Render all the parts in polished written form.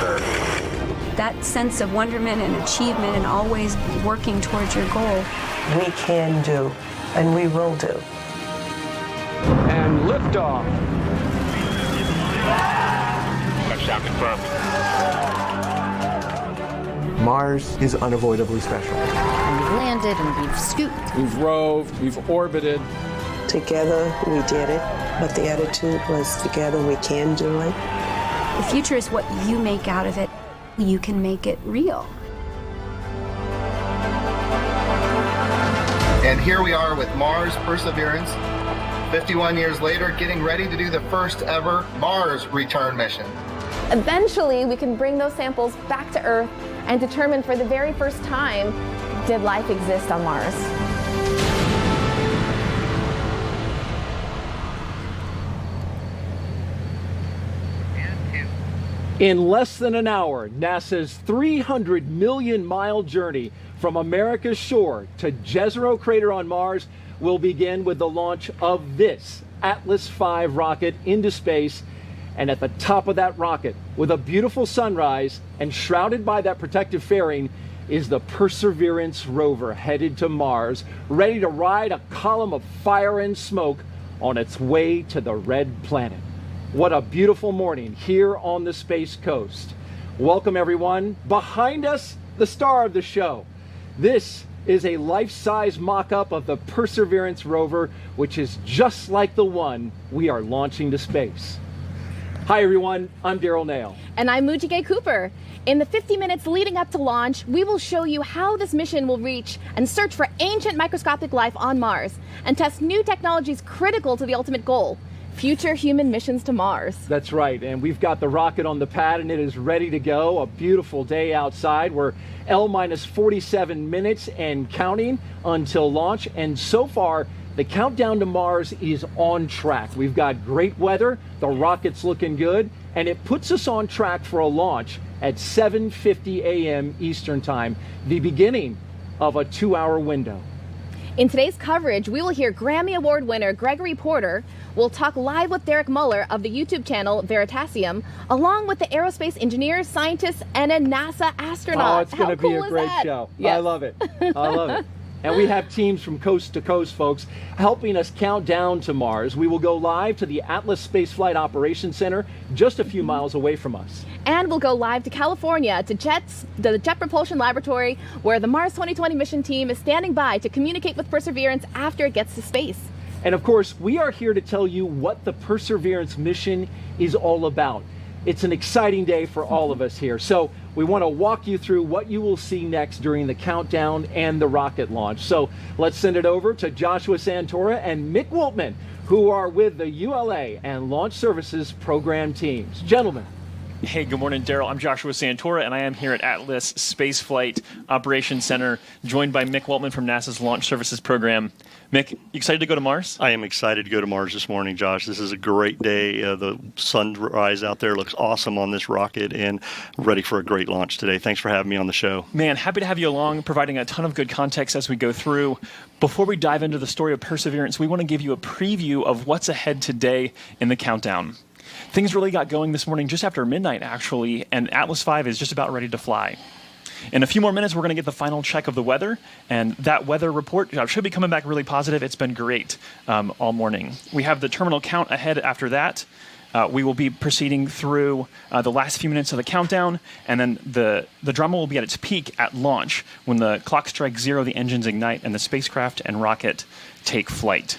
Earth. That sense of wonderment and achievement and always working towards your goal. We can do, and we will do. And liftoff. Touchdown confirmed. Mars is unavoidably special. We've landed and we've scooped. We've roved, we've orbited. Together, we did it, but the attitude was together we can do it. The future is what you make out of it. You can make it real. And here we are with Mars Perseverance, 51 years later, getting ready to do the first ever Mars return mission. Eventually, we can bring those samples back to Earth and determine for the very first time, did life exist on Mars? In less than an hour, NASA's 300 million mile journey from America's shore to Jezero Crater on Mars will begin with the launch of this Atlas V rocket into space. And at the top of that rocket, with a beautiful sunrise and shrouded by that protective fairing, is the Perseverance rover headed to Mars, ready to ride a column of fire and smoke on its way to the red planet. What a beautiful morning here on the Space Coast. Welcome everyone. Behind us, the star of the show. This is a life-size mock-up of the Perseverance rover, which is just like the one we are launching to space. Hi everyone, I'm Daryl Nail. And I'm Mujige Cooper. In the 50 minutes leading up to launch, we will show you how this mission will reach and search for ancient microscopic life on Mars and test new technologies critical to the ultimate goal: future human missions to Mars. That's right, and we've got the rocket on the pad and it is ready to go. A beautiful day outside. We're L-47 minutes and counting until launch, and so far the countdown to Mars is on track. We've got great weather, the rocket's looking good, and it puts us on track for a launch at 7:50 a.m. Eastern Time, the beginning of a 2-hour window. In today's coverage, we will hear Grammy Award winner Gregory Porter. We'll talk live with Derek Muller of the YouTube channel Veritasium, along with the aerospace engineers, scientists, and a NASA astronaut. Oh, it's going to be a great show. Yes. I love it. I love it. And we have teams from coast to coast, folks, helping us count down to Mars. We will go live to the Atlas Space Flight Operations Center, just a few miles away from us. And we'll go live to California, to the Jet Propulsion Laboratory, where the Mars 2020 mission team is standing by to communicate with Perseverance after it gets to space. And of course, we are here to tell you what the Perseverance mission is all about. It's an exciting day for all of us here. So we want to walk you through what you will see next during the countdown and the rocket launch. So let's send it over to Joshua Santora and Mick Wiltman, who are with the ULA and Launch Services program teams. Gentlemen. Hey, good morning, Daryl. I'm Joshua Santora, and I am here at Atlas Space Flight Operations Center, joined by Mick Wiltman from NASA's Launch Services program. Mick, you excited to go to Mars? I am excited to go to Mars this morning, Josh. This is a great day. The sunrise out there looks awesome on this rocket, and ready for a great launch today. Thanks for having me on the show. Man, happy to have you along, providing a ton of good context as we go through. Before we dive into the story of Perseverance, we want to give you a preview of what's ahead today in the countdown. Things really got going this morning just after midnight, actually, and Atlas V is just about ready to fly. In a few more minutes, we're going to get the final check of the weather, and that weather report should be coming back really positive. It's been great all morning. We have the terminal count ahead after that. We will be proceeding through the last few minutes of the countdown, and then the drama will be at its peak at launch. When the clock strikes 0, the engines ignite, and the spacecraft and rocket take flight.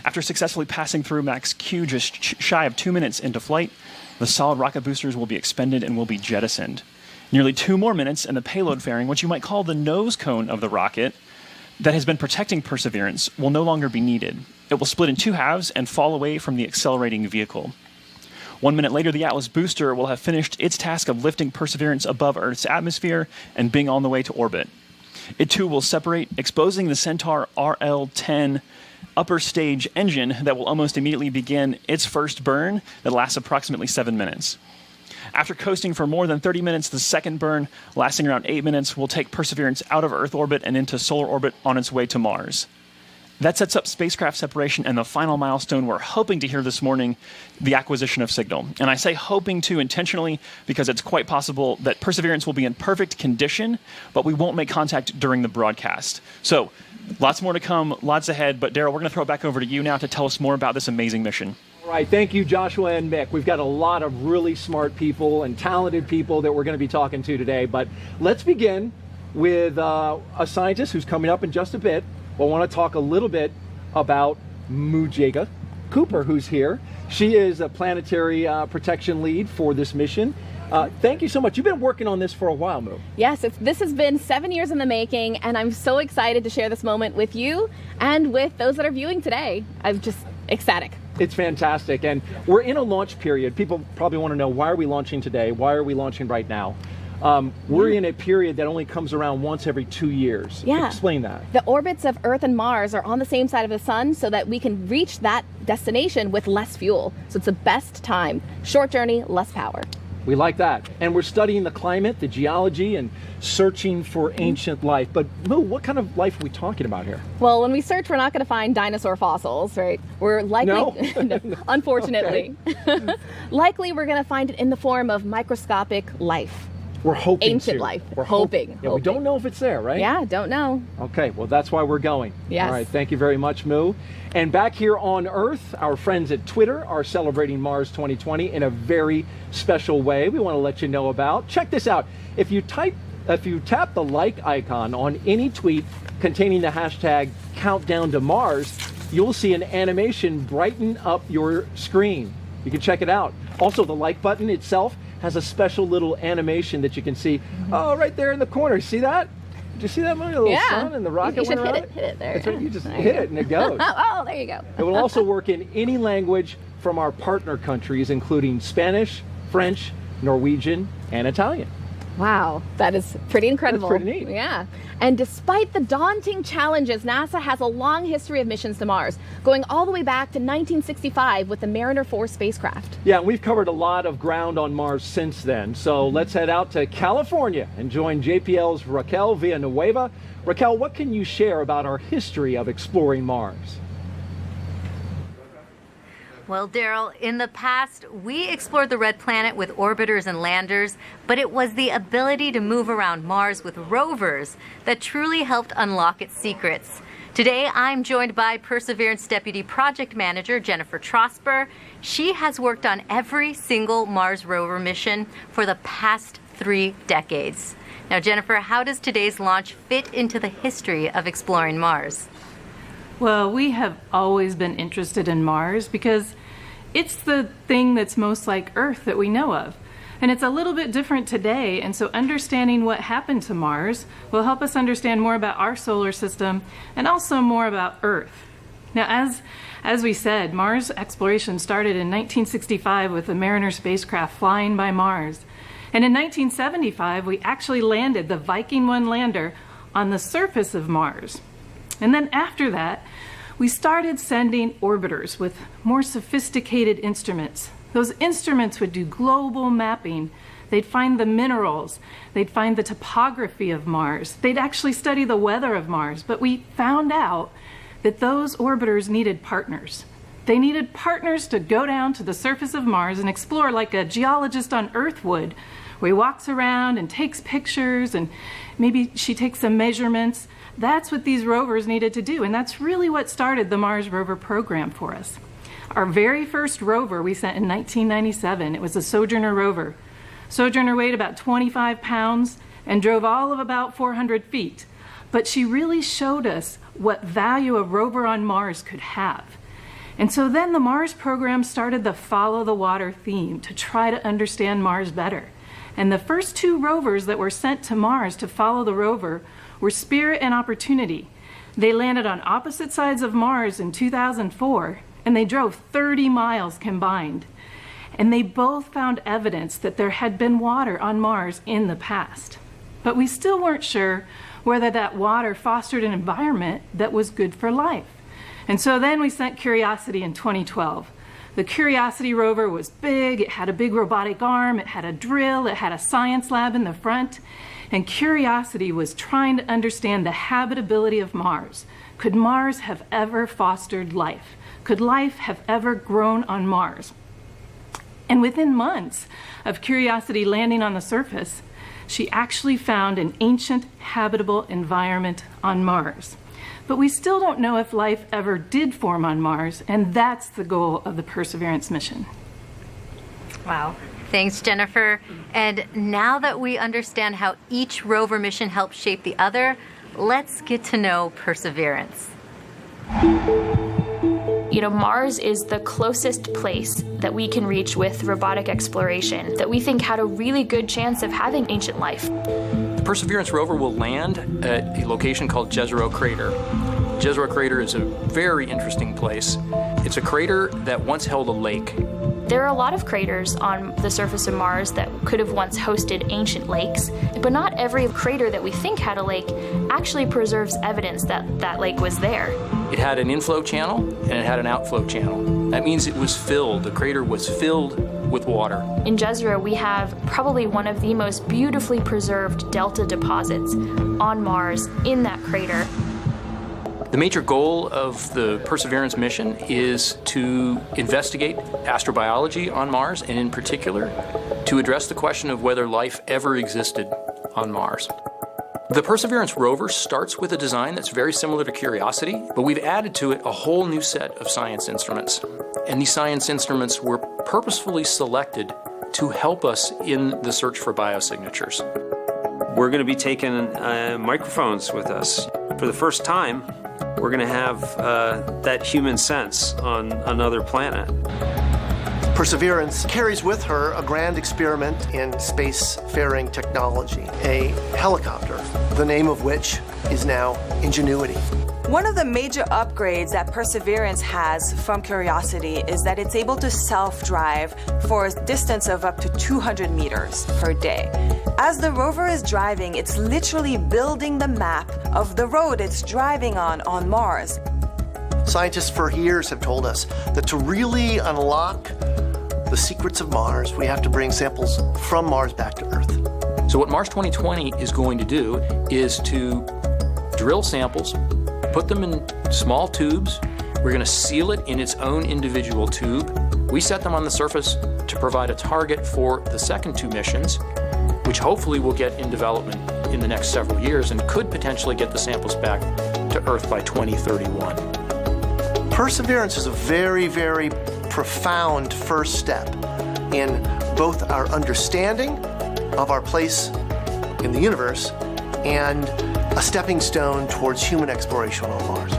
After successfully passing through max Q just shy of 2 minutes into flight, the solid rocket boosters will be expended and will be jettisoned. Nearly 2 more minutes, and the payload fairing, what you might call the nose cone of the rocket that has been protecting Perseverance, will no longer be needed. It will split in 2 halves and fall away from the accelerating vehicle. 1 minute later, the Atlas booster will have finished its task of lifting Perseverance above Earth's atmosphere and being on the way to orbit. It too will separate, exposing the Centaur RL-10 upper stage engine that will almost immediately begin its first burn that lasts approximately 7 minutes. After coasting for more than 30 minutes, the second burn, lasting around 8 minutes, will take Perseverance out of Earth orbit and into solar orbit on its way to Mars. That sets up spacecraft separation and the final milestone we're hoping to hear this morning, the acquisition of signal. And I say hoping to intentionally because it's quite possible that Perseverance will be in perfect condition, but we won't make contact during the broadcast. So lots more to come, lots ahead. But Daryl, we're going to throw it back over to you now to tell us more about this amazing mission. All right, thank you, Joshua and Mick. We've got a lot of really smart people and talented people that we're going to be talking to today. But let's begin with a scientist who's coming up in just a bit. I want to talk a little bit about Mujega Cooper, who's here. She is a planetary protection lead for this mission. Thank you so much. You've been working on this for a while, Moo. Yes, this has been 7 years in the making, and I'm so excited to share this moment with you and with those that are viewing today. I'm just ecstatic. It's fantastic, and we're in a launch period. People probably want to know, why are we launching today? Why are we launching right now? We're in a period that only comes around once every 2 years. Yeah. Explain that. The orbits of Earth and Mars are on the same side of the sun so that we can reach that destination with less fuel. So it's the best time. Short journey, less power. We like that. And we're studying the climate, the geology, and searching for ancient life. But Moo, what kind of life are we talking about here? Well, when we search, we're not going to find dinosaur fossils, right? We're likely, no? unfortunately, likely we're going to find it in the form of microscopic life. We're hoping ancient to. life. We're hoping. Yeah, we don't know if it's there, right? Yeah, don't know. Okay, well, that's why we're going. Yes. All right, thank you very much, Moo. And back here on Earth, our friends at Twitter are celebrating Mars 2020 in a very special way we want to let you know about. Check this out. If you tap the like icon on any tweet containing the hashtag countdown to Mars, you'll see an animation brighten up your screen. You can check it out. Also, the like button itself has a special little animation that you can see. Oh, right there in the corner. See that? Did you see that, Moon? The little sun and the rocket went around it? Hit it there. That's right. You just hit it and it goes. Oh, there you go. It will also work in any language from our partner countries, including Spanish, French, Norwegian, and Italian. Wow, that is pretty incredible. That's pretty neat. Yeah. And despite the daunting challenges, NASA has a long history of missions to Mars, going all the way back to 1965 with the Mariner 4 spacecraft. Yeah, and we've covered a lot of ground on Mars since then. So let's head out to California and join JPL's Raquel Villanueva. Raquel, what can you share about our history of exploring Mars? Well, Daryl, in the past, we explored the red planet with orbiters and landers, but it was the ability to move around Mars with rovers that truly helped unlock its secrets. Today, I'm joined by Perseverance Deputy Project Manager Jennifer Trosper. She has worked on every single Mars rover mission for the past 3 decades. Now, Jennifer, how does today's launch fit into the history of exploring Mars? Well, we have always been interested in Mars because it's the thing that's most like Earth that we know of. And it's a little bit different today, and so understanding what happened to Mars will help us understand more about our solar system and also more about Earth. Now, as we said, Mars exploration started in 1965 with the Mariner spacecraft flying by Mars. And in 1975, we actually landed the Viking 1 lander on the surface of Mars. And then after that, we started sending orbiters with more sophisticated instruments. Those instruments would do global mapping. They'd find the minerals. They'd find the topography of Mars. They'd actually study the weather of Mars. But we found out that those orbiters needed partners. They needed partners to go down to the surface of Mars and explore like a geologist on Earth would, where he walks around and takes pictures and maybe she takes some measurements. That's what these rovers needed to do, and that's really what started the Mars rover program for us. Our very first rover we sent in 1997, it was a Sojourner rover. Sojourner weighed about 25 pounds and drove all of about 400 feet, but she really showed us what value a rover on Mars could have. And so then the Mars program started the Follow the Water theme to try to understand Mars better. And the first 2 rovers that were sent to Mars to follow the rover were Spirit and Opportunity. They landed on opposite sides of Mars in 2004, and they drove 30 miles combined. And they both found evidence that there had been water on Mars in the past. But we still weren't sure whether that water fostered an environment that was good for life. And so then we sent Curiosity in 2012. The Curiosity rover was big, it had a big robotic arm, it had a drill, it had a science lab in the front. And Curiosity was trying to understand the habitability of Mars, could Mars have ever fostered life? Could life have ever grown on Mars? And within months of Curiosity landing on the surface, she actually found an ancient habitable environment on Mars. But we still don't know if life ever did form on Mars, and that's the goal of the Perseverance mission. Wow. Thanks, Jennifer. And now that we understand how each rover mission helped shape the other, let's get to know Perseverance. You know, Mars is the closest place that we can reach with robotic exploration that we think had a really good chance of having ancient life. The Perseverance rover will land at a location called Jezero Crater. Jezero Crater is a very interesting place. It's a crater that once held a lake. There are a lot of craters on the surface of Mars that could have once hosted ancient lakes, but not every crater that we think had a lake actually preserves evidence that that lake was there. It had an inflow channel and it had an outflow channel. That means it was filled. The crater was filled with water. In Jezero, we have probably one of the most beautifully preserved delta deposits on Mars in that crater. The major goal of the Perseverance mission is to investigate astrobiology on Mars, and in particular, to address the question of whether life ever existed on Mars. The Perseverance rover starts with a design that's very similar to Curiosity, but we've added to it a whole new set of science instruments. And these science instruments were purposefully selected to help us in the search for biosignatures. We're going to be taking microphones with us. For the first time, we're going to have that human sense on another planet. Perseverance carries with her a grand experiment in spacefaring technology, a helicopter, the name of which is now Ingenuity. One of the major upgrades that Perseverance has from Curiosity is that it's able to self-drive for a distance of up to 200 meters per day. As the rover is driving, it's literally building the map of the road it's driving on Mars. Scientists for years have told us that to really unlock the secrets of Mars, we have to bring samples from Mars back to Earth. So what Mars 2020 is going to do is to drill samples, put them in small tubes. We're going to seal it in its own individual tube. We set them on the surface to provide a target for the second two missions, which hopefully will get in development in the next several years and could potentially get the samples back to Earth by 2031. Perseverance is a very, very profound first step in both our understanding of our place in the universe and a stepping stone towards human exploration on Mars.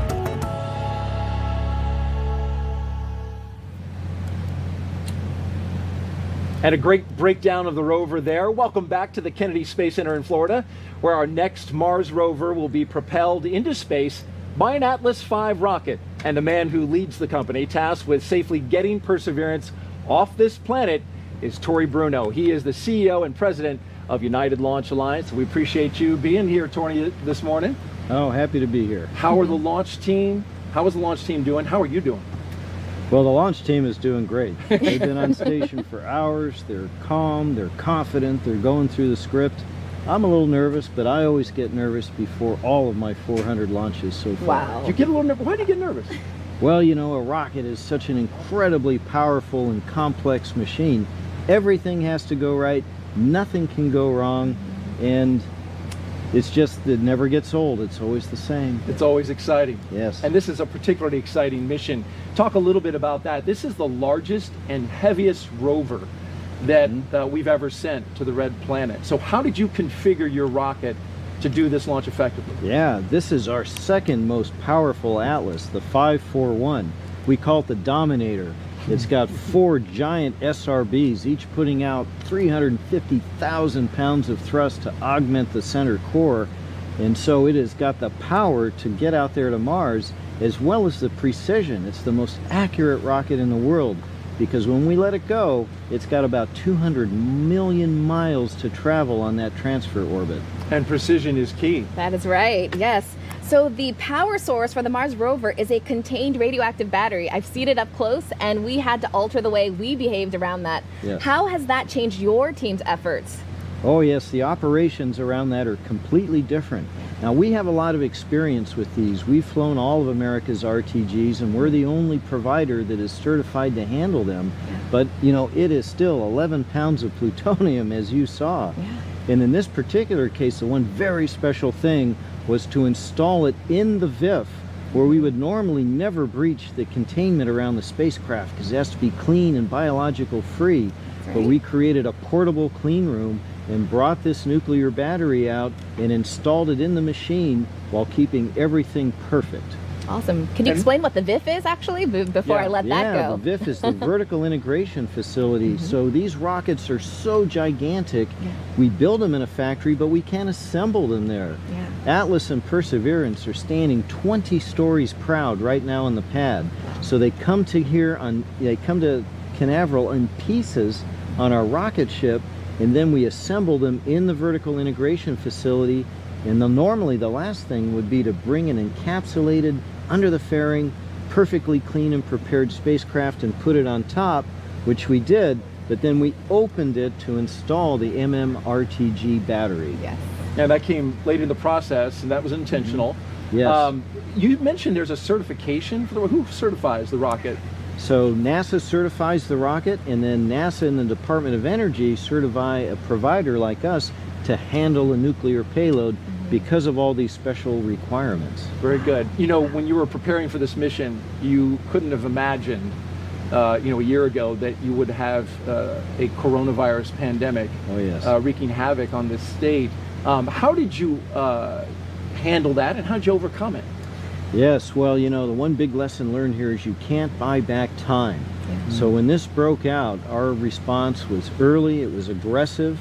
And a great breakdown of the rover there. Welcome back to the Kennedy Space Center in Florida, where our next Mars rover will be propelled into space by an Atlas V rocket. And the man who leads the company tasked with safely getting Perseverance off this planet is Tory Bruno. He is the CEO and president of United Launch Alliance. We appreciate you being here, Tory, this morning. Oh, happy to be here. How is the launch team doing? How are you doing? Well, the launch team is doing great. They've been on station for hours. They're calm, they're confident, they're going through the script. I'm a little nervous, but I always get nervous before all of my 400 launches so far. Wow. You get a little nervous. Why do you get nervous? Well, you know, a rocket is such an incredibly powerful and complex machine. Everything has to go right. Nothing can go wrong. And it's just, it never gets old. It's always the same. It's always exciting. Yes. And this is a particularly exciting mission. Talk a little bit about that. This is the largest and heaviest rover that we've ever sent to the Red Planet. So how did you configure your rocket to do this launch effectively? Yeah, this is our second most powerful Atlas, the 541. We call it the Dominator. It's got 4 giant SRBs, each putting out 350,000 pounds of thrust to augment the center core. And so it has got the power to get out there to Mars, as well as the precision. It's the most accurate rocket in the world, because when we let it go, it's got about 200 million miles to travel on that transfer orbit. And precision is key. That is right, yes. So the power source for the Mars rover is a contained radioactive battery. I've seen it up close, and we had to alter the way we behaved around that. Yes. How has that changed your team's efforts? Oh yes, the operations around that are completely different. Now, we have a lot of experience with these. We've flown all of America's RTGs, and we're the only provider that is certified to handle them. But, you know, it is still 11 pounds of plutonium, as you saw. And in this particular case, the one very special thing was to install it in the VIF, where we would normally never breach the containment around the spacecraft because it has to be clean and biological free. But we created a portable clean room and brought this nuclear battery out and installed it in the machine while keeping everything perfect. Awesome. Can you explain what the VIF is, actually, before I let that go? The VIF is the Vertical Integration Facility. So these rockets are so gigantic, we build them in a factory, but we can't assemble them there. Atlas and Perseverance are standing 20 stories proud right now on the pad. So they come to Canaveral in pieces on our rocket ship, and then we assemble them in the Vertical Integration Facility. And normally the last thing would be to bring an encapsulated, under the fairing, perfectly clean and prepared spacecraft and put it on top, which we did, but then we opened it to install the MMRTG battery. And that came late in the process, and that was intentional. You mentioned there's a certification for who certifies the rocket? So NASA certifies the rocket, and then NASA and the Department of Energy certify a provider like us to handle a nuclear payload because of all these special requirements. Very good. You know, when you were preparing for this mission, you couldn't have imagined, you know, a year ago that you would have a coronavirus pandemic wreaking havoc on this state. How did you handle that, and how did you overcome it? Yes, well, you know, the one big lesson learned here is you can't buy back time. So when this broke out, our response was early, it was aggressive,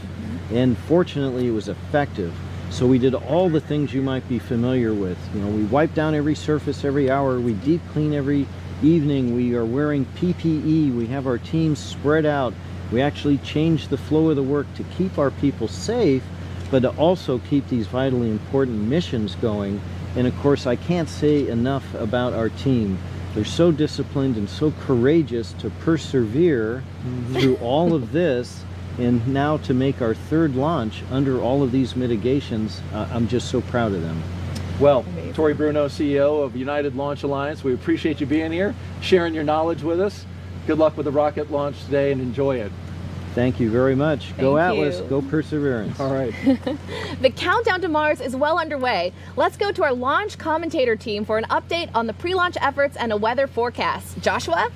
and fortunately it was effective. So we did all the things you might be familiar with. You know, we wipe down every surface every hour, we deep clean every evening, we are wearing PPE, we have our teams spread out, we actually change the flow of the work to keep our people safe, but to also keep these vitally important missions going. And of course, I can't say enough about our team. They're so disciplined and so courageous to persevere through all of this, and now to make our third launch under all of these mitigations. I'm just so proud of them. Well, Tori Bruno, CEO of United Launch Alliance, we appreciate you being here, sharing your knowledge with us. Good luck with the rocket launch today, and enjoy it. Thank you very much. Go Atlas, you. go Perseverance. All right. The countdown to Mars is well underway. Let's go to our launch commentator team for an update on the pre-launch efforts and a weather forecast. Joshua?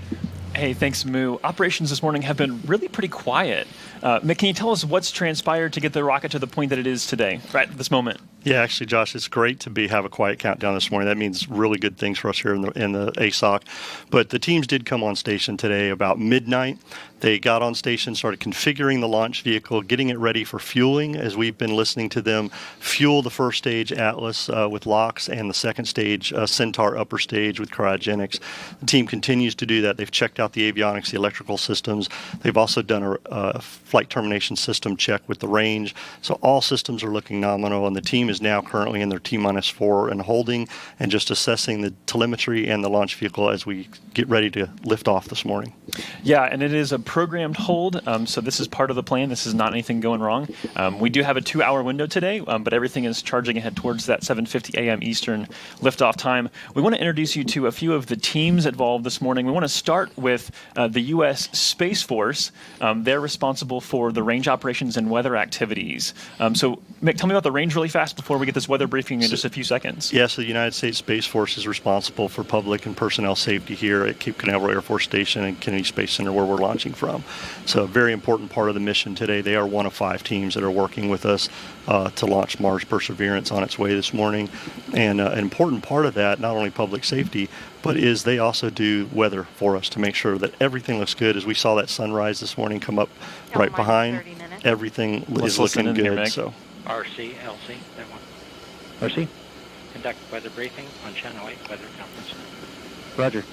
Hey, thanks, Moo. Operations this morning have been really pretty quiet. Mick, can you tell us what's transpired to get the rocket to the point that it is today, right at this moment? Yeah, actually, Josh, it's great to have a quiet countdown this morning. That means really good things for us here in the ASOC. But the teams did come on station today about midnight. They got on station, started configuring the launch vehicle, getting it ready for fueling, as we've been listening to them fuel the first stage Atlas with LOX and the second stage Centaur upper stage with cryogenics. The team continues to do that. They've checked out the avionics, the electrical systems. They've also done a flight termination system check with the range. So all systems are looking nominal, and the team is now currently in their T-4 and holding and just assessing the telemetry and the launch vehicle as we get ready to lift off this morning. Yeah, and it is a programmed hold, so this is part of the plan. This is not anything going wrong. We do have a 2-hour window today, but everything is charging ahead towards that 7:50 a.m. Eastern liftoff time. We want to introduce you to a few of the teams involved this morning. We want to start with the U.S. Space Force. They're responsible for the range operations and weather activities. So, Mick, tell me about the range really fast before we get this weather briefing in just a few seconds. Yes, the United States Space Force is responsible for public and personnel safety here at Cape Canaveral Air Force Station and Kennedy Space Center, where we're launching from. So a very important part of the mission today. They are one of 5 teams that are working with us to launch Mars Perseverance on its way this morning. And an important part of that, not only public safety, but is they also do weather for us to make sure that everything looks good. As we saw that sunrise this morning come up right behind, everything is looking good. So. RC, LC, that one. RC, conduct weather briefing on Channel 8 Weather Conference. Roger.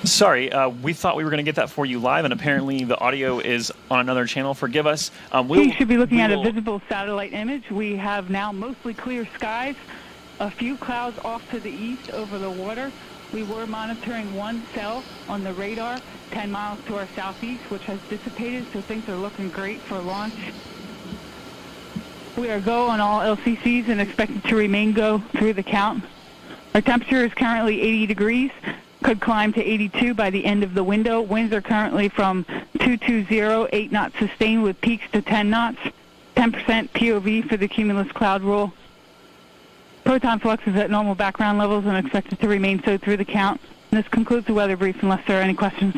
Sorry, we thought we were going to get that for you live, and apparently the audio is on another channel. Forgive us. You should be looking at a visible satellite image. We have now mostly clear skies, a few clouds off to the east over the water. We were monitoring one cell on the radar 10 miles to our southeast, which has dissipated, so things are looking great for launch. We are go on all LCCs and expected to remain go through the count. Our temperature is currently 80 degrees, could climb to 82 by the end of the window. Winds are currently from 220, 8 knots sustained with peaks to 10 knots, 10% POV for the cumulus cloud rule. Proton flux is at normal background levels and expected to remain so through the count. And this concludes the weather brief unless there are any questions.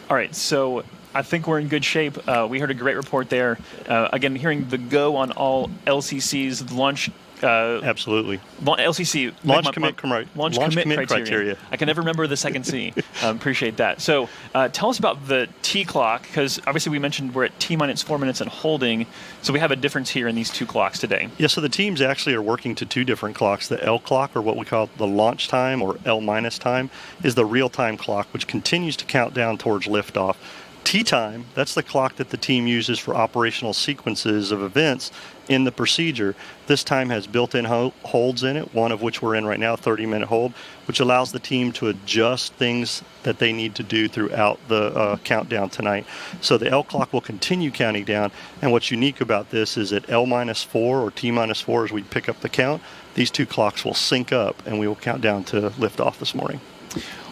All right, so I think we're in good shape. We heard a great report there. Again, hearing the go on all LCCs, the launch. Absolutely. LCC. Launch commit criteria. I can never remember the second C. Appreciate that. So tell us about the T clock, because obviously we mentioned we're at T minus 4 minutes and holding. So we have a difference here in these two clocks today. Yeah, so the teams actually are working to two different clocks. The L clock, or what we call the launch time, or L minus time, is the real-time clock, which continues to count down towards liftoff. T-time, that's the clock that the team uses for operational sequences of events in the procedure. This time has built-in holds in it, one of which we're in right now, 30-minute hold, which allows the team to adjust things that they need to do throughout the countdown tonight. So the L clock will continue counting down, and what's unique about this is at L minus 4 or T minus 4 as we pick up the count, these two clocks will sync up and we will count down to liftoff this morning.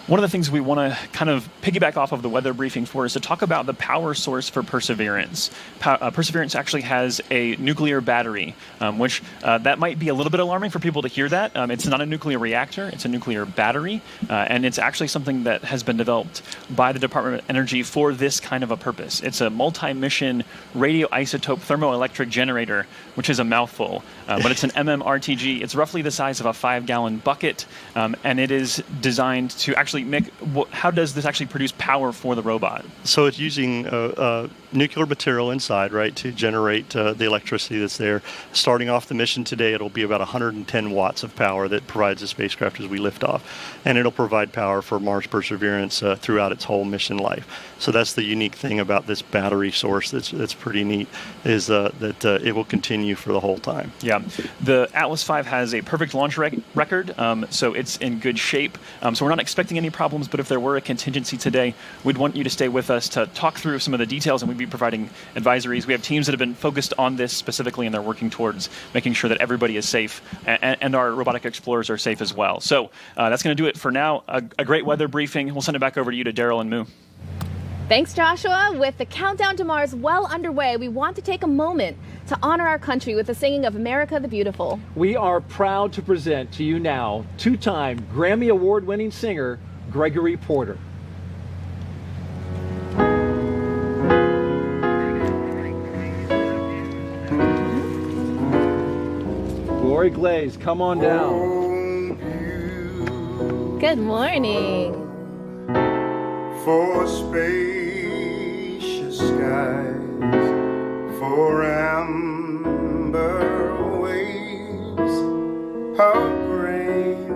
One of the things we want to kind of piggyback off of the weather briefing for is to talk about the power source for Perseverance. Perseverance actually has a nuclear battery, which that might be a little bit alarming for people to hear that. It's not a nuclear reactor, it's a nuclear battery, and it's actually something that has been developed by the Department of Energy for this kind of a purpose. It's a multi-mission radioisotope thermoelectric generator, which is a mouthful, but it's an MMRTG. It's roughly the size of a 5-gallon bucket, and it is designed to actually how does this actually produce power for the robot? So it's using nuclear material inside, right, to generate the electricity that's there. Starting off the mission today, it'll be about 110 watts of power that provides the spacecraft as we lift off. And it'll provide power for Mars Perseverance throughout its whole mission life. So that's the unique thing about this battery source that's pretty neat, is that it will continue for the whole time. Yeah. The Atlas V has a perfect launch record, so it's in good shape. So we're not expecting any problems, but if there were a contingency today, we'd want you to stay with us to talk through some of the details, and we'd be providing advisories. We have teams that have been focused on this specifically, and they're working towards making sure that everybody is safe, and our robotic explorers are safe as well. So that's going to do it for now. A great weather briefing. We'll send it back over to you, to Daryl and Moo. Thanks, Joshua. With the countdown to Mars well underway, we want to take a moment to honor our country with the singing of America the Beautiful. We are proud to present to you now two-time Grammy Award-winning singer Gregory Porter. Glory Glaze, come on down. Good morning. For spacious skies, for amber waves of grain,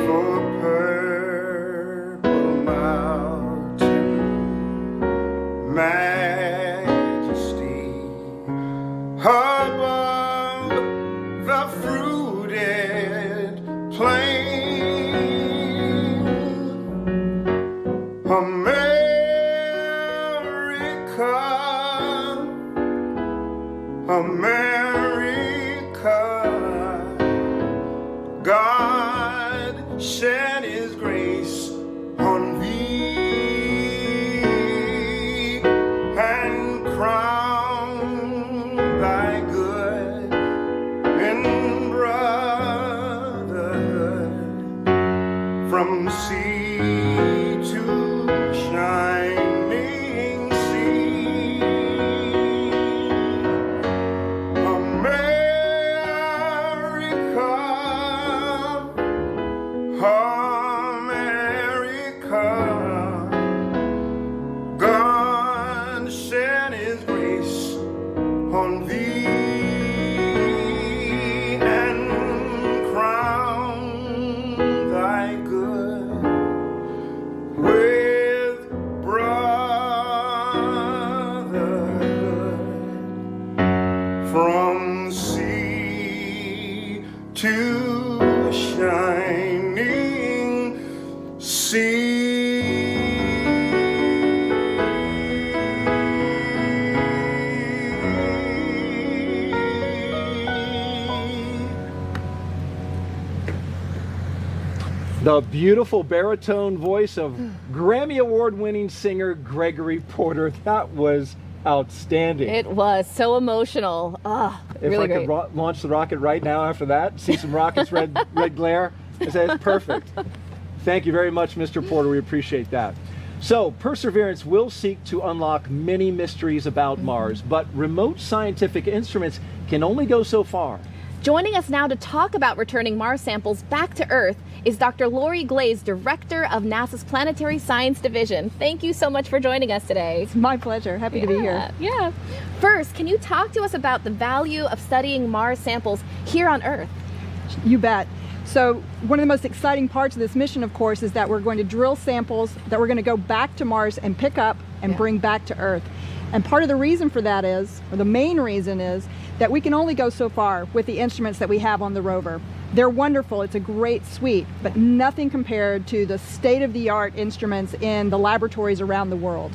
for purple mountain majesty above the fruited plain. America, God shed His grace on thee and crown thy good in brotherhood from sea to shining sea. America, God shed His grace on thee The beautiful baritone voice of Grammy Award-winning singer Gregory Porter. That was outstanding. It was so emotional. If really I great. could launch the rocket right now after that, see some rockets, red glare, I say it's perfect. Thank you very much, Mr. Porter. We appreciate that. So, Perseverance will seek to unlock many mysteries about Mars, but remote scientific instruments can only go so far. Joining us now to talk about returning Mars samples back to Earth is Dr. Lori Glaze, Director of NASA's Planetary Science Division. Thank you so much for joining us today. It's my pleasure. Happy to be here. Yeah. First, can you talk to us about the value of studying Mars samples here on Earth? You bet. So one of the most exciting parts of this mission, of course, is that we're going to drill samples that we're going to go back to Mars and pick up and bring back to Earth. And part of the reason for that is, or the main reason is, that we can only go so far with the instruments that we have on the rover. They're wonderful, it's a great suite, but nothing compared to the state-of-the-art instruments in the laboratories around the world.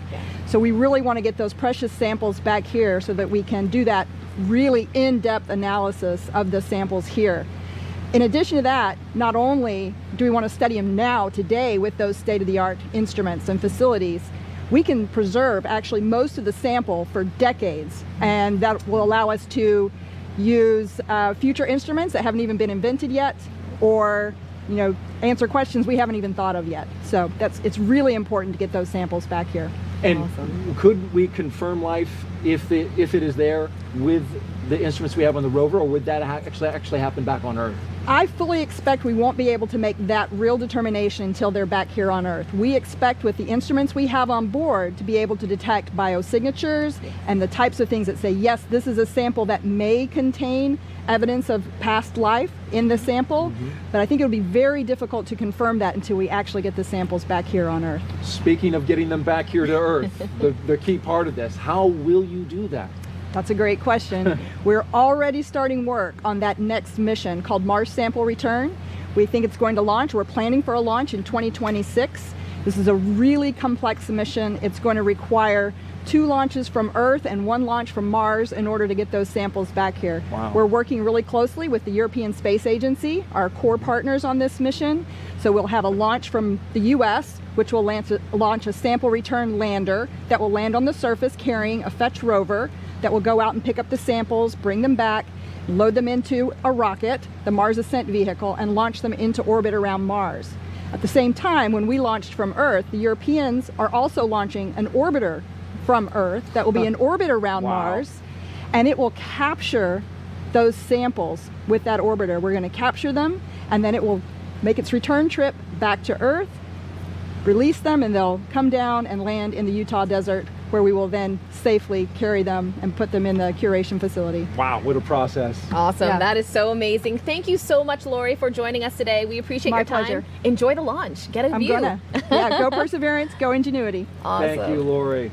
So we really want to get those precious samples back here so that we can do that really in-depth analysis of the samples here. In addition to that, not only do we want to study them now, today, with those state-of-the-art instruments and facilities, we can preserve actually most of the sample for decades, and that will allow us to use future instruments that haven't even been invented yet, or answer questions we haven't even thought of yet. So it's really important to get those samples back here. And could we confirm life if it is there with the instruments we have on the rover, or would that actually happen back on Earth? I fully expect we won't be able to make that real determination until they're back here on Earth. We expect with the instruments we have on board to be able to detect biosignatures and the types of things that say, yes, this is a sample that may contain evidence of past life in the sample, but I think it would be very difficult to confirm that until we actually get the samples back here on Earth. Speaking of getting them back here to Earth, the key part of this, how will you do that? That's a great question. We're already starting work on that next mission called Mars Sample Return. We think it's going to launch. We're planning for a launch in 2026. This is a really complex mission. It's going to require 2 launches from Earth and 1 launch from Mars in order to get those samples back here. Wow. We're working really closely with the European Space Agency, our core partners on this mission. So we'll have a launch from the US, which will launch a sample return lander that will land on the surface carrying a fetch rover that will go out and pick up the samples, bring them back, load them into a rocket, the Mars Ascent Vehicle, and launch them into orbit around Mars. At the same time, when we launched from Earth, the Europeans are also launching an orbiter from Earth that will be in orbit around Mars, and it will capture those samples with that orbiter. We're going to capture them, and then it will make its return trip back to Earth, release them, and they'll come down and land in the Utah desert, where we will then safely carry them and put them in the curation facility. Wow, what a process. Awesome. Yeah. That is so amazing. Thank you so much, Lori, for joining us today. We appreciate your time. pleasure. Enjoy the launch. Get a view. Go Perseverance, go Ingenuity. Awesome. Thank you, Lori.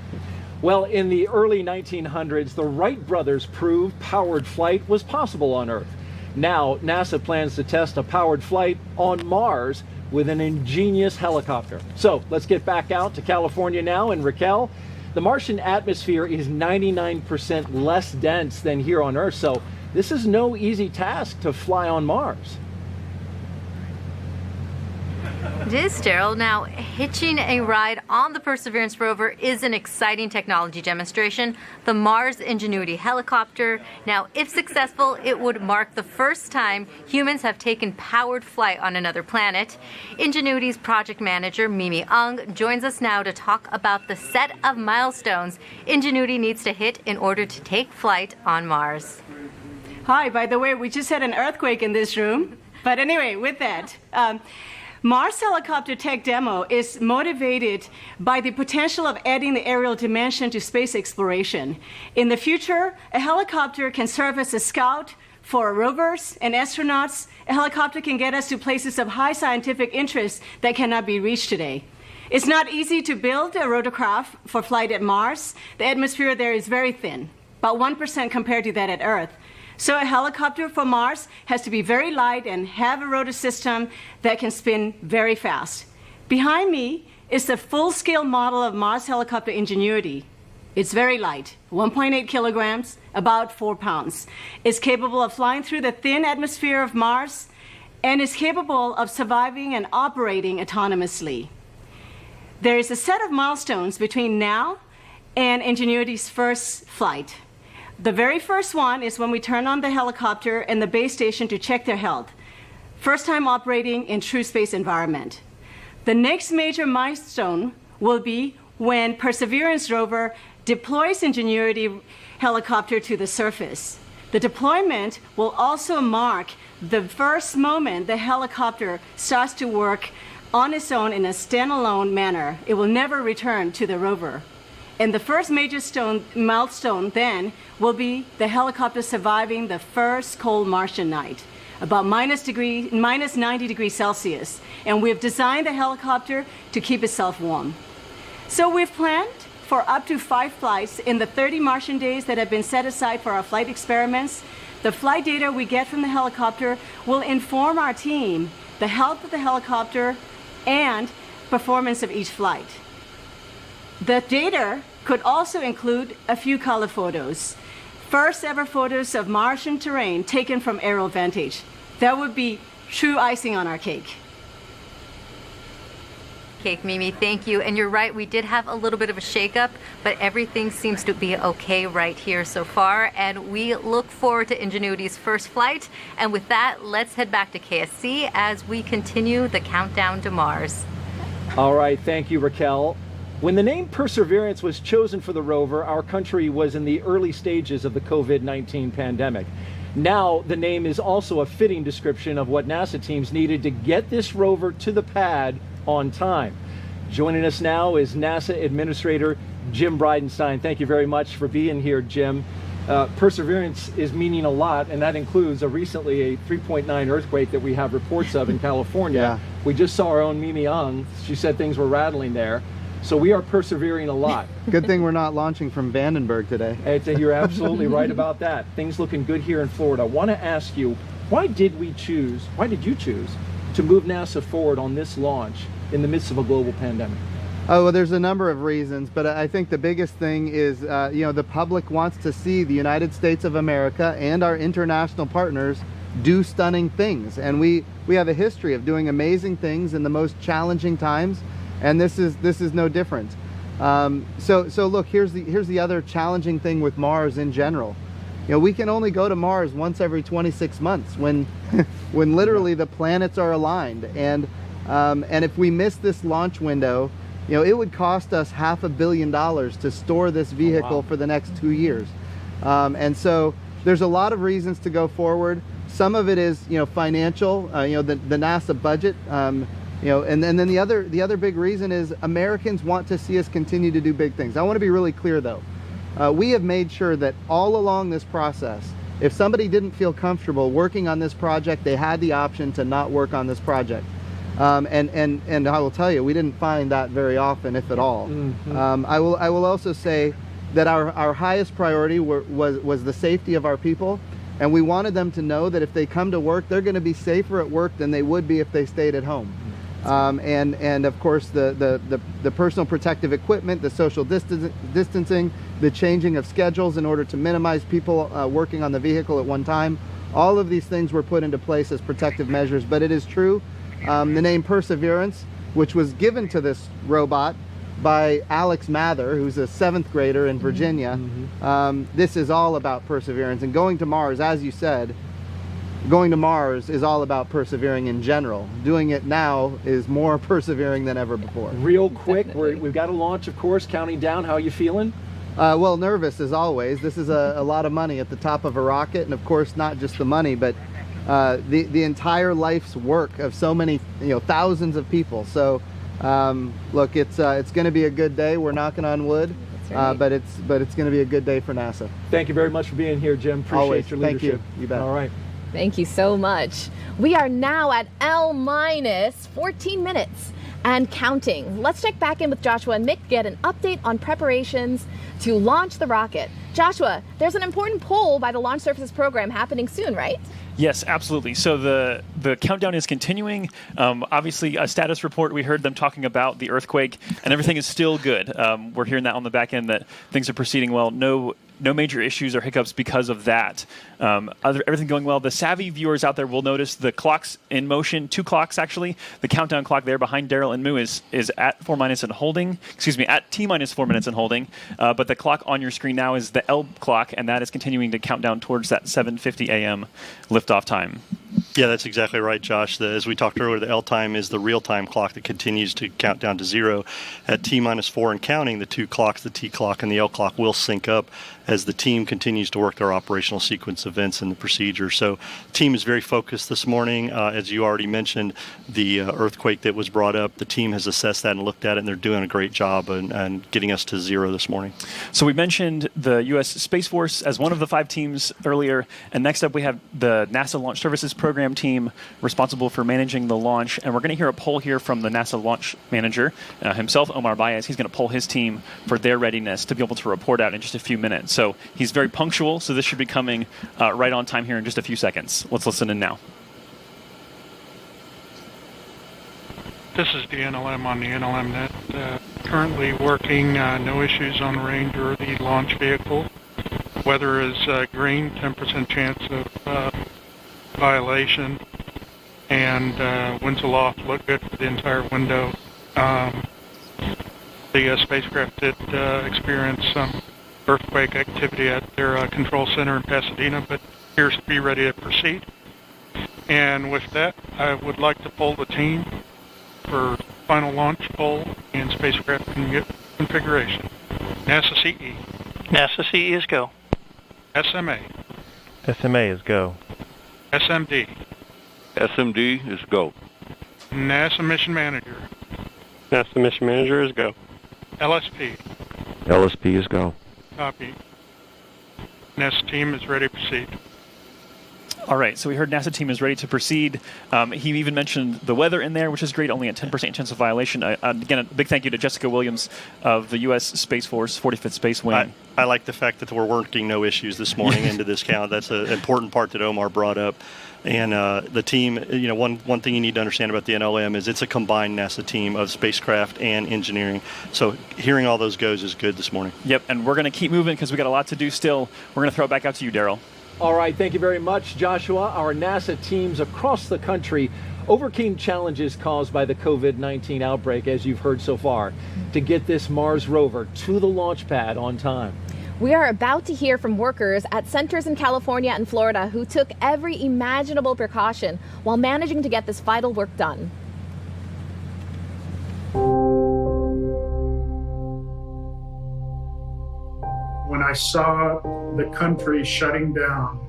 Well, in the early 1900s, the Wright brothers proved powered flight was possible on Earth. Now, NASA plans to test a powered flight on Mars with an ingenious helicopter. So let's get back out to California now. And Raquel, the Martian atmosphere is 99% less dense than here on Earth, so this is no easy task to fly on Mars. It is, Daryl. Now, hitching a ride on the Perseverance rover is an exciting technology demonstration. The Mars Ingenuity helicopter. Now, if successful, it would mark the first time humans have taken powered flight on another planet. Ingenuity's project manager, Mimi Ung, joins us now to talk about the set of milestones Ingenuity needs to hit in order to take flight on Mars. Hi, by the way, we just had an earthquake in this room. But anyway, with that, Mars Helicopter Tech Demo is motivated by the potential of adding the aerial dimension to space exploration. In the future, a helicopter can serve as a scout for rovers and astronauts. A helicopter can get us to places of high scientific interest that cannot be reached today. It's not easy to build a rotorcraft for flight at Mars. The atmosphere there is very thin, about 1% compared to that at Earth. So a helicopter for Mars has to be very light and have a rotor system that can spin very fast. Behind me is the full-scale model of Mars helicopter Ingenuity. It's very light, 1.8 kilograms, about 4 pounds. It's capable of flying through the thin atmosphere of Mars and is capable of surviving and operating autonomously. There is a set of milestones between now and Ingenuity's first flight. The very first one is when we turn on the helicopter and the base station to check their health. First time operating in true space environment. The next major milestone will be when Perseverance rover deploys Ingenuity helicopter to the surface. The deployment will also mark the first moment the helicopter starts to work on its own in a standalone manner. It will never return to the rover. And the first major milestone then will be the helicopter surviving the first cold Martian night, about minus 90 degrees Celsius. And we've designed the helicopter to keep itself warm. So we've planned for up to 5 flights in the 30 Martian days that have been set aside for our flight experiments. The flight data we get from the helicopter will inform our team the health of the helicopter and performance of each flight. The data could also include a few color photos. First ever photos of Martian terrain taken from aerial vantage. That would be true icing on our cake. Cake, Mimi, thank you. And you're right, we did have a little bit of a shakeup, but everything seems to be okay right here so far. And we look forward to Ingenuity's first flight. And with that, let's head back to KSC as we continue the countdown to Mars. All right, thank you, Raquel. When the name Perseverance was chosen for the rover, our country was in the early stages of the COVID-19 pandemic. Now, the name is also a fitting description of what NASA teams needed to get this rover to the pad on time. Joining us now is NASA Administrator Jim Bridenstine. Thank you very much for being here, Jim. Perseverance is meaning a lot, and that includes recently a 3.9 earthquake that we have reports of in California. Yeah. We just saw our own Mimi Ung. She said things were rattling there. So we are persevering a lot. Good thing we're not launching from Vandenberg today. You're absolutely right about that. Things looking good here in Florida. I want to ask you, why did you choose to move NASA forward on this launch in the midst of a global pandemic? Oh, well, there's a number of reasons, but I think the biggest thing is, the public wants to see the United States of America and our international partners do stunning things. And we have a history of doing amazing things in the most challenging times. And this is no different. So look, here's the other challenging thing with Mars in general. We can only go to Mars once every 26 months when literally the planets are aligned. And if we miss this launch window, it would cost us $500 million to store this vehicle for the next 2 years. And so there's a lot of reasons to go forward. Some of it is financial. The NASA budget. And then the other big reason is Americans want to see us continue to do big things. I want to be really clear though. We have made sure that all along this process, if somebody didn't feel comfortable working on this project, they had the option to not work on this project. And I will tell you, we didn't find that very often, if at all. Mm-hmm. I will also say that our highest priority was the safety of our people. And we wanted them to know that if they come to work, they're going to be safer at work than they would be if they stayed at home. And of course the personal protective equipment, the social distancing, the changing of schedules in order to minimize people working on the vehicle at one time. All of these things were put into place as protective measures. But it is true, the name Perseverance, which was given to this robot by Alex Mather, who's a 7th grader in Virginia. Mm-hmm. This is all about perseverance. And going to Mars, as you said, going to Mars is all about persevering in general. Doing it now is more persevering than ever before. Real quick, we've got a launch, of course, counting down. How are you feeling? Well, nervous as always. This is a lot of money at the top of a rocket, and of course not just the money, but the entire life's work of so many, thousands of people. So look, it's going to be a good day. We're knocking on wood. Right. But it's going to be a good day for NASA. Thank you very much for being here, Jim. Appreciate Always. your leadership. Thank you. You bet. All right. Thank you so much. We are now at L-14 minutes and counting. Let's check back in with Joshua and Mick, get an update on preparations to launch the rocket. Joshua, there's an important poll by the Launch Services Program happening soon, right? Yes, absolutely. So the countdown is continuing. Obviously, a status report, we heard them talking about the earthquake, and everything is still good. We're hearing that on the back end, that things are proceeding well. No major issues or hiccups because of that. Everything going well. The savvy viewers out there will notice the clocks in motion, 2 clocks actually. The countdown clock there behind Daryl and Moo is at 4 minutes and holding. Excuse me, at T minus 4 minutes and holding. But the clock on your screen now is the L clock, and that is continuing to count down towards that 7:50 a.m. liftoff time. Yeah, that's exactly right, Josh. As we talked earlier, the L time is the real-time clock that continues to count down to 0. At T minus 4 and counting, the 2 clocks, the T clock and the L clock, will sync up as the team continues to work their operational sequence events and the procedure. So the team is very focused this morning. As you already mentioned, the earthquake that was brought up, the team has assessed that and looked at it, and they're doing a great job and getting us to 0 this morning. So we mentioned the U.S. Space Force as one of the 5 teams earlier, and next up we have the NASA Launch Services Program team responsible for managing the launch, and we're going to hear a poll here from the NASA launch manager himself, Omar Baez. He's going to poll his team for their readiness to be able to report out in just a few minutes. So he's very punctual, so this should be coming right on time here in just a few seconds. Let's listen in now. This is the NLM on the NLM net. Currently working, no issues on the range or the launch vehicle. Weather is green, 10% chance of violation, and winds aloft look good for the entire window. The spacecraft did experience some earthquake activity at their control center in Pasadena, but appears to be ready to proceed. And with that, I would like to poll the team for final launch poll and spacecraft configuration. NASA CE. NASA CE is go. SMA. SMA is go. SMD. SMD is go. NASA Mission Manager. NASA Mission Manager is go. LSP. LSP is go. Copy. NASA team is ready to proceed. All right, so we heard NASA team is ready to proceed. He even mentioned the weather in there, which is great, only a 10% chance of violation. Again, a big thank you to Jessica Williams of the U.S. Space Force 45th Space Wing. I like the fact that we're working no issues this morning into this count. That's an important part that Omar brought up. And the team, one thing you need to understand about the NLM is it's a combined NASA team of spacecraft and engineering. So hearing all those goes is good this morning. Yep, and we're going to keep moving because we got a lot to do still. We're going to throw it back out to you, Daryl. All right, thank you very much, Joshua. Our NASA teams across the country overcame challenges caused by the COVID-19 outbreak, as you've heard so far, to get this Mars rover to the launch pad on time. We are about to hear from workers at centers in California and Florida who took every imaginable precaution while managing to get this vital work done. When I saw the country shutting down,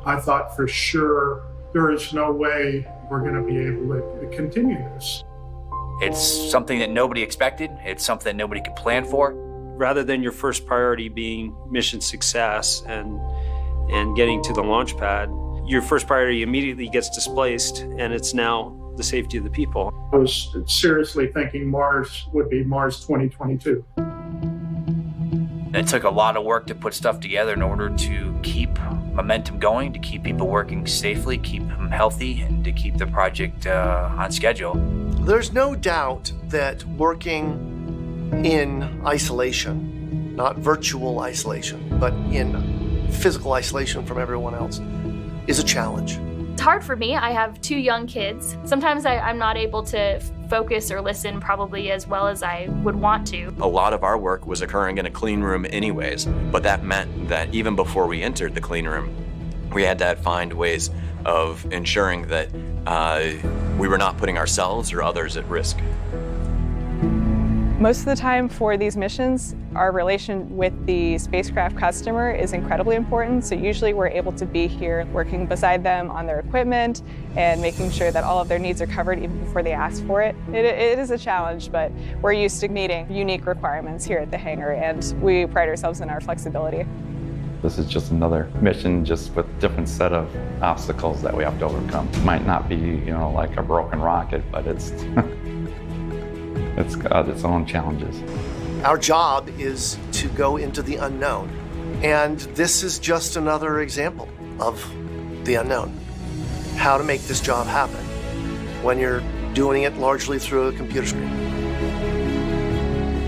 I thought for sure there is no way we're going to be able to continue this. It's something that nobody expected. It's something that nobody could plan for. Rather than your first priority being mission success and getting to the launch pad, your first priority immediately gets displaced, and it's now the safety of the people. I was seriously thinking Mars would be Mars 2022. It took a lot of work to put stuff together in order to keep momentum going, to keep people working safely, keep them healthy, and to keep the project on schedule. There's no doubt that working in isolation, not virtual isolation, but in physical isolation from everyone else, is a challenge. It's hard for me. I have 2 young kids. Sometimes I'm not able to focus or listen probably as well as I would want to. A lot of our work was occurring in a clean room anyways, but that meant that even before we entered the clean room, we had to find ways of ensuring that we were not putting ourselves or others at risk. Most of the time for these missions, our relation with the spacecraft customer is incredibly important. So usually we're able to be here working beside them on their equipment and making sure that all of their needs are covered even before they ask for it. It is a challenge, but we're used to meeting unique requirements here at the hangar, and we pride ourselves in our flexibility. This is just another mission, just with a different set of obstacles that we have to overcome. It might not be, like a broken rocket, but it's it's got its own challenges. Our job is to go into the unknown, and this is just another example of the unknown. how to make this job happen when you're doing it largely through a computer screen.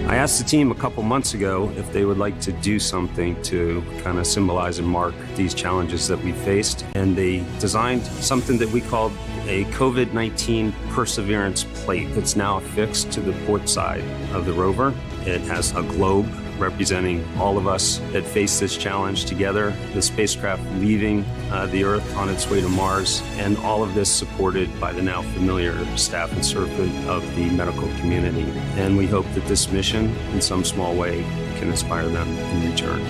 I asked the team a couple months ago if they would like to do something to kind of symbolize and mark these challenges that we faced, and they designed something that we called a COVID-19 perseverance plate that's now affixed to the port side of the rover. It has a globe representing all of us that face this challenge together, the spacecraft leaving the Earth on its way to Mars, and all of this supported by the now familiar staff and servant of the medical community. And we hope that this mission, in some small way, can inspire them in return.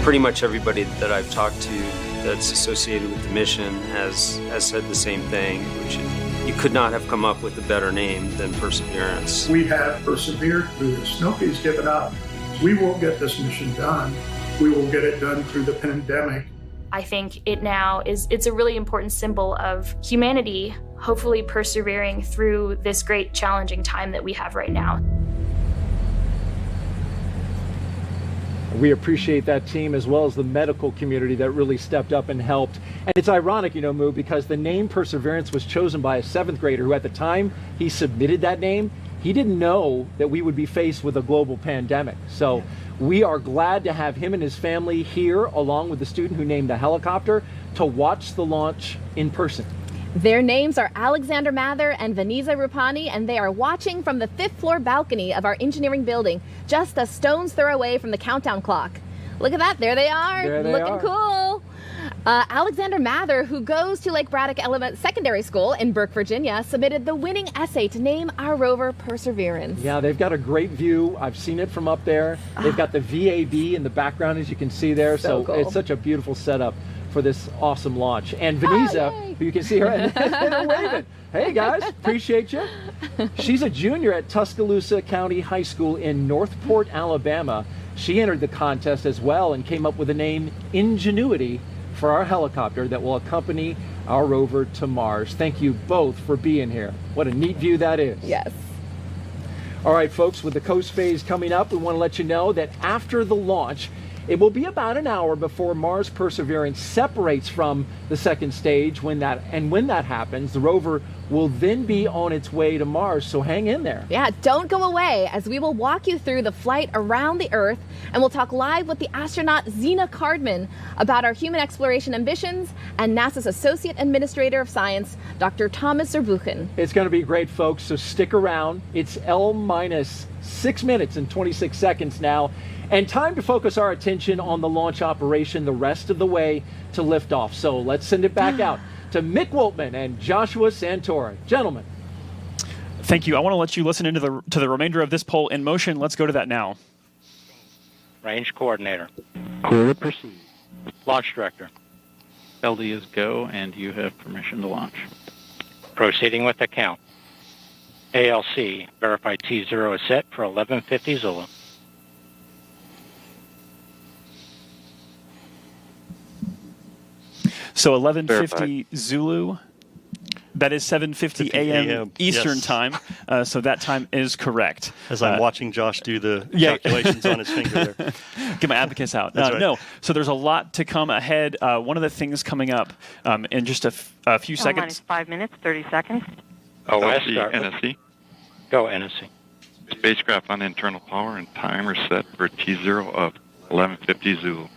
Pretty much everybody that I've talked to that's associated with the mission has said the same thing, which is you could not have come up with a better name than Perseverance. We have persevered through this. Nobody's given up. We won't get this mission done. We will get it done through the pandemic. I think it's a really important symbol of humanity, hopefully persevering through this great challenging time that we have right now. We appreciate that team as well as the medical community that really stepped up and helped. And it's ironic, Moo, because the name Perseverance was chosen by a 7th grader who at the time he submitted that name, he didn't know that we would be faced with a global pandemic. So we are glad to have him and his family here along with the student who named the helicopter to watch the launch in person. Their names are Alexander Mather and Vanessa Rupani, and they are watching from the 5th floor balcony of our engineering building, just a stone's throw away from the countdown clock. Look at that, there they are, looking cool. Alexander Mather, who goes to Lake Braddock Secondary School in Burke, Virginia, submitted the winning essay to name our rover Perseverance. Yeah, they've got a great view. I've seen it from up there. They've got the VAB in the background, as you can see there, so cool. It's such a beautiful setup for this awesome launch. And Vanessa, who you can see her and they're waving. Hey guys, appreciate you. She's a junior at Tuscaloosa County High School in Northport, Alabama. She entered the contest as well and came up with the name Ingenuity for our helicopter that will accompany our rover to Mars. Thank you both for being here. What a neat view that is. Yes. All right, folks, with the coast phase coming up, we want to let you know that after the launch, it will be about an hour before Mars Perseverance separates from the second stage. When that happens, the rover will then be on its way to Mars, so hang in there. Yeah, don't go away, as we will walk you through the flight around the Earth, and we'll talk live with the astronaut Zena Cardman about our human exploration ambitions and NASA's Associate Administrator of Science, Dr. Thomas Zurbuchen. It's going to be great, folks, so stick around. It's L-6 minutes and 26 seconds now. And time to focus our attention on the launch operation the rest of the way to liftoff. So let's send it back out to Mick Woltman and Joshua Santora. Gentlemen. Thank you. I want to let you listen into the remainder of this poll in motion. Let's go to that now. Range coordinator. Clear to proceed. Launch director. LD is go, and you have permission to launch. Proceeding with the count. ALC, verify T0 is set for 1150 Zulu. So 11:50 Zulu, that is 7:50 a.m. Eastern time, so that time is correct. As I'm watching Josh do the calculations on his finger there. Get my abacus out. Right. No, so there's a lot to come ahead. One of the things coming up in just a few seconds. 5 minutes, 30 seconds. OS, NSC. Go NSC. Spacecraft on internal power and timer set for T0 of 1150 Zulu.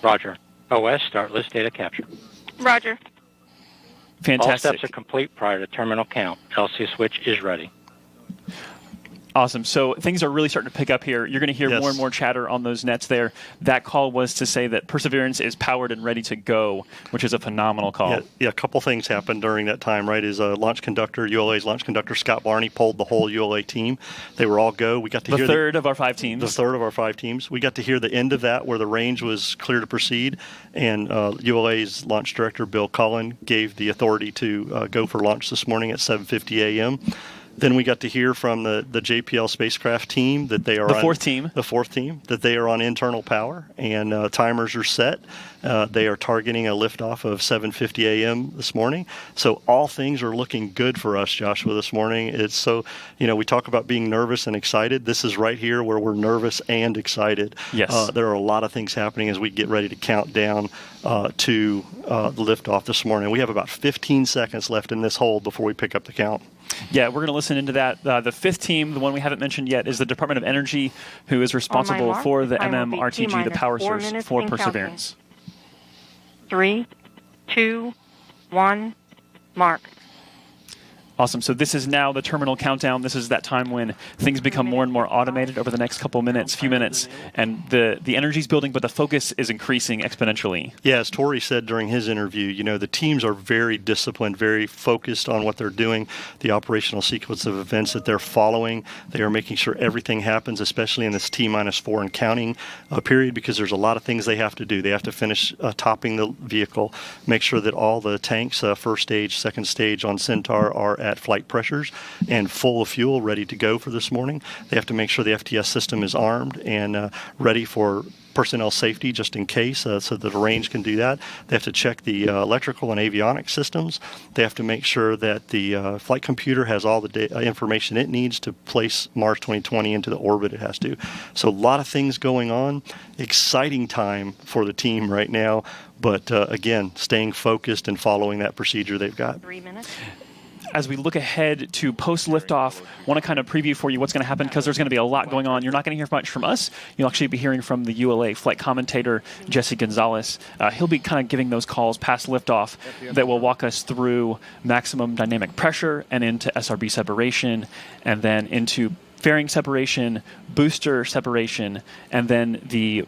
Roger. OS, start list data capture. Roger. Fantastic. All steps are complete prior to terminal count. LC switch is ready. Awesome. So things are really starting to pick up here. You're going to hear more and more chatter on those nets there. That call was to say that Perseverance is powered and ready to go, which is a phenomenal call. Yeah, a couple things happened during that time, right? Is launch conductor, ULA's launch conductor, Scott Barney, polled the whole ULA team. They were all go. We got to hear the third of our 5 teams. The third of our 5 teams. We got to hear the end of that where the range was clear to proceed, and ULA's launch director, Bill Cullen, gave the authority to go for launch this morning at 7:50 a.m. Then we got to hear from the JPL spacecraft team that they are the fourth team, that they are on internal power, and timers are set. They are targeting a liftoff of 7:50 a.m. this morning. So all things are looking good for us, Joshua, this morning. It's so, we talk about being nervous and excited. This is right here where we're nervous and excited. Yes. There are a lot of things happening as we get ready to count down to the liftoff this morning. We have about 15 seconds left in this hold before we pick up the count. Yeah, we're going to listen into that. The fifth team, the one we haven't mentioned yet, is the Department of Energy, who is responsible for the MMRTG, the power source for Perseverance. 3, 2, 1, mark. Awesome. So this is now the terminal countdown. This is that time when things become more and more automated over the next few minutes, and the energy's building, but the focus is increasing exponentially. Yeah, as Tori said during his interview, the teams are very disciplined, very focused on what they're doing, the operational sequence of events that they're following. They are making sure everything happens, especially in this T-4 and counting period, because there's a lot of things they have to do. They have to finish topping the vehicle, make sure that all the tanks, first stage, second stage on Centaur, are at flight pressures and full of fuel, ready to go for this morning. They have to make sure the FTS system is armed and ready for personnel safety, just in case, so that the range can do that. They have to check the electrical and avionics systems. They have to make sure that the flight computer has all the information it needs to place Mars 2020 into the orbit it has to. So a lot of things going on. Exciting time for the team right now, but again, staying focused and following that procedure they've got. 3 minutes. As we look ahead to post-liftoff, want to kind of preview for you what's going to happen, because there's going to be a lot going on. You're not going to hear much from us. You'll actually be hearing from the ULA flight commentator, Jesse Gonzalez. He'll be kind of giving those calls past liftoff that will walk us through maximum dynamic pressure and into SRB separation, and then into fairing separation, booster separation, and then the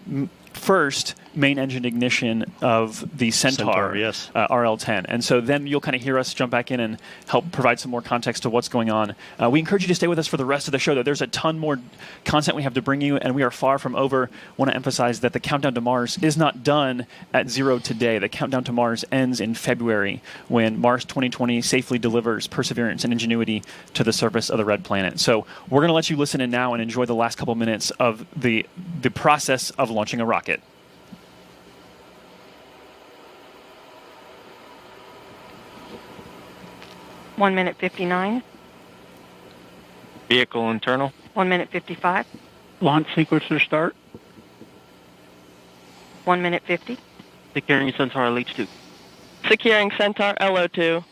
first main engine ignition of the Centaur, yes. RL-10. And so then you'll kind of hear us jump back in and help provide some more context to what's going on. We encourage you to stay with us for the rest of the show, though. There's a ton more content we have to bring you, and we are far from over. Want to emphasize that the countdown to Mars is not done at 0 today. The countdown to Mars ends in February, when Mars 2020 safely delivers Perseverance and Ingenuity to the surface of the red planet. So we're going to let you listen in now and enjoy the last couple minutes of the process of launching a rocket. One minute 59. Vehicle internal. 1 minute 55. Launch sequencer start. 1 minute 50. Securing Centaur LH2. Securing Centaur LO2.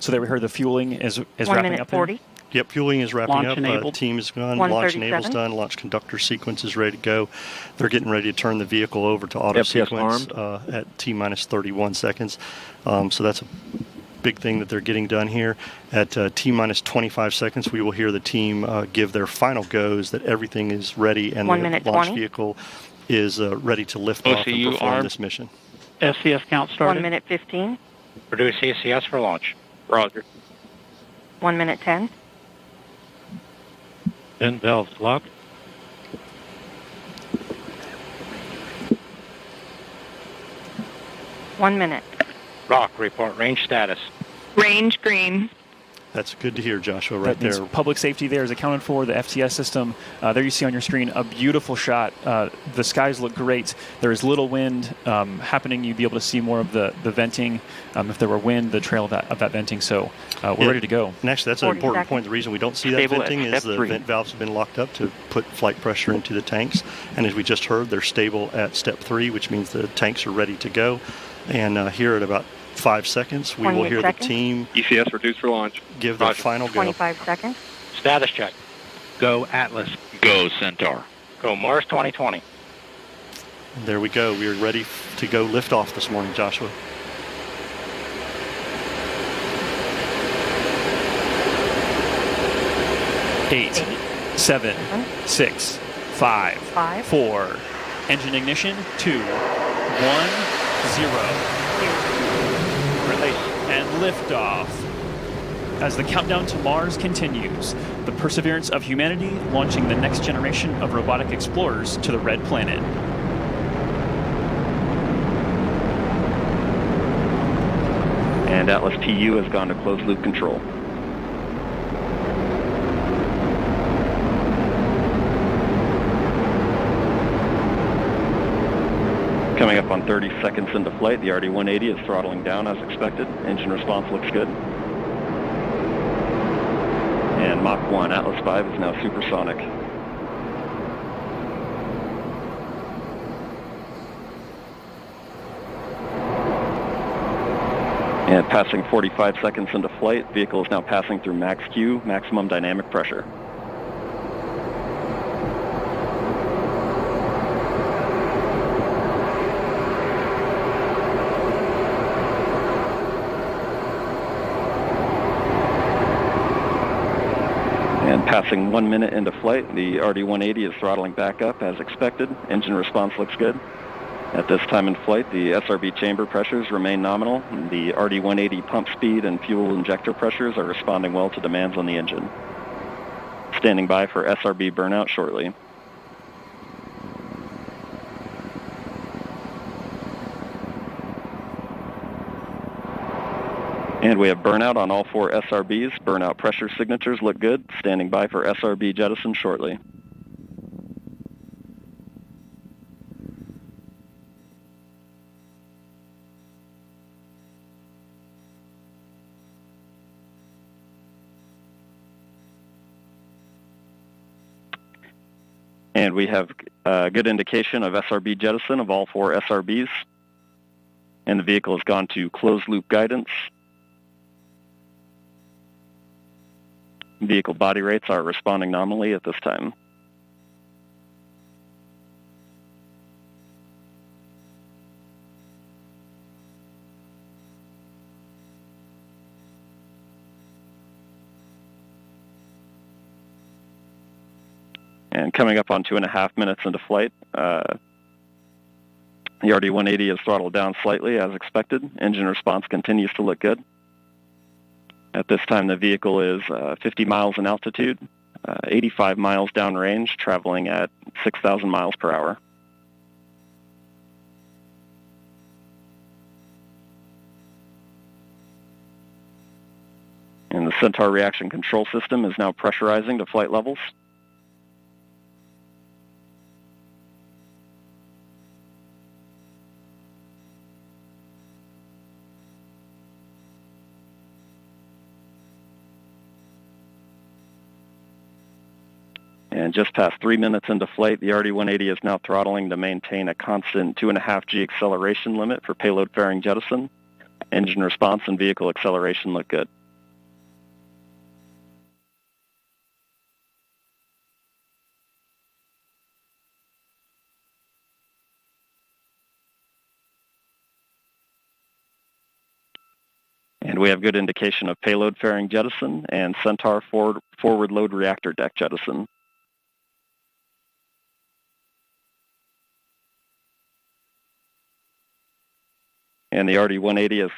So there we heard the fueling is 1 wrapping minute up 40. Yep, fueling is wrapping Launch up. enabled. Team is gone. Launch enable's done. Launch conductor sequence is ready to go. They're getting ready to turn the vehicle over to auto sequence at T-31 seconds. So that's a big thing that they're getting done here. At T-25 seconds, we will hear the team give their final goes that everything is ready and the launch vehicle is ready to lift off and perform this mission. SCS count started. 1 minute 15. Produce CCS for launch. Roger. 1 minute 10. 10 valves locked. One minute. Rock, report range status. Range green. That's good to hear, Joshua, That means there. public safety there is accounted for, the FTS system. There you see on your screen a beautiful shot. The skies look great. There is little wind happening. You'd be able to see more of the venting. If there were wind, the trail of that venting. So we're ready to go. And actually, that's an important point. The reason we don't see that venting is the vent valves have been locked up to put flight pressure into the tanks. And as we just heard, they're stable at step 3, which means the tanks are ready to go. And here at about 5 seconds, we will hear the team ECS reduced for launch. Give their final go. 25 seconds. Status check. Go Atlas. Go Centaur. Go Mars 2020. There we go. We are ready to go lift off this morning, Joshua. Eight, 7, 6, 5, 4. Engine ignition. 2, 1, 0. Release. And liftoff. As the countdown to Mars continues, the perseverance of humanity launching the next generation of robotic explorers to the red planet. And Atlas TU has gone to closed loop control. Coming up on 30 seconds into flight, the RD-180 is throttling down as expected. Engine response looks good. And Mach 1, Atlas 5 is now supersonic. And passing 45 seconds into flight, vehicle is now passing through max Q, maximum dynamic pressure. And passing 1 minute into flight, the RD-180 is throttling back up as expected. Engine response looks good. At this time in flight, the SRB chamber pressures remain nominal. The RD-180 pump speed and fuel injector pressures are responding well to demands on the engine. Standing by for SRB burnout shortly. And we have burnout on all 4 SRBs. Burnout pressure signatures look good. Standing by for SRB jettison shortly. And we have a good indication of SRB jettison of all 4 SRBs. And the vehicle has gone to closed loop guidance. Vehicle body rates are responding nominally at this time. And coming up on 2.5 minutes into flight, the RD-180 is throttled down slightly as expected. Engine response continues to look good. At this time, the vehicle is 50 miles in altitude, 85 miles downrange, traveling at 6,000 miles per hour. And the Centaur reaction control system is now pressurizing to flight levels. And just past 3 minutes into flight, the RD-180 is now throttling to maintain a constant 2.5 G acceleration limit for payload fairing jettison. Engine response and vehicle acceleration look good. And we have good indication of payload fairing jettison and Centaur forward load reactor deck jettison. And the RD-180 is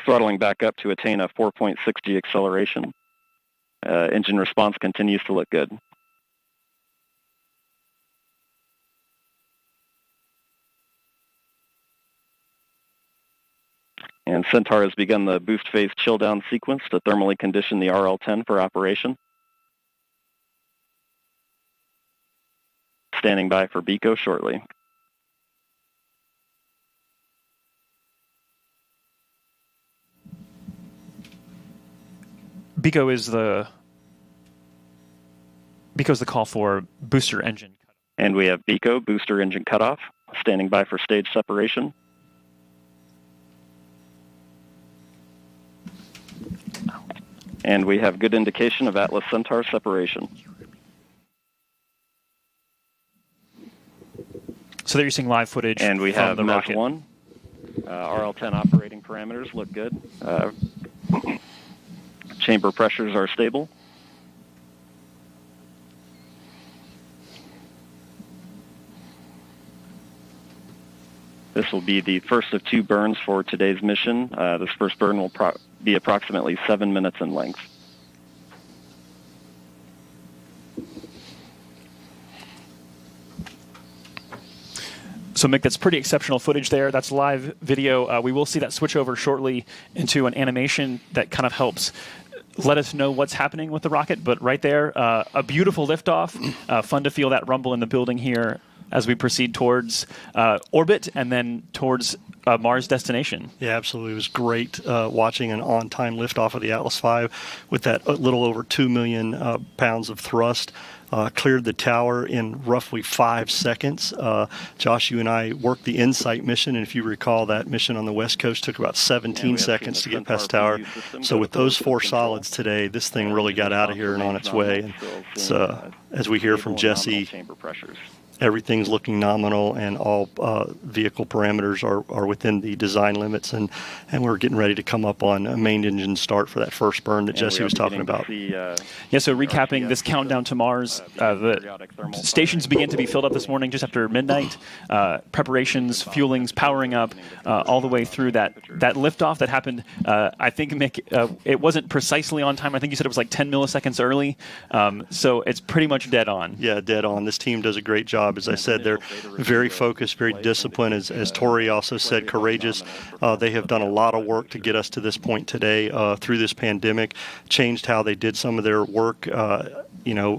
throttling back up to attain a 4.6 G acceleration. Engine response continues to look good. And Centaur has begun the boost phase chill down sequence to thermally condition the RL-10 for operation. Standing by for BECO shortly. BECO is the call for booster engine. And we have BECO, booster engine cutoff, standing by for stage separation. And we have good indication of Atlas Centaur separation. So there you're seeing live footage. And we have the MES rocket. 1. RL-10 operating parameters look good. Chamber pressures are stable. This will be the first of 2 burns for today's mission. This first burn will be approximately 7 minutes in length. So, Mick, that's pretty exceptional footage there. That's live video. We will see that switch over shortly into an animation that kind of helps let us know what's happening with the rocket. But right there, a beautiful liftoff. Fun to feel that rumble in the building here as we proceed towards orbit and then towards Mars destination. Yeah, absolutely. It was great watching an on-time liftoff of the Atlas V with that little over 2 million pounds of thrust. Cleared the tower in roughly 5 seconds. Josh, you and I worked the InSight mission, and if you recall, that mission on the West Coast took about 17 seconds to get past the tower. So with those 4 solids today, this thing really got out of here and on its way. And it's, as we hear from Jesse, everything's looking nominal, and all vehicle parameters are within the design limits, and we're getting ready to come up on a main engine start for that first burn that Jesse was talking about. Yeah, so recapping this countdown to Mars, the stations began to be filled up this morning just after midnight. Preparations, fuelings, powering up, all the way through that liftoff that happened. I think, Mick, it wasn't precisely on time. I think you said it was like 10 milliseconds early. So it's pretty much dead on. Yeah, dead on. This team does a great job. As I said, they're very focused, very disciplined. As Tori also said, courageous. They have done a lot of work to get us to this point today through this pandemic, changed how they did some of their work,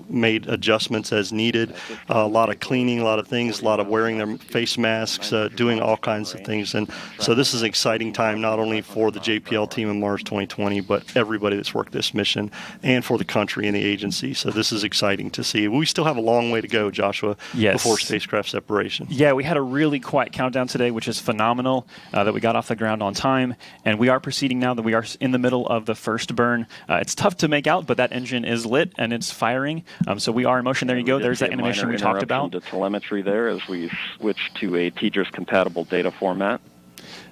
made adjustments as needed, a lot of cleaning, a lot of things, a lot of wearing their face masks, doing all kinds of things. And so this is an exciting time, not only for the JPL team in Mars 2020, but everybody that's worked this mission, and for the country and the agency. So this is exciting to see. We still have a long way to go, Joshua. Yes. Before spacecraft separation. Yeah, we had a really quiet countdown today, which is phenomenal, that we got off the ground on time. And we are proceeding now that we are in the middle of the first burn. It's tough to make out, but that engine is lit and it's firing. So we are in motion. There you go. There's that animation we talked about. To telemetry there as we switch to a TDRS compatible data format.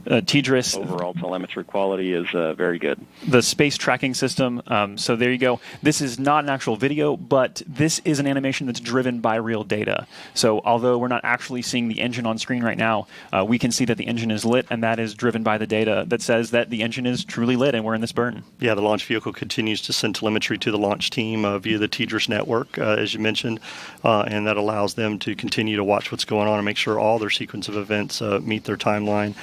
TDRS. Overall telemetry quality is very good. The space tracking system. So there you go. This is not an actual video, but this is an animation that's driven by real data. So although we're not actually seeing the engine on screen right now, we can see that the engine is lit, and that is driven by the data that says that the engine is truly lit and we're in this burn. Yeah, the launch vehicle continues to send telemetry to the launch team via the TDRS network, as you mentioned, and that allows them to continue to watch what's going on and make sure all their sequence of events meet their timeline.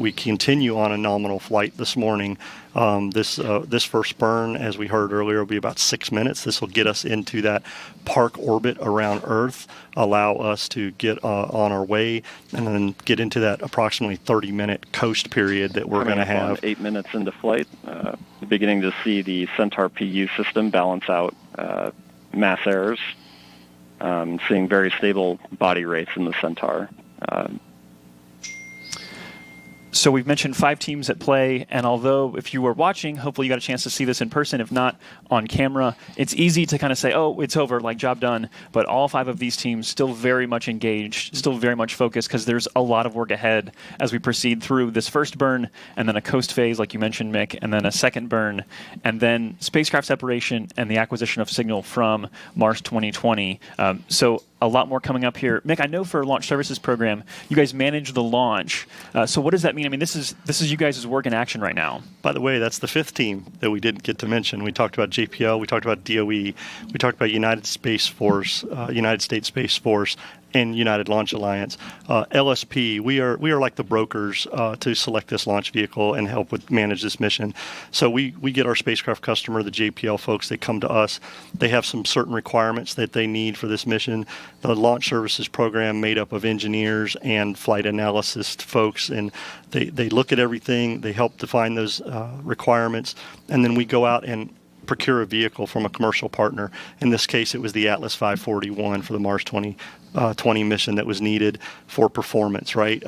We continue on a nominal flight this morning. This first burn, as we heard earlier, will be about 6 minutes. This will get us into that park orbit around Earth, allow us to get on our way, and then get into that approximately 30-minute coast period that we're going to have. 8 minutes into flight, beginning to see the Centaur PU system balance out mass errors, seeing very stable body rates in the Centaur. So we've mentioned 5 teams at play, and although if you were watching, hopefully you got a chance to see this in person, if not on camera, it's easy to kind of say, oh, it's over, like job done, but all 5 of these teams still very much engaged, still very much focused, because there's a lot of work ahead as we proceed through this first burn, and then a coast phase, like you mentioned, Mick, and then a second burn, and then spacecraft separation and the acquisition of signal from Mars 2020. So a lot more coming up here. Mick, I know for Launch Services Program, you guys manage the launch. So what does that mean? I mean, this is you guys' work in action right now. By the way, that's the 5th team that we didn't get to mention. We talked about JPL, we talked about DOE, we talked about United States Space Force, and United Launch Alliance. LSP, we are like the brokers to select this launch vehicle and help with manage this mission. So we get our spacecraft customer, the JPL folks, they come to us. They have some certain requirements that they need for this mission. The Launch Services Program made up of engineers and flight analysis folks, and they look at everything, they help define those requirements, and then we go out and procure a vehicle from a commercial partner. In this case, it was the Atlas 541 for the Mars 2020 mission that was needed for performance, right?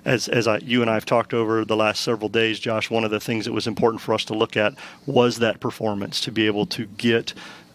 As you and I have talked over the last several days, Josh, one of the things that was important for us to look at was that performance, to be able to get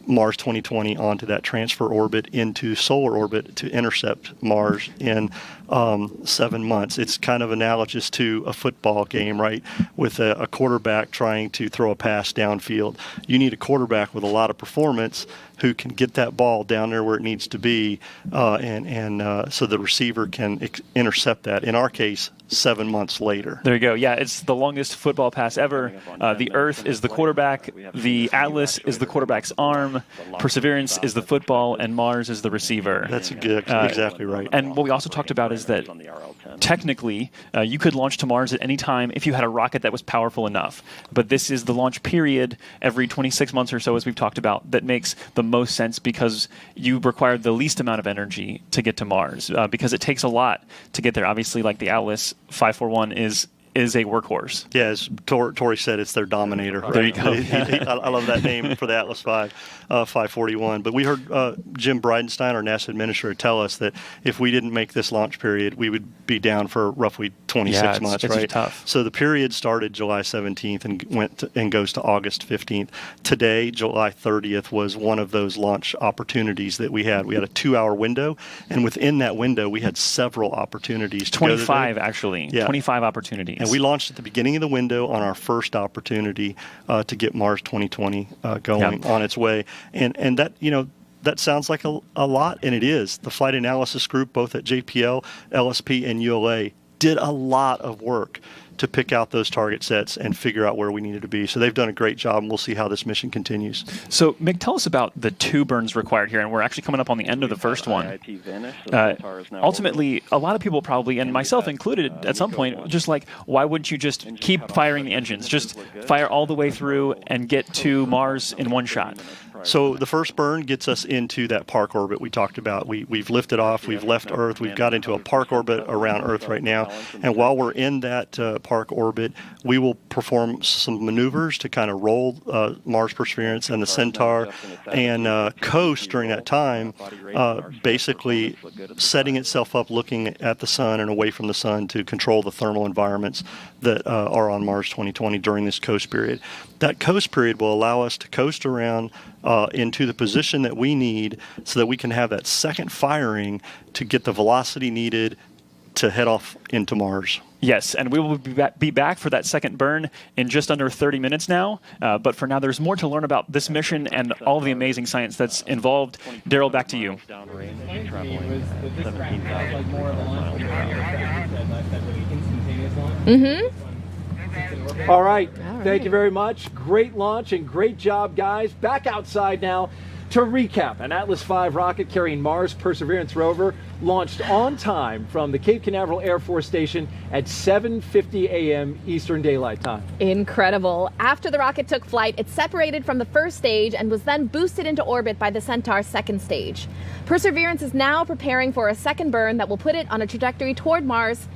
Mars 2020 onto that transfer orbit into solar orbit to intercept Mars in 7 months. It's kind of analogous to a football game, right? With a quarterback trying to throw a pass downfield. You need a quarterback with a lot of performance who can get that ball down there where it needs to be, and so the receiver can intercept that. In our case, 7 months later. There you go. Yeah, it's the longest football pass ever. The Earth is the quarterback. The Atlas is the quarterback's arm. Perseverance is the football, and Mars is the receiver. That's exactly right. And what we also talked about is that technically you could launch to Mars at any time if you had a rocket that was powerful enough. But this is the launch period every 26 months or so, as we've talked about, that makes the most sense because you require the least amount of energy to get to Mars because it takes a lot to get there. Obviously, like the Atlas 541 is a workhorse. Yeah, as Tori said, it's their Dominator. Right? There you go. I love that name for the Atlas 541. But we heard Jim Bridenstine, our NASA administrator, tell us that if we didn't make this launch period, we would be down for roughly 26 months. It's right? tough. So the period started July 17th and goes to August 15th. Today, July 30th, was one of those launch opportunities that we had. We had a 2-hour window, and within that window, we had several opportunities. 25, actually. Yeah. 25 opportunities. And we launched at the beginning of the window on our first opportunity to get Mars 2020 going on its way. And that, that sounds like a lot, and it is. The Flight Analysis Group, both at JPL, LSP, and ULA, did a lot of work to pick out those target sets and figure out where we needed to be. So they've done a great job, and we'll see how this mission continues. So, Mick, tell us about the 2 burns required here, and we're actually coming up on the end of the first one. Ultimately, a lot of people probably, and myself included at some point, just like, why wouldn't you just keep firing the engines? Just fire all the way through and get to Mars in one shot. So the first burn gets us into that park orbit we talked about. We've lifted off, we've left Earth, we've got into a park orbit around Earth right now. And while we're in that park orbit, we will perform some maneuvers to kind of roll Mars Perseverance and the Centaur and coast during that time, basically setting itself up looking at the sun and away from the sun to control the thermal environments that are on Mars 2020 during this coast period. That coast period will allow us to coast around into the position that we need so that we can have that second firing to get the velocity needed to head off into Mars. Yes, and we will be back for that second burn in just under 30 minutes now. But for now, there's more to learn about this mission and all the amazing science that's involved. Daryl, back to you. All right. Thank you very much. Great launch and great job, guys. Back outside now to recap. An Atlas V rocket carrying Mars Perseverance rover launched on time from the Cape Canaveral Air Force Station at 7:50 a.m. Eastern Daylight Time. Incredible. After the rocket took flight, it separated from the first stage and was then boosted into orbit by the Centaur's second stage. Perseverance is now preparing for a second burn that will put it on a trajectory toward Mars.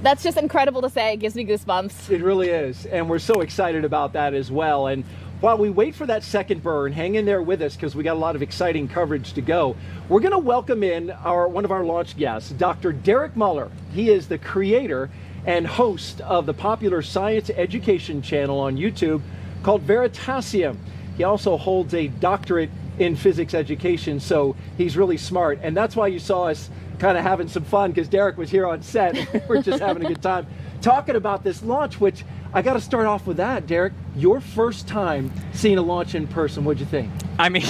That's just incredible to say. It gives me goosebumps. It really is. And we're so excited about that as well. And while we wait for that second burn, hang in there with us because we got a lot of exciting coverage to go. We're going to welcome in one of our launch guests, Dr. Derek Muller. He is the creator and host of the popular science education channel on YouTube called Veritasium. He also holds a doctorate in physics education, so he's really smart. And that's why you saw us kind of having some fun, because Derek was here on set. We're just having a good time talking about this launch, which I got to start off with that, Derek. Your first time seeing a launch in person, what'd you think? I mean,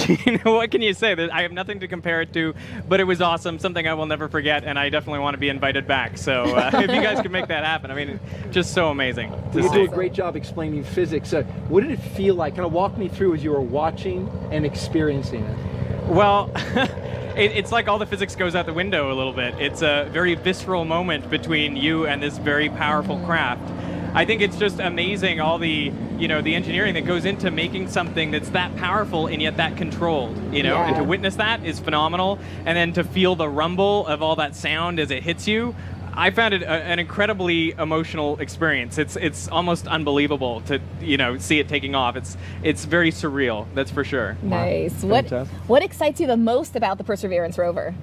what can you say? I have nothing to compare it to, but it was awesome, something I will never forget, and I definitely want to be invited back. So if you guys could make that happen, I mean, just so amazing to You see. do a great job explaining physics. What did it feel like? Kind of walk me through as you were watching and experiencing it. Well, it's like all the physics goes out the window a little bit. It's a very visceral moment between you and this very powerful craft. I think it's just amazing, all the, the engineering that goes into making something that's that powerful and yet that controlled, and to witness that is phenomenal. And then to feel the rumble of all that sound as it hits you, I found it an incredibly emotional experience. It's almost unbelievable to see it taking off. It's very surreal, that's for sure. Nice. What excites you the most about the Perseverance rover?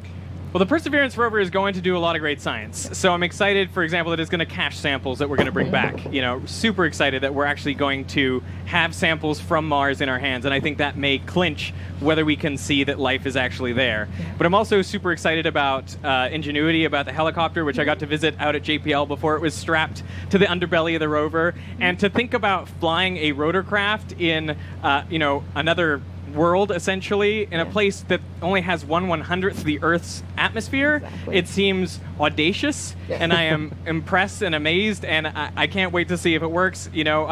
Well, the Perseverance rover is going to do a lot of great science. So I'm excited, for example, that it's going to cache samples that we're going to bring back. Super excited that we're actually going to have samples from Mars in our hands. And I think that may clinch whether we can see that life is actually there. But I'm also super excited about Ingenuity, about the helicopter, which I got to visit out at JPL before it was strapped to the underbelly of the rover. And to think about flying a rotorcraft in, another world, essentially, in a place that only has 1/100th the Earth's atmosphere. Exactly. It seems audacious, and I am impressed and amazed, and I can't wait to see if it works. You know,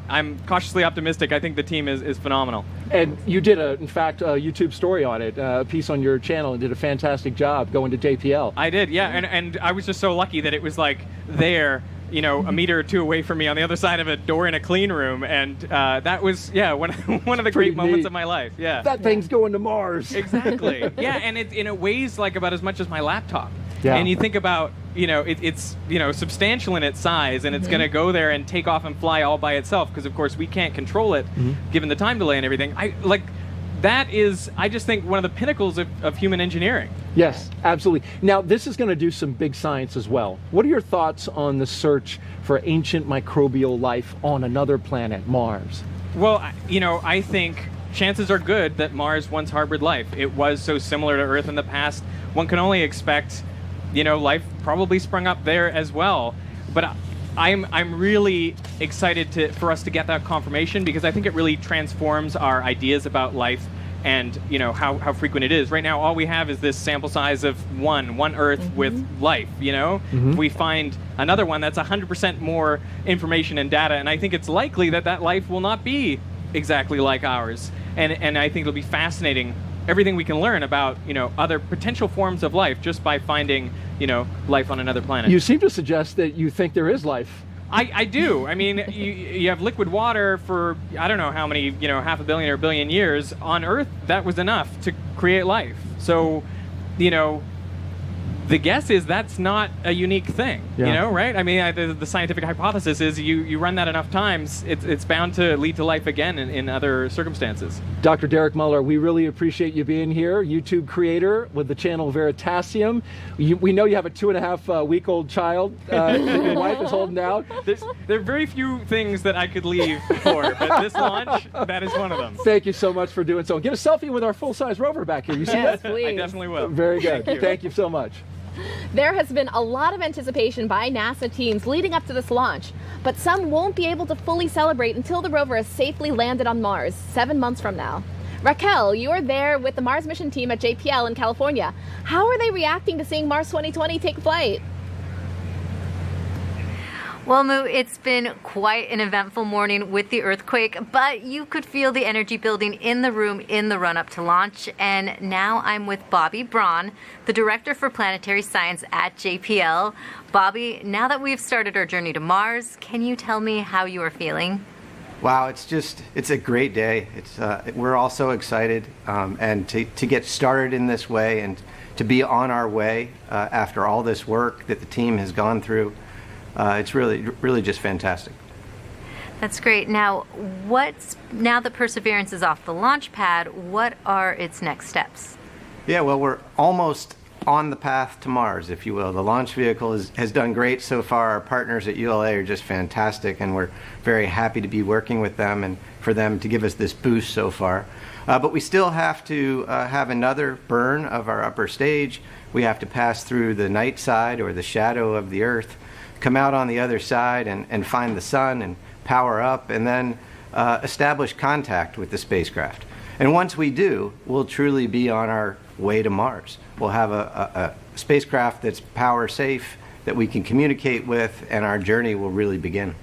I'm cautiously optimistic. I think the team is phenomenal. And you did, in fact, a YouTube story on it, a piece on your channel, and did a fantastic job going to JPL. I did, yeah, and I was just so lucky that it was like there, you know, a meter or two away from me on the other side of a door in a clean room, and that was, yeah, one of the great moments of my life. Yeah, that thing's going to Mars. Exactly. Yeah, and it weighs like about as much as my laptop. Yeah. And you think about, you know, it's you know, substantial in its size, and it's going to go there and take off and fly all by itself, because of course we can't control it, given the time delay and everything. That is, I just think, one of the pinnacles of human engineering. Yes, absolutely. Now, this is going to do some big science as well. What are your thoughts on the search for ancient microbial life on another planet, Mars? Well, you know, I think chances are good that Mars once harbored life. It was so similar to Earth in the past. One can only expect, you know, life probably sprung up there as well. But I'm really excited for us to get that confirmation, because I think it really transforms our ideas about life and, you know, how frequent it is. Right now, all we have is this sample size of one Earth with life, you know? We find another one that's 100% more information and data, and I think it's likely that life will not be exactly like ours. And I think it'll be fascinating, everything we can learn about, you know, other potential forms of life just by finding, you know, life on another planet. You seem to suggest that you think there is life. I do. I mean, you have liquid water for, I don't know how many, you know, 500 million or 1 billion years. On Earth, that was enough to create life. So, you know, the guess is that's not a unique thing, you know, right? I mean, the scientific hypothesis is you run that enough times, it's bound to lead to life again in other circumstances. Dr. Derek Muller, we really appreciate you being here, YouTube creator with the channel Veritasium. We know you have a 2.5-week-old child that your wife is holding out. There are very few things that I could leave for, but this launch, that is one of them. Thank you so much for doing so. Get a selfie with our full-size rover back here. You see Yes, that? please. I definitely will. Very good. Thank you so much. There has been a lot of anticipation by NASA teams leading up to this launch, but some won't be able to fully celebrate until the rover has safely landed on Mars 7 months from now. Raquel, you're there with the Mars mission team at JPL in California. How are they reacting to seeing Mars 2020 take flight? Well, Moo, it's been quite an eventful morning with the earthquake, but you could feel the energy building in the room in the run-up to launch. And now I'm with Bobby Braun, the Director for Planetary Science at JPL. Bobby, now that we've started our journey to Mars, can you tell me how you are feeling? Wow, it's a great day. We're all so excited, and to get started in this way and to be on our way after all this work that the team has gone through. It's really just fantastic. That's great. Now that Perseverance is off the launch pad, what are its next steps? Yeah, well, we're almost on the path to Mars, if you will. The launch vehicle has done great so far. Our partners at ULA are just fantastic, and we're very happy to be working with them and for them to give us this boost so far. But we still have to have another burn of our upper stage. We have to pass through the night side, or the shadow of the Earth, come out on the other side and find the sun and power up, and then establish contact with the spacecraft. And once we do, we'll truly be on our way to Mars. We'll have a spacecraft that's power safe, that we can communicate with, and our journey will really begin.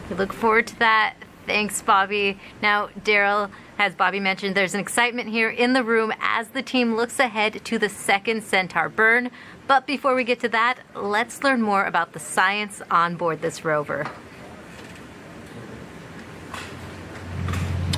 We look forward to that. Thanks, Bobby. Now, Daryl, as Bobby mentioned, there's an excitement here in the room as the team looks ahead to the second Centaur burn. But before we get to that, let's learn more about the science on board this rover.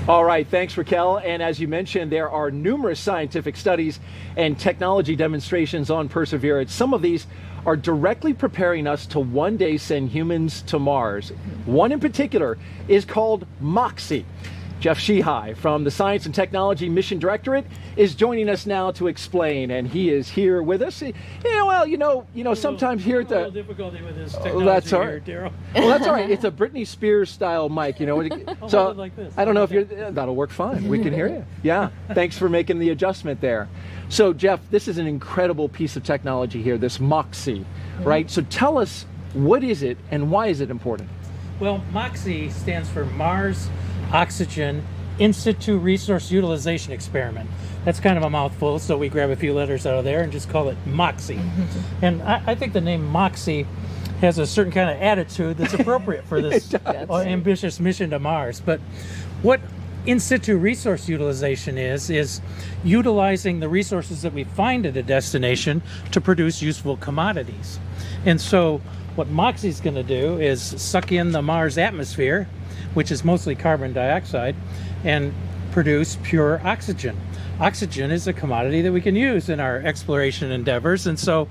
All right, thanks, Raquel. And as you mentioned, there are numerous scientific studies and technology demonstrations on Perseverance. Some of these are directly preparing us to one day send humans to Mars. One in particular is called MOXIE. Jeff Sheehy from the Science and Technology Mission Directorate is joining us now to explain, and he is here with us. Sometimes here at the... A little difficulty with this technology that's all right. here, Daryl. Well, that's all right. It's a Britney Spears style mic, I'll So hold it like this. I don't know if you're... That'll work fine. We can hear you. Yeah. Thanks for making the adjustment there. So, Jeff, this is an incredible piece of technology here, this MOXIE, right? So tell us, what is it and why is it important? Well, MOXIE stands for Mars Oxygen in situ resource utilization experiment. That's kind of a mouthful, so we grab a few letters out of there and just call it MOXIE. And I think the name MOXIE has a certain kind of attitude that's appropriate for this ambitious mission to Mars. But what in situ resource utilization is utilizing the resources that we find at a destination to produce useful commodities. And so what MOXIE is going to do is suck in the Mars atmosphere, which is mostly carbon dioxide, and produce pure oxygen. Oxygen is a commodity that we can use in our exploration endeavors. And so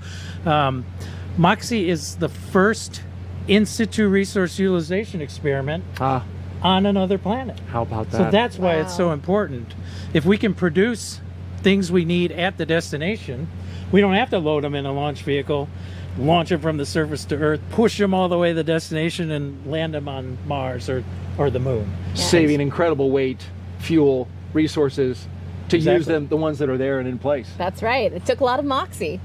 MOXIE is the first in situ resource utilization experiment on another planet. How about that? So that's why it's so important. If we can produce things we need at the destination, we don't have to load them in a launch vehicle, launch them from the surface to Earth, push them all the way to the destination, and land them on Mars or the moon. Saving incredible weight, fuel, resources to use them, the ones that are there and in place. That's right. It took a lot of moxie.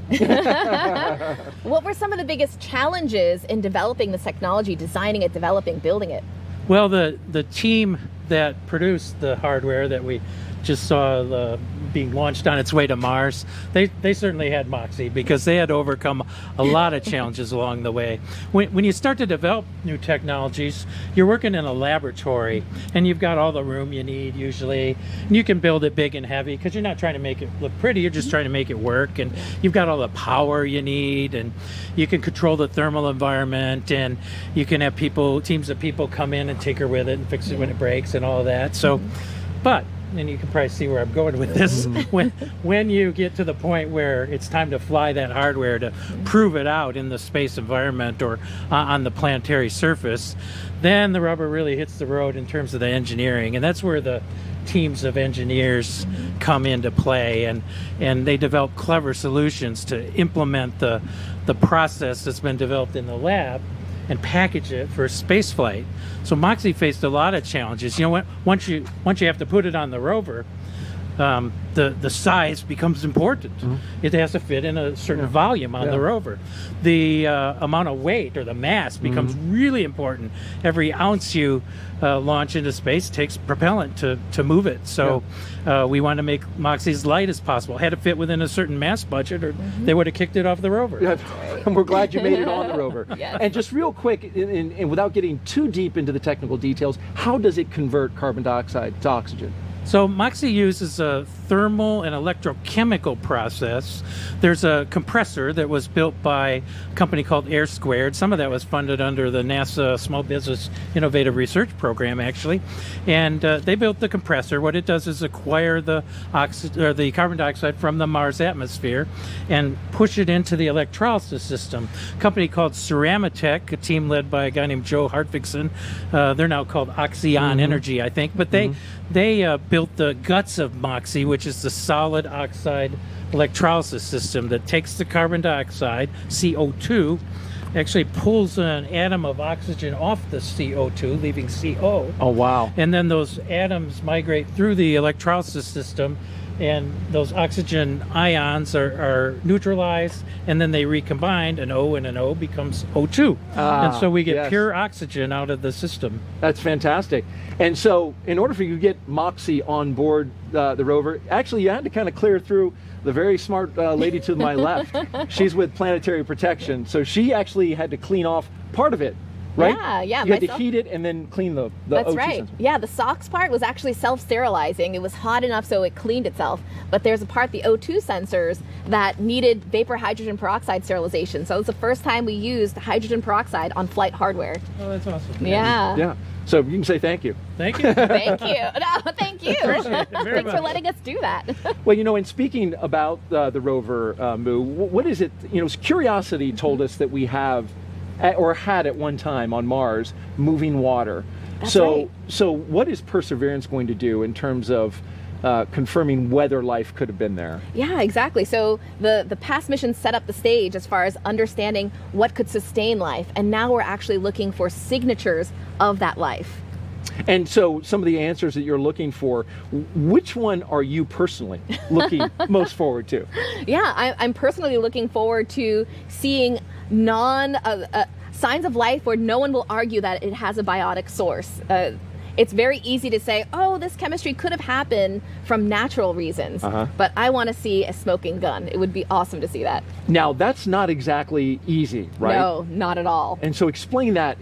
What were some of the biggest challenges in developing this technology, designing it, developing, building it? Well, the team that produced the hardware that we just saw being launched on its way to Mars, they certainly had moxie, because they had to overcome a lot of challenges along the way. When you start to develop new technologies, you're working in a laboratory, and you've got all the room you need usually, and you can build it big and heavy because you're not trying to make it look pretty, you're just trying to make it work, and you've got all the power you need, and you can control the thermal environment, and you can have teams of people come in and tinker with it and fix it when it breaks and all of that. So, but and you can probably see where I'm going with this, when you get to the point where it's time to fly that hardware to prove it out in the space environment or on the planetary surface, then the rubber really hits the road in terms of the engineering. And that's where the teams of engineers come into play, and they develop clever solutions to implement the process that's been developed in the lab and package it for space flight. So MOXIE faced a lot of challenges. You know, once you have to put it on the rover, the size becomes important. It has to fit in a certain volume on the rover. The amount of weight, or the mass, becomes really important. Every ounce you launch into space takes propellant to move it. So we want to make MOXIE as light as possible. Had to fit within a certain mass budget, or they would have kicked it off the rover. And we're glad you made it on the rover. And just real quick, and without getting too deep into the technical details, how does it convert carbon dioxide to oxygen? So MOXIE uses a thermal and electrochemical process. There's a compressor that was built by a company called Air Squared. Some of that was funded under the NASA Small Business Innovative Research Program, actually. And they built the compressor. What it does is acquire the carbon dioxide from the Mars atmosphere and push it into the electrolysis system. A company called Ceramatech, a team led by a guy named Joe Hartvigsen. They're now called Oxyon Energy, I think. But they built the guts of MOXIE, which is the solid oxide electrolysis system that takes the carbon dioxide, CO2, actually pulls an atom of oxygen off the CO2, leaving CO. Oh, wow. And then those atoms migrate through the electrolysis system, and those oxygen ions are neutralized, and then they recombine. An O and an O becomes O2. And so we get pure oxygen out of the system. That's fantastic. And so in order for you to get MOXIE on board the rover, actually you had to kind of clear through the very smart lady to my left. She's with Planetary Protection. So she actually had to clean off part of it, right? Yeah. You had to heat it and then clean the That's O2 right. sensor. Yeah, the SOx part was actually self-sterilizing. It was hot enough so it cleaned itself. But there's a part, the O2 sensors, that needed vapor hydrogen peroxide sterilization. So it was the first time we used hydrogen peroxide on flight hardware. Oh, that's awesome. Yeah. So you can say thank you. Thank you. Thank you. No, thank you. Appreciate it very Thanks for much. letting us do that. Well, you know, in speaking about the rover, Moo, what is it, you know, Curiosity told us that we have, or had at one time on Mars, moving water. That's so, right. So what is Perseverance going to do in terms of confirming whether life could have been there? Yeah, exactly. So the past missions set up the stage as far as understanding what could sustain life. And now we're actually looking for signatures of that life. And so some of the answers that you're looking for, which one are you personally looking most forward to? Yeah, I'm personally looking forward to seeing signs of life where no one will argue that it has a biotic source. It's very easy to say, oh, this chemistry could have happened from natural reasons, but I want to see a smoking gun. It would be awesome to see that. Now, that's not exactly easy, right? No, not at all. And so explain that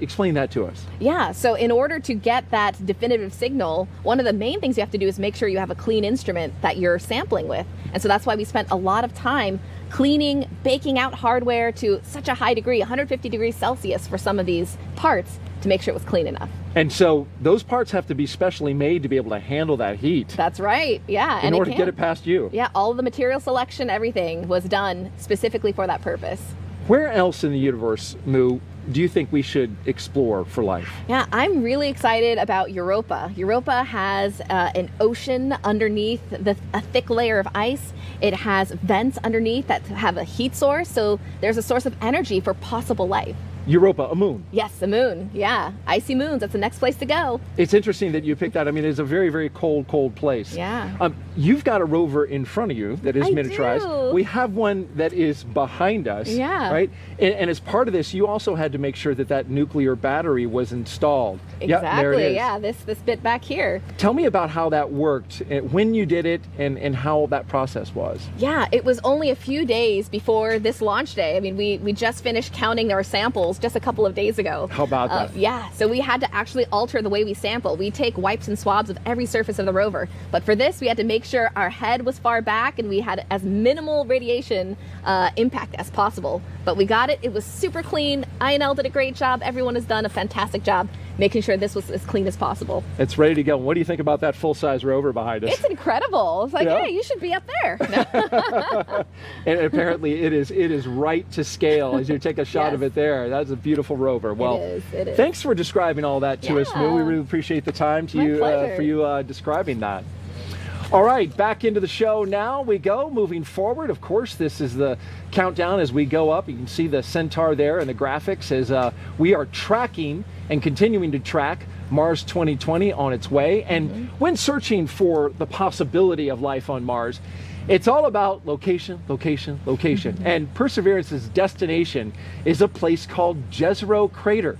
to us. Yeah, so in order to get that definitive signal, one of the main things you have to do is make sure you have a clean instrument that you're sampling with. And so that's why we spent a lot of time cleaning, baking out hardware to such a high degree, 150 degrees Celsius for some of these parts, to make sure it was clean enough. And so those parts have to be specially made to be able to handle that heat. That's right, yeah. In order to get it past you. Yeah, all of the material selection, everything was done specifically for that purpose. Where else in the universe, Moo, do you think we should explore for life? Yeah, I'm really excited about Europa. Europa has an ocean underneath a thick layer of ice. It has vents underneath that have a heat source, so there's a source of energy for possible life. Europa, a moon. Yes, a moon. Yeah, icy moons. That's the next place to go. It's interesting that you picked that. I mean, it's a very, very cold place. Yeah. You've got a rover in front of you that is miniaturized. Do. We have one that is behind us. Yeah. Right? And as part of this, you also had to make sure that nuclear battery was installed. Exactly. Yeah, there it is. Yeah, this bit back here. Tell me about how that worked, when you did it, and how that process was. Yeah, it was only a few days before this launch day. I mean, we just finished counting our samples just a couple of days ago. How about that? Yeah, so we had to actually alter the way we sample. We take wipes and swabs of every surface of the rover. But for this, we had to make sure our head was far back and we had as minimal radiation impact as possible. But we got it. It was super clean. INL did a great job. Everyone has done a fantastic job making sure this was as clean as possible. It's ready to go. What do you think about that full-size rover behind us? It's incredible. It's like, Yeah. hey, you should be up there. And apparently it is right to scale as you take a shot of it there. That's a beautiful rover. Well, it is. Thanks for describing all that to us, Moo. We really appreciate the time for you describing that. All right, back into the show now we go. Moving forward, of course, this is the countdown as we go up. You can see the Centaur there in the graphics as we are tracking and continuing to track Mars 2020 on its way. And when searching for the possibility of life on Mars, it's all about location. And Perseverance's destination is a place called Jezero Crater.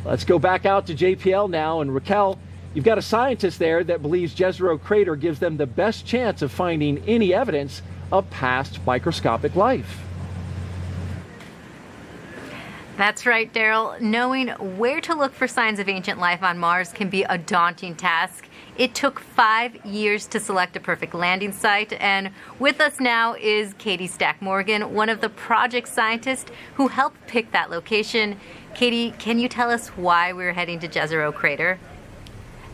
Let's go back out to JPL now. And Raquel, you've got a scientist there that believes Jezero Crater gives them the best chance of finding any evidence of past microscopic life. That's right, Daryl. Knowing where to look for signs of ancient life on Mars can be a daunting task. It took 5 years to select a perfect landing site, and with us now is Katie Stack-Morgan, one of the project scientists who helped pick that location. Katie, can you tell us why we're heading to Jezero Crater?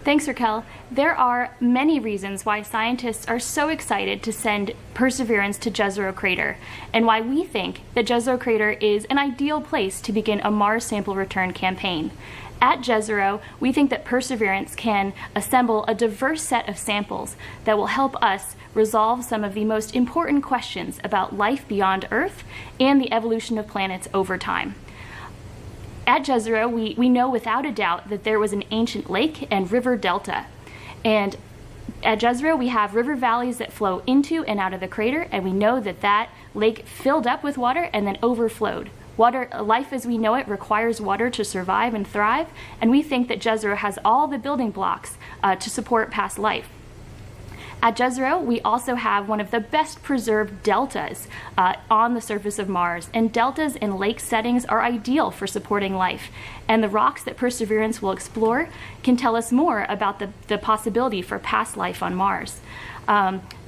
Thanks, Raquel. There are many reasons why scientists are so excited to send Perseverance to Jezero Crater, and why we think that Jezero Crater is an ideal place to begin a Mars sample return campaign. At Jezero, we think that Perseverance can assemble a diverse set of samples that will help us resolve some of the most important questions about life beyond Earth and the evolution of planets over time. At Jezero, we know without a doubt that there was an ancient lake and river delta. And at Jezero, we have river valleys that flow into and out of the crater, and we know that that lake filled up with water and then overflowed. Life as we know it requires water to survive and thrive, and we think that Jezero has all the building blocks to support past life. At Jezero, we also have one of the best preserved deltas on the surface of Mars, and deltas in lake settings are ideal for supporting life. And the rocks that Perseverance will explore can tell us more about the possibility for past life on Mars.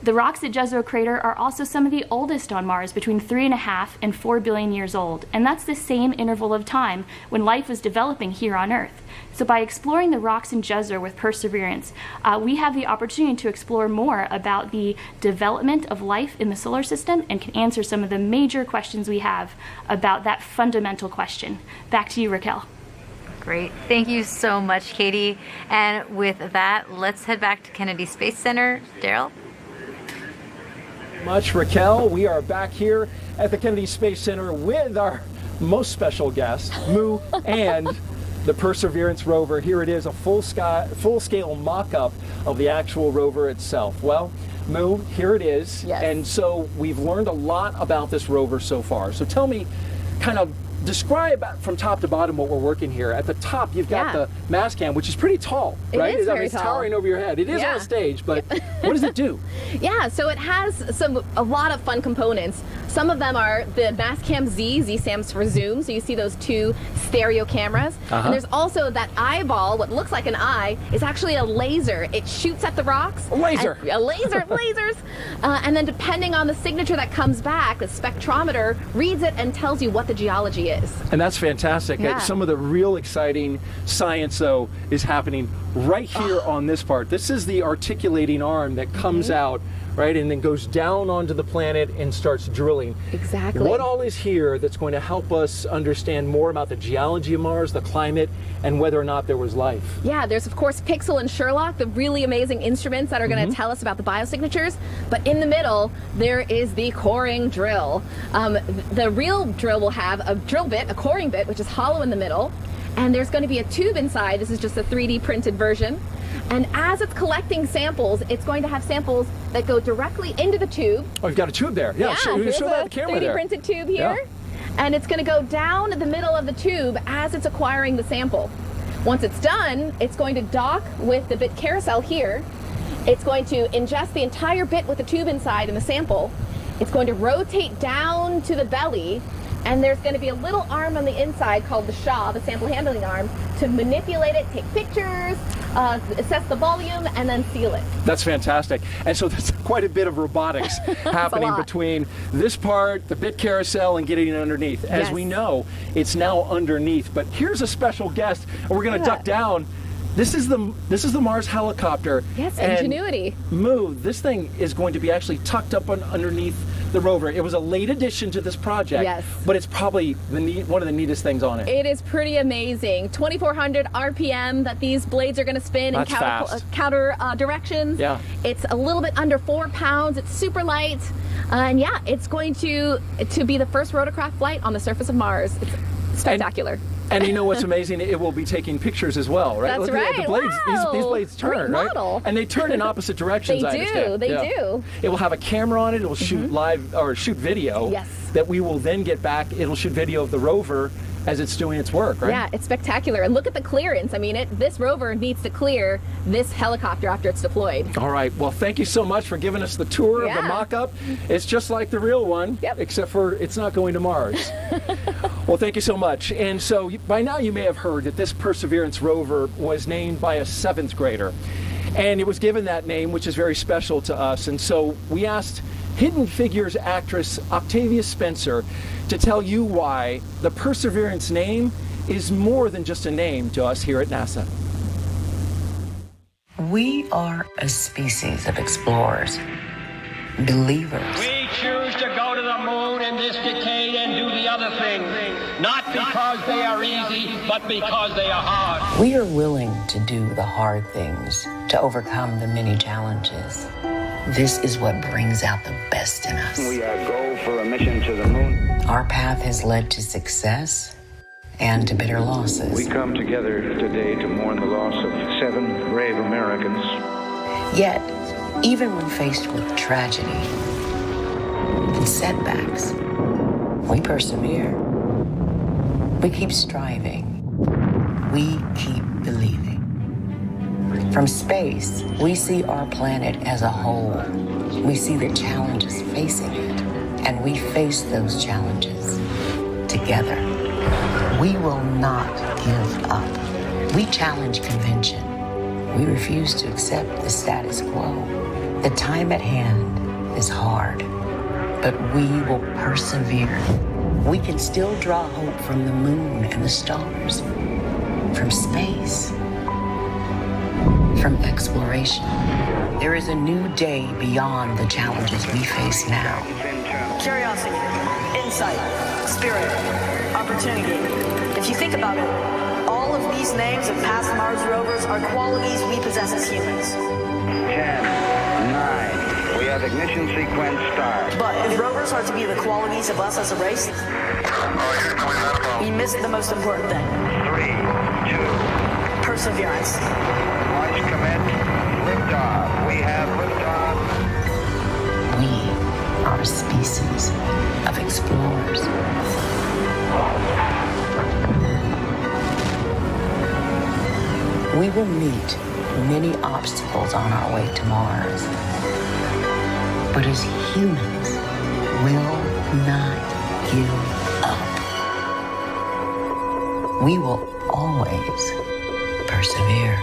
The rocks at Jezero Crater are also some of the oldest on Mars, between 3.5 and 4 billion years old, and that's the same interval of time when life was developing here on Earth. So by exploring the rocks in Jezero with Perseverance, we have the opportunity to explore more about the development of life in the solar system and can answer some of the major questions we have about that fundamental question. Back to you, Raquel. Great. Thank you so much, Katie. And with that, let's head back to Kennedy Space Center. Daryl? Much, Raquel. We are back here at the Kennedy Space Center with our most special guest, Moo, and the Perseverance rover. Here it is, a full-scale mock-up of the actual rover itself. Well, Moo, here it is. Yes. And so we've learned a lot about this rover so far. So tell me kind of describe from top to bottom what we're working here. At the top, you've got the mass cam, which is pretty tall, right? It is very it's tall. towering over your head. It is on a stage, but what does it do? Yeah, so it has a lot of fun components. Some of them are the Mastcam Z. Z stands for zoom, so you see those two stereo cameras. And there's also that eyeball, what looks like an eye, is actually a laser. It shoots at the rocks. A laser. A laser, lasers. And then depending on the signature that comes back, the spectrometer reads it and tells you what the geology is. And that's fantastic. Yeah. Some of the real exciting science, though, is happening right here on this part. This is the articulating arm that comes out, right, and then goes down onto the planet and starts drilling. Exactly. What all is here that's going to help us understand more about the geology of Mars, the climate, and whether or not there was life? Yeah, there's of course Pixel and Sherlock, the really amazing instruments that are going to tell us about the biosignatures. But in the middle, there is the coring drill. The real drill will have a drill bit, a coring bit, which is hollow in the middle. And there's going to be a tube inside. This is just a 3D printed version. And as it's collecting samples, it's going to have samples that go directly into the tube. Oh, you've got a tube there. Yeah, here's show that the camera 3D there. printed tube here. Yeah. And it's going to go down the middle of the tube as it's acquiring the sample. Once it's done, it's going to dock with the bit carousel here. It's going to ingest the entire bit with the tube inside and the sample. It's going to rotate down to the belly, and there's going to be a little arm on the inside called the SHA, the sample handling arm, to manipulate it, take pictures, assess the volume, and then seal it. That's fantastic. And so there's quite a bit of robotics happening between this part, the bit carousel, and getting it underneath. As we know, it's now underneath. But here's a special guest, and we're going to duck down. This is the Mars helicopter. Yes, and Ingenuity. Move. This thing is going to be actually tucked up underneath the rover. It was a late addition to this project, but it's probably one of the neatest things on it. It is pretty amazing. 2,400 RPM that these blades are going to spin in counter directions. Yeah. It's a little bit under 4 pounds. It's super light. And yeah, it's going to be the first rotorcraft flight on the surface of Mars. It's spectacular. And you know what's amazing? It will be taking pictures as well, right? That's Look right. At the blades. Wow. These blades turn, Great right? model. And they turn in opposite directions. They I do. understand. They do. It will have a camera on it. It will shoot live or shoot video. Yes. That we will then get back. It'll shoot video of the rover as it's doing its work, right? Yeah, it's spectacular. And look at the clearance. I mean, this rover needs to clear this helicopter after it's deployed. All right. Well, thank you so much for giving us the tour of the mock-up. It's just like the real one, except for it's not going to Mars. Well, thank you so much. And so by now you may have heard that this Perseverance rover was named by a 7th grader. And it was given that name, which is very special to us. And so we asked Hidden Figures actress Octavia Spencer to tell you why the Perseverance name is more than just a name to us here at NASA. We are a species of explorers, believers. We choose to go to the moon in this decade and do the other thing, not because they are easy, but because they are hard. We are willing to do the hard things, to overcome the many challenges. This is what brings out the best in us. We go for a mission to the moon. Our path has led to success and to bitter losses. We come together today to mourn the loss of 7 brave Americans. Yet, even when faced with tragedy and setbacks, we persevere. We keep striving. We keep believing. From space, we see our planet as a whole. We see the challenges facing it, and we face those challenges together. We will not give up. We challenge convention. We refuse to accept the status quo. The time at hand is hard, but we will persevere. We can still draw hope from the moon and the stars, from space, from exploration. There is a new day beyond the challenges we face now. Curiosity, insight, spirit, opportunity. If you think about it, all of these names of past Mars rovers are qualities we possess as humans. 10, 9, we have ignition sequence start. But if rovers are to be the qualities of us as a race, we missed the most important thing. 3, 2, perseverance. Launch commit, liftoff. We have liftoff. We are a species of explorers. We will meet many obstacles on our way to Mars. But as humans, will not give up. We will always persevere.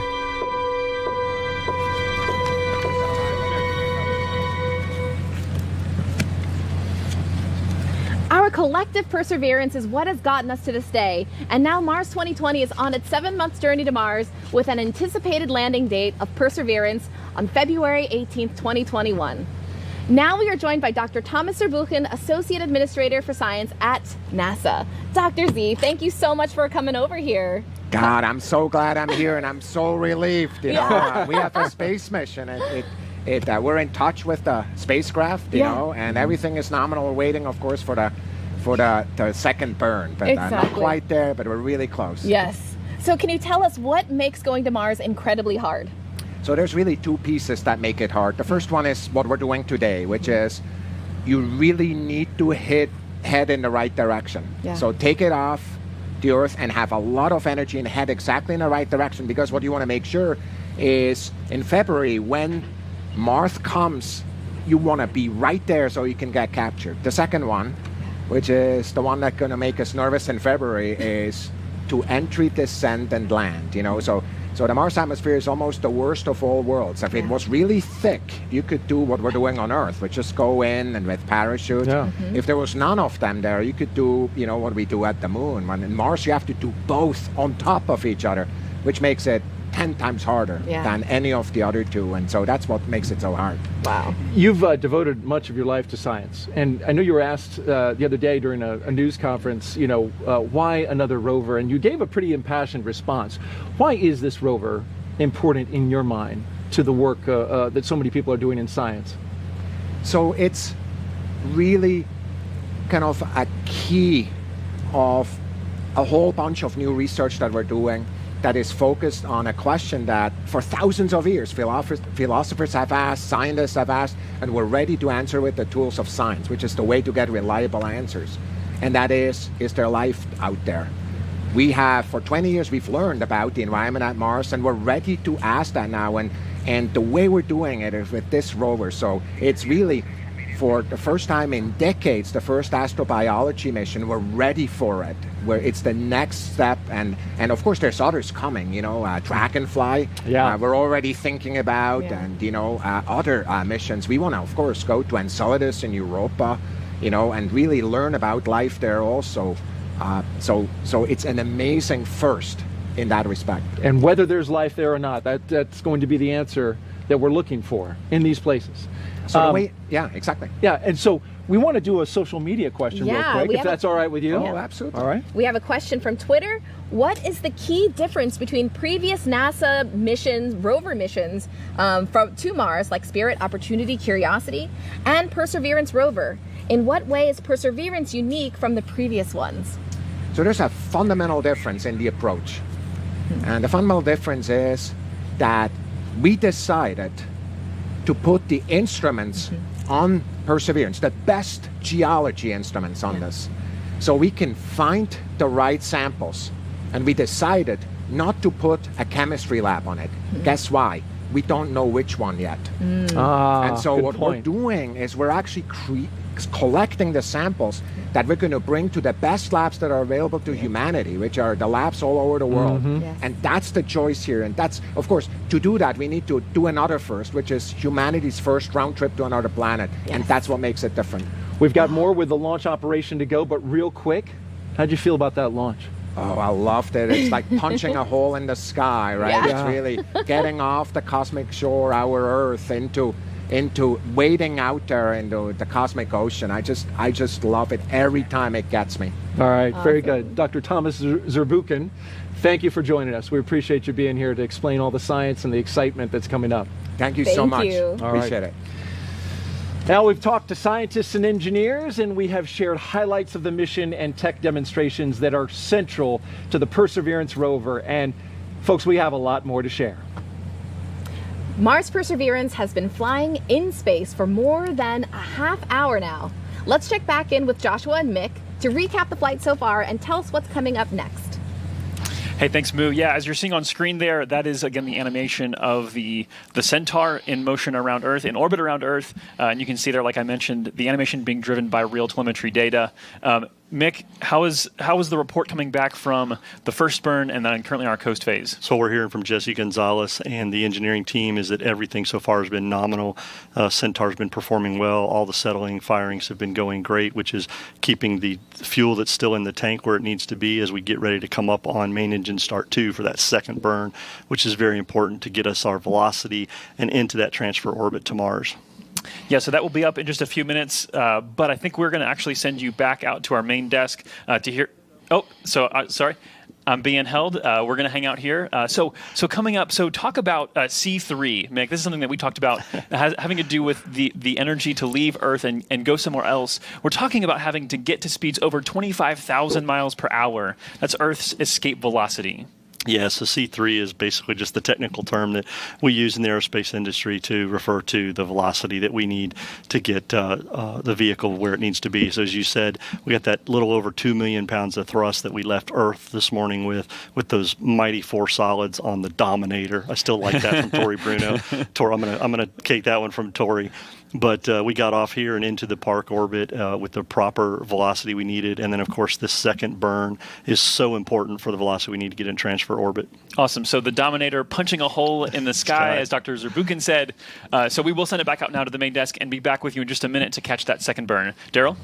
Our collective perseverance is what has gotten us to this day, and now Mars 2020 is on its 7-month journey to Mars with an anticipated landing date of Perseverance on February 18th, 2021. Now we are joined by Dr. Thomas Zurbuchen, Associate Administrator for Science at NASA. Dr. Z, thank you so much for coming over here. God, I'm so glad I'm here, and I'm so relieved. You know, we have a space mission. We're in touch with the spacecraft, you know, and everything is nominal. We're waiting, of course, for the second burn, but not quite there, but we're really close. Yes. So can you tell us what makes going to Mars incredibly hard? So there's really two pieces that make it hard. The first one is what we're doing today, which is you really need to head in the right direction. Yeah. So take it off the Earth and have a lot of energy and head exactly in the right direction, because what you want to make sure is in February, when Mars comes, you want to be right there so you can get captured. The second one, which is the one that's going to make us nervous in February, is to entry, descent, and land. You know, so the Mars atmosphere is almost the worst of all worlds. If it was really thick, you could do what we're doing on Earth, which is go in and with parachutes. Yeah. If there was none of them there, you could do, you know, what we do at the moon. When in Mars, you have to do both on top of each other, which makes it 10 times harder than any of the other two, and so that's what makes it so hard. Wow. You've devoted much of your life to science, and I know you were asked the other day during a news conference, you know, why another rover, and you gave a pretty impassioned response. Why is this rover important in your mind to the work that so many people are doing in science? So it's really kind of a key of a whole bunch of new research that we're doing that is focused on a question that for thousands of years philosophers have asked, scientists have asked, and we're ready to answer with the tools of science, which is the way to get reliable answers. And that is there life out there? We have, for 20 years, we've learned about the environment at Mars, and we're ready to ask that now. And the way we're doing it is with this rover. So it's really, for the first time in decades, the first astrobiology mission. We're ready for it, where it's the next step, and of course there's others coming, you know, Dragonfly, we're already thinking about, and you know, other missions. We want to, of course, go to Enceladus in Europa, you know, and really learn about life there also. So it's an amazing first in that respect. And whether there's life there or not, that's going to be the answer that we're looking for in these places. So yeah, exactly. Yeah, and so we want to do a social media question real quick, if that's all right with you. Oh, absolutely. All right. We have a question from Twitter. What is the key difference between previous NASA missions, rover missions, to Mars, like Spirit, Opportunity, Curiosity, and Perseverance rover? In what way is Perseverance unique from the previous ones? So there's a fundamental difference in the approach. And the fundamental difference is that we decided to put the instruments on Perseverance, the best geology instruments on this, so we can find the right samples. And we decided not to put a chemistry lab on it. Guess why? We don't know which one yet. And so what we're doing is we're actually collecting the samples that we're going to bring to the best labs that are available to humanity, which are the labs all over the world. And that's the choice here. And that's, of course, to do that, we need to do another first, which is humanity's first round trip to another planet. And that's what makes it different. We've got more with the launch operation to go, but real quick, how'd you feel about that launch? Oh, I loved it. It's like punching a hole in the sky, right? It's really getting off the cosmic shore, our Earth, into wading out there into the cosmic ocean. I just love it every time it gets me. All right, very good. Dr. Thomas Zurbuchen, thank you for joining us. We appreciate you being here to explain all the science and the excitement that's coming up. Thank you so much. Appreciate it. Now we've talked to scientists and engineers, and we have shared highlights of the mission and tech demonstrations that are central to the Perseverance rover. And folks, we have a lot more to share. Mars Perseverance has been flying in space for more than a half hour now. Let's check back in with Joshua and Mick to recap the flight so far and tell us what's coming up next. Hey, thanks, Moo. Yeah, as you're seeing on screen there, that is, again, the animation of the Centaur in motion around Earth, in orbit around Earth. And you can see there, like I mentioned, the animation being driven by real telemetry data. Mick, how is the report coming back from the first burn and then currently our coast phase? So we're hearing from Jesse Gonzalez and the engineering team is that everything so far has been nominal. Centaur's been performing well. All the settling firings have been going great, which is keeping the fuel that's still in the tank where it needs to be as we get ready to come up on main engine start 2 for that second burn, which is very important to get us our velocity and into that transfer orbit to Mars. Yeah, so that will be up in just a few minutes, but I think we're going to actually send you back out to our main desk to hear... Oh, so sorry. I'm being held. We're going to hang out here. So coming up, so talk about C3, Mick. This is something that we talked about having to do with the energy to leave Earth and go somewhere else. We're talking about having to get to speeds over 25,000 miles per hour. That's Earth's escape velocity. Yeah, so C3 is basically just the technical term that we use in the aerospace industry to refer to the velocity that we need to get the vehicle where it needs to be. So as you said, we got that little over 2 million pounds of thrust that we left Earth this morning with those mighty 4 solids on the Dominator. I still like that from Tori Bruno. I'm gonna take that one from Tori. But we got off here and into the park orbit with the proper velocity we needed. And then, of course, this second burn is so important for the velocity we need to get in transfer orbit. Awesome. So the Dominator punching a hole in the sky, as Dr. Zurbuchen said. So we will send it back out now to the main desk and be back with you in just a minute to catch that second burn. Daryl?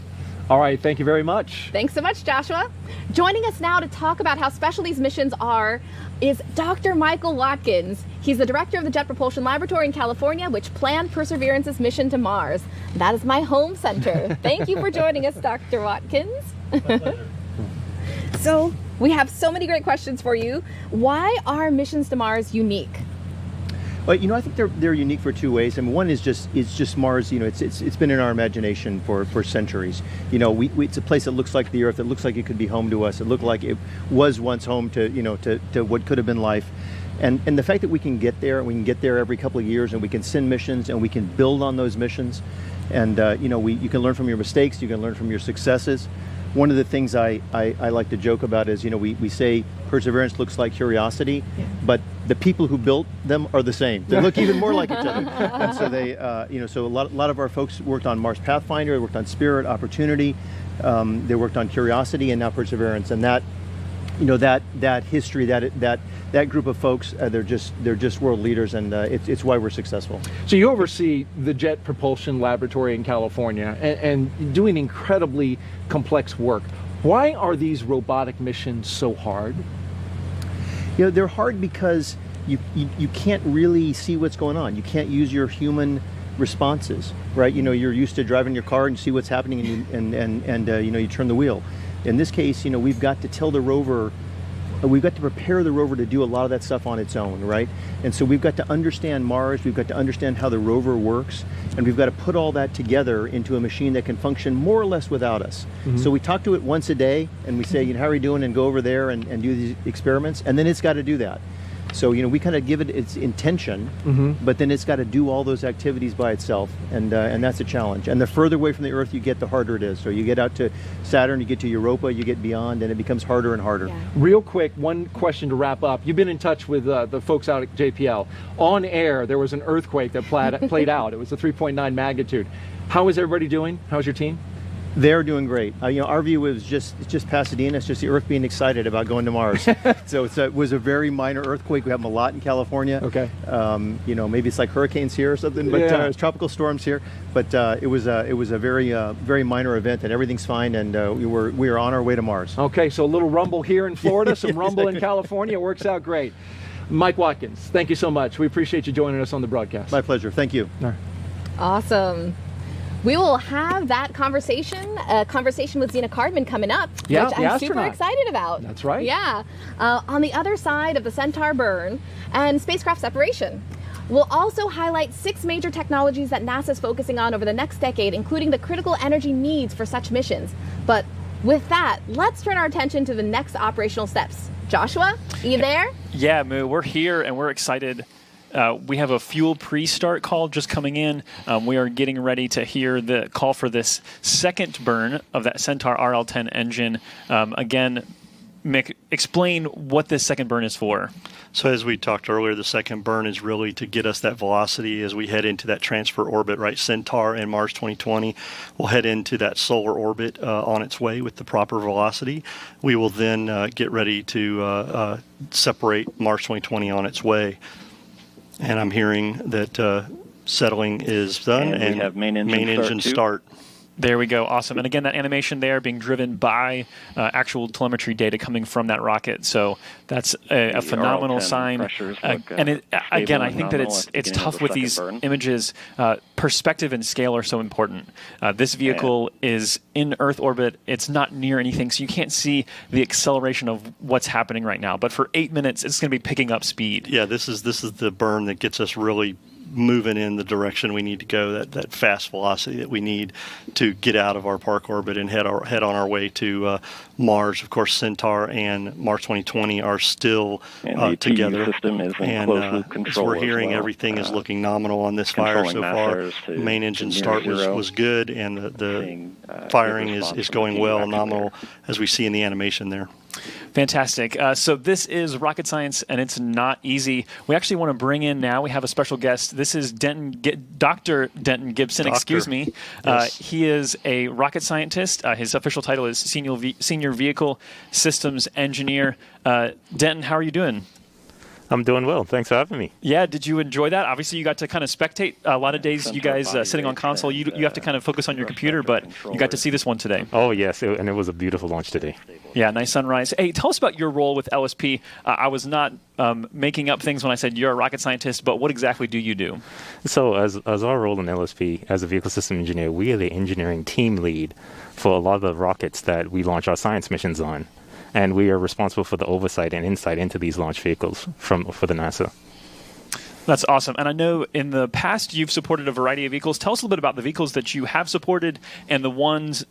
All right. Thank you very much. Thanks so much, Joshua. Joining us now to talk about how special these missions are is Dr. Michael Watkins. He's the director of the Jet Propulsion Laboratory in California, which planned Perseverance's mission to Mars. That is my home center. Thank you for joining us, Dr. Watkins. My pleasure. So we have so many great questions for you. Why are missions to Mars unique? Well, I think they're unique for 2 ways. I mean, one is just Mars. It's been in our imagination for centuries. It's a place that looks like the Earth. It looks like it could be home to us. It looked like it was once home to what could have been life. And the fact that we can get there, and we can get there every couple of years, and we can send missions, and we can build on those missions, and you can learn from your mistakes, you can learn from your successes. One of the things I like to joke about is, we say Perseverance looks like Curiosity, but the people who built them are the same. They look even more like each other. And so they, so a lot of our folks worked on Mars Pathfinder, they worked on Spirit, Opportunity, they worked on Curiosity, and now Perseverance, and that history, that group of folks, they're just world leaders, and it's why we're successful. So you oversee the Jet Propulsion Laboratory in California and doing incredibly complex work. Why are these robotic missions so hard? They're hard because you can't really see what's going on. You can't use your human responses, right? You're used to driving your car and you see what's happening, and you turn the wheel. In this case, we've got to tell the rover, we've got to prepare the rover to do a lot of that stuff on its own, right? And so we've got to understand Mars, we've got to understand how the rover works, and we've got to put all that together into a machine that can function more or less without us. Mm-hmm. So we talk to it once a day, and we say, how are you doing, and go over there and do these experiments, and then it's got to do that. So, we kind of give it its intention, but then it's got to do all those activities by itself, and that's a challenge. And the further away from the Earth you get, the harder it is. So you get out to Saturn, you get to Europa, you get beyond, and it becomes harder and harder. Yeah. Real quick, one question to wrap up. You've been in touch with the folks out at JPL. On air, there was an earthquake that played out. It was a 3.9 magnitude. How is everybody doing? How's your team? They're doing great. Our view is it's just Pasadena. It's just the Earth being excited about going to Mars. So it was a very minor earthquake. We have them a lot in California. Okay. Maybe it's like hurricanes here or something, but it's tropical storms here. But it was a very minor event, and everything's fine. And we are on our way to Mars. Okay. So a little rumble here in Florida, some rumble in California. It works out great. Mike Watkins, thank you so much. We appreciate you joining us on the broadcast. My pleasure. Thank you. All right. Awesome. We will have that conversation, a conversation with Zena Cardman coming up, which I'm super excited about. That's right. Yeah. On the other side of the Centaur burn and spacecraft separation. We'll also highlight 6 major technologies that NASA is focusing on over the next decade, including the critical energy needs for such missions. But with that, let's turn our attention to the next operational steps. Joshua, are you there? Yeah, Moo, we're here and we're excited. We have a fuel pre-start call just coming in. We are getting ready to hear the call for this second burn of that Centaur RL-10 engine. Again, Mick, explain what this second burn is for. So as we talked earlier, the second burn is really to get us that velocity as we head into that transfer orbit, right? Centaur and Mars 2020 will head into that solar orbit on its way with the proper velocity. We will then get ready to separate Mars 2020 on its way. And I'm hearing that settling is done, and we have main engine start. There we go. Awesome. And again, that animation there being driven by actual telemetry data coming from that rocket. So that's a phenomenal sign. And again, I think that it's tough with these images. Perspective and scale are so important. This vehicle is in Earth orbit. It's not near anything, so you can't see the acceleration of what's happening right now. But for 8 minutes, it's going to be picking up speed. Yeah, this is the burn that gets us really moving in the direction we need to go, that fast velocity that we need to get out of our park orbit and head on our way to Mars. Of course, Centaur and Mars 2020 are still together. System is in and closed-loop control as we're hearing, as well. Everything is looking nominal on this fire so far. Main engine start was good, and the firing is going well, nominal, as we see in the animation there. Fantastic. So this is rocket science, and it's not easy. We actually want to bring in now, we have a special guest. This is Dr. Denton Gibson, excuse me. Yes. He is a rocket scientist. His official title is Senior Vehicle Systems Engineer. Denton, how are you doing? I'm doing well. Thanks for having me. Yeah, did you enjoy that? Obviously, you got to kind of spectate. A lot of days, you guys sitting on console, you have to kind of focus on your computer, but you got to see this one today. Oh, yes, and it was a beautiful launch today. Yeah, nice sunrise. Hey, tell us about your role with LSP. I was not making up things when I said you're a rocket scientist, but what exactly do you do? So as our role in LSP, as a vehicle system engineer, we are the engineering team lead for a lot of the rockets that we launch our science missions on. And we are responsible for the oversight and insight into these launch vehicles for the NASA. That's awesome. And I know in the past you've supported a variety of vehicles. Tell us a little bit about the vehicles that you have supported and the ones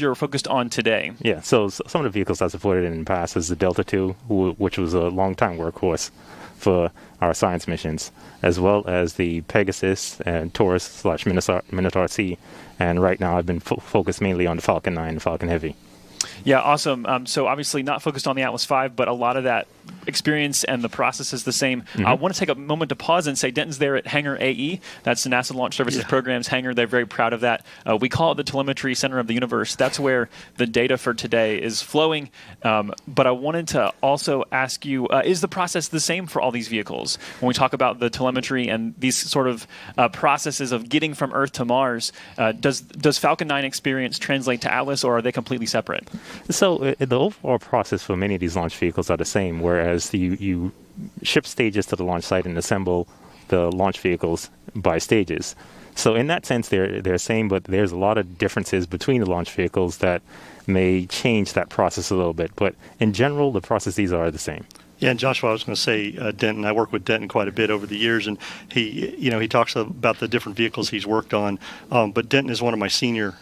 you're focused on today. Yeah, so some of the vehicles I supported in the past is the Delta II, which was a long-time workhorse for our science missions, as well as the Pegasus and Taurus/Minotaur C. And right now I've been focused mainly on the Falcon 9 and Falcon Heavy. Yeah, awesome. So obviously not focused on the Atlas V, but a lot of that experience and the process is the same. Mm-hmm. I want to take a moment to pause and say Denton's there at Hangar AE. That's the NASA Launch Services Program's hangar. They're very proud of that. We call it the telemetry center of the universe. That's where the data for today is flowing. But I wanted to also ask you, is the process the same for all these vehicles? When we talk about the telemetry and these sort of processes of getting from Earth to Mars, does Falcon 9 experience translate to Atlas, or are they completely separate? So the overall process for many of these launch vehicles are the same, whereas you ship stages to the launch site and assemble the launch vehicles by stages. So in that sense, they're the same, but there's a lot of differences between the launch vehicles that may change that process a little bit. But in general, the processes are the same. Yeah, and Joshua, I was going to say, Denton, I work with Denton quite a bit over the years, and he talks about the different vehicles he's worked on. But Denton is one of my senior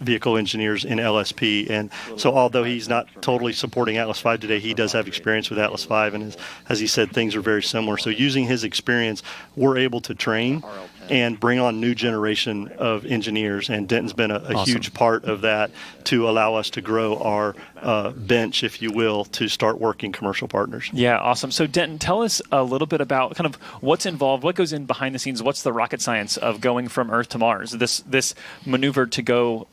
vehicle engineers in LSP, and so although he's not totally supporting Atlas V today, he does have experience with Atlas V, and as he said, things are very similar. So using his experience, we're able to train and bring on new generation of engineers, and Denton's been a huge part of that to allow us to grow our bench, if you will, to start working commercial partners. Yeah, awesome. So Denton, tell us a little bit about kind of what's involved, what goes in behind the scenes, what's the rocket science of going from Earth to Mars, this maneuver to go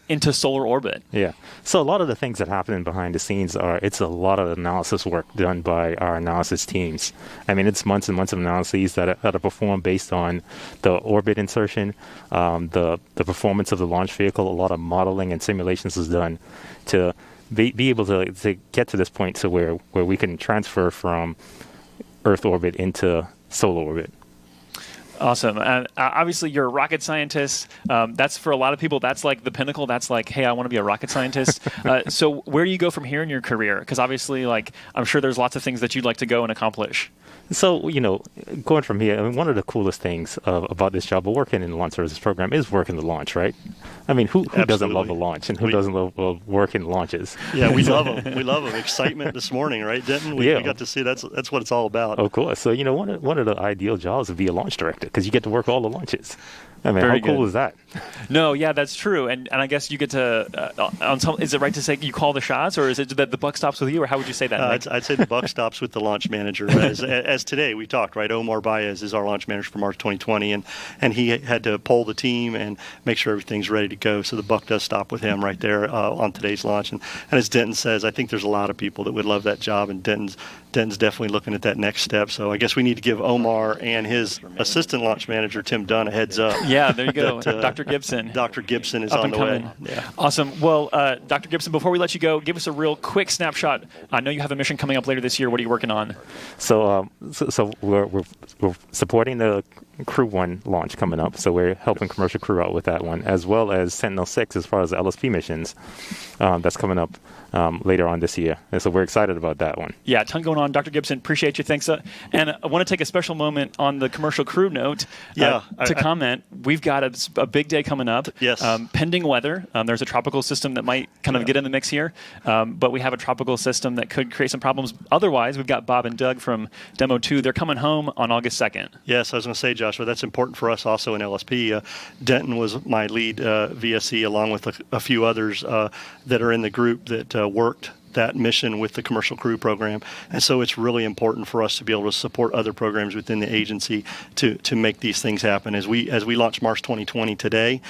into solar orbit. Yeah. So a lot of the things that happen behind the scenes it's a lot of analysis work done by our analysis teams. I mean, it's months and months of analyses that are performed based on the orbit insertion, the performance of the launch vehicle. A lot of modeling and simulations is done to be able to get to this point to where we can transfer from Earth orbit into solar orbit. Awesome. Obviously, you're a rocket scientist. That's for a lot of people, that's like the pinnacle. That's like, hey, I want to be a rocket scientist. So where do you go from here in your career? Because obviously, I'm sure there's lots of things that you'd like to go and accomplish. So, going from here, I mean, one of the coolest things about this job of working in the launch services program is working the launch, right? I mean, who doesn't love a launch, and who doesn't love working launches? Yeah, we love them. We love them. Excitement this morning, right, Denton? We got to see that's what it's all about. Of course. So, one of the ideal jobs would be a launch director, because you get to work all the launches. I mean, Very how cool good. is that? No, yeah, that's true. And I guess you get to, is it right to say you call the shots, or is it that the buck stops with you, or how would you say that? I'd say the buck stops with the launch manager. As today we talked, right? Omar Baez is our launch manager for Mars 2020, and he had to poll the team and make sure everything's ready to go. So the buck does stop with him right there on today's launch. And as Denton says, I think there's a lot of people that would love that job, and Denton's definitely looking at that next step. So I guess we need to give Omar and his assistant launch manager, Tim Dunn, a heads up. Yeah, there you go. Dr. Gibson. Dr. Gibson is Up on and the coming. way. Yeah. Awesome. Well, Dr. Gibson, before we let you go, give us a real quick snapshot. I know you have a mission coming up later this year. What are you working on? So we're supporting the Crew 1 launch coming up. So we're helping commercial crew out with that one, as well as Sentinel-6 as far as the LSP missions. That's coming up later on this year. And so we're excited about that one. Yeah, a ton going on. Dr. Gibson, appreciate you. Thanks. And I want to take a special moment on the commercial crew note to comment. We've got a big day coming up. Yes. Pending weather. There's a tropical system that might kind of get in the mix here. But we have a tropical system that could create some problems. Otherwise, we've got Bob and Doug from Demo 2. They're coming home on August 2nd. Yes, I was going to say, Joshua, that's important for us also in LSP. Denton was my lead VSE, along with a few others that are in the group that worked that mission with the commercial crew program. And so it's really important for us to be able to support other programs within the agency to make these things happen. As we launch Mars 2020 today,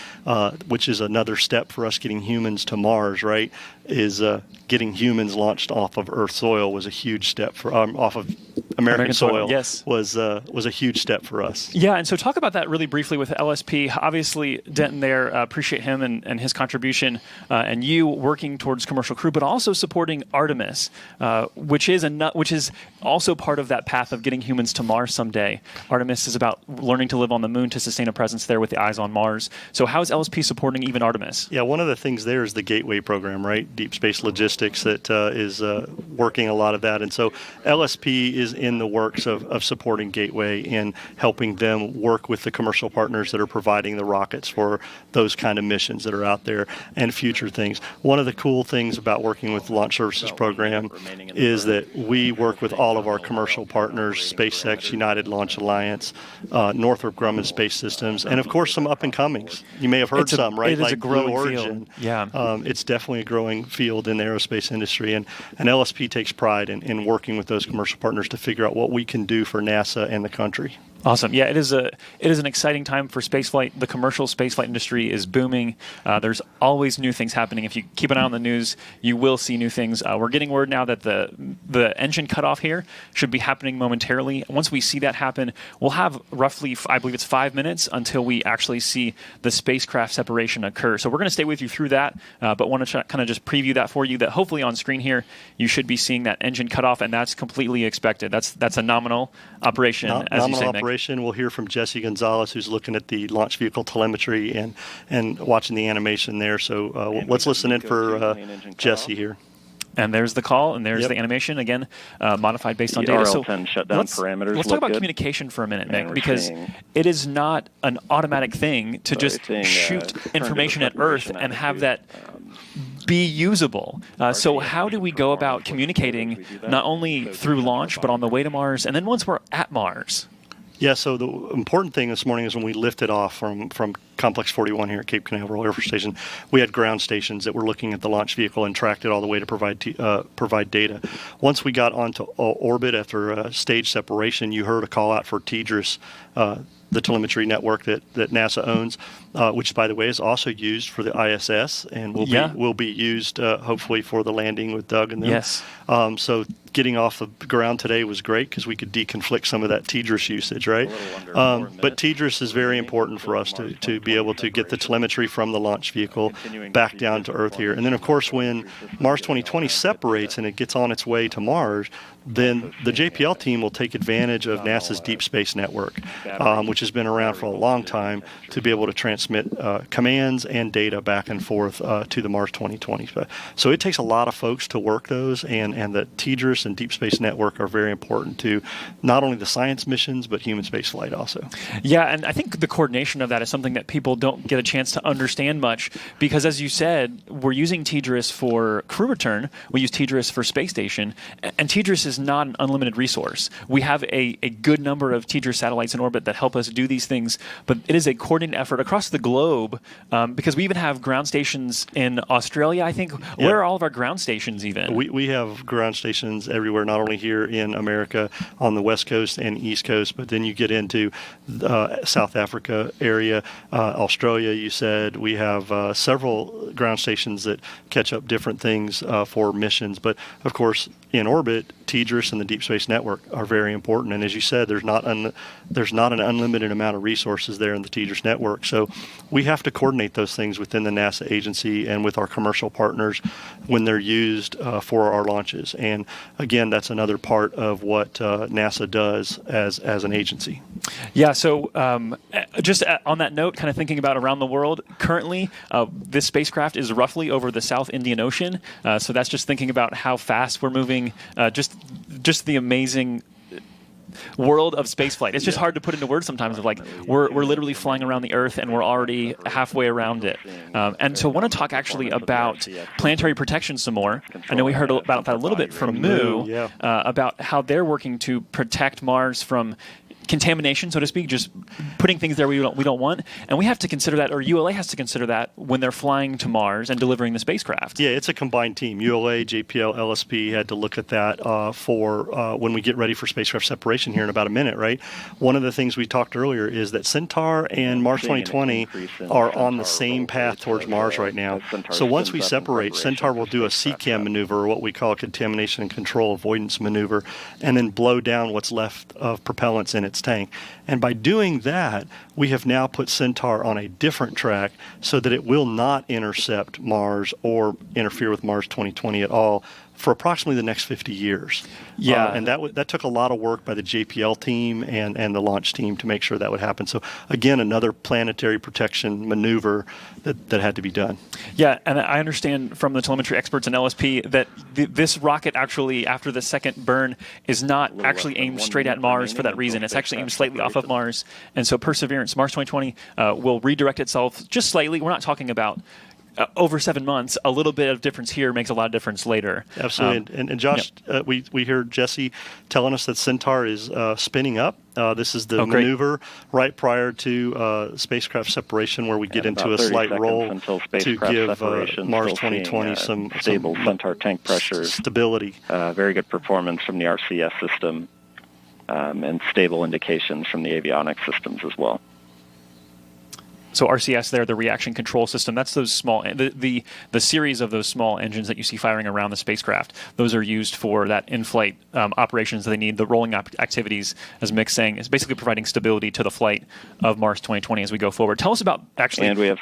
which is another step for us getting humans to Mars, right, is getting humans launched off of Earth soil was a huge step for off of American soil. Yes, was a huge step for us. Yeah, and so talk about that really briefly with LSP. Obviously, Denton there, appreciate him and his contribution, and you working towards commercial crew, but also supporting Artemis, which is also part of that path of getting humans to Mars someday. Artemis is about learning to live on the moon to sustain a presence there with the eyes on Mars. So how is LSP supporting even Artemis? Yeah, one of the things there is the Gateway program, right? Deep Space Logistics that is working a lot of that. And so LSP is in the works of supporting Gateway and helping them work with the commercial partners that are providing the rockets for those kind of missions that are out there and future things. One of the cool things about working with the Launch Services Program is that we work with all of our commercial partners, SpaceX, United Launch Alliance, Northrop Grumman Space Systems, and of course some up-and-comings. You may have heard some, right? It is like a growing Blue Origin. field. Yeah. It's definitely a growing field in the aerospace industry, and LSP takes pride in working with those commercial partners to figure out what we can do for NASA and the country. Awesome. Yeah, it is an exciting time for spaceflight. The commercial spaceflight industry is booming. There's always new things happening. If you keep an eye on the news, you will see new things. We're getting word now that the engine cutoff here should be happening momentarily. Once we see that happen, we'll have roughly, I believe it's 5 minutes until we actually see the spacecraft separation occur. So we're going to stay with you through that, but want to kind of just preview that for you, that hopefully on screen here, you should be seeing that engine cutoff, and that's completely expected. That's a nominal operation, as you say, Nick. We'll hear from Jesse Gonzalez, who's looking at the launch vehicle telemetry and watching the animation there. So let's listen in for Jesse here. And there's the call, and there's the animation, again, modified based on data. So shutdown parameters. Let's talk about communication for a minute, Nick, because it is not an automatic thing to just shoot information at Earth and have that be usable. So how do we go about communicating not only through launch, but on the way to Mars, and then once we're at Mars? Yeah, so the important thing this morning is when we lifted off from Complex 41 here at Cape Canaveral Air Force Station, we had ground stations that were looking at the launch vehicle and tracked it all the way to provide data. Once we got onto orbit after stage separation, you heard a call out for TDRS, the telemetry network that NASA owns, which, by the way, is also used for the ISS and will be used hopefully for the landing with Doug and them. Yes. So getting off the ground today was great because we could deconflict some of that TDRS usage, right? But TDRS is very important for us to be able to get the telemetry from the launch vehicle back down to Earth here. And then, of course, when Mars 2020 separates and it gets on its way to Mars, then the JPL team will take advantage of NASA's Deep Space Network, which has been around for a long time, to be able to transmit commands and data back and forth to the Mars 2020. So it takes a lot of folks to work those, and the TDRS TDRS and Deep Space Network are very important to not only the science missions, but human space flight also. Yeah, and I think the coordination of that is something that people don't get a chance to understand much, because as you said, we're using TDRS for crew return, we use TDRS for space station, and TDRS is not an unlimited resource. We have a good number of TDRS satellites in orbit that help us do these things, but it is a coordinated effort across the globe, because we even have ground stations in Australia, I think. Yeah. Where are all of our ground stations even? We have ground stations everywhere, not only here in America on the West Coast and East Coast, but then you get into South Africa area, Australia, you said. We have several ground stations that catch up different things for missions. But, of course, in orbit, TDRS and the Deep Space Network are very important. And as you said, there's not an unlimited amount of resources there in the TDRS network. So we have to coordinate those things within the NASA agency and with our commercial partners when they're used for our launches. And again, that's another part of what NASA does as an agency. Yeah, so just on that note, kind of thinking about around the world, currently this spacecraft is roughly over the South Indian Ocean. So that's just thinking about how fast we're moving, just the amazing world of spaceflight. It's just hard to put into words sometimes of like we're literally flying around the Earth and we're already halfway around it. And so I want to talk actually about planetary protection some more. I know we heard about that a little bit from Moo, about how they're working to protect Mars from contamination, so to speak, just putting things there we don't want. And we have to consider that, or ULA has to consider that when they're flying to Mars and delivering the spacecraft. Yeah, it's a combined team. ULA, JPL, LSP had to look at that for when we get ready for spacecraft separation here in about a minute, right? One of the things we talked earlier is that Centaur and Mars 2020 are on the same path towards Mars right now. So once we separate, Centaur will do a CCAM maneuver, or what we call a contamination and control avoidance maneuver, and then blow down what's left of propellants in its tank. And by doing that, we have now put Centaur on a different track so that it will not intercept Mars or interfere with Mars 2020 at all for approximately the next 50 years. Yeah. And that took a lot of work by the JPL team and the launch team to make sure that would happen. So, again, another planetary protection maneuver that had to be done. Yeah, and I understand from the telemetry experts in LSP that this rocket actually, after the second burn, is not actually aimed straight at Mars for that reason. It's actually aimed slightly off of Mars. And so Perseverance, Mars 2020, will redirect itself just slightly. We're not talking about over 7 months. A little bit of difference here makes a lot of difference later. Absolutely. And Josh, we heard Jesse telling us that Centaur is spinning up. This is the maneuver right prior to spacecraft separation, where we get into a slight roll to give Mars 2020 some stable Centaur tank pressure, stability. Very good performance from the RCS system, and stable indications from the avionics systems as well. So RCS there, the reaction control system, that's those small, the series of those small engines that you see firing around the spacecraft. Those are used for that in-flight operations that they need. The rolling activities, as Mick's saying, is basically providing stability to the flight of Mars 2020 as we go forward. Tell us about actually... And we have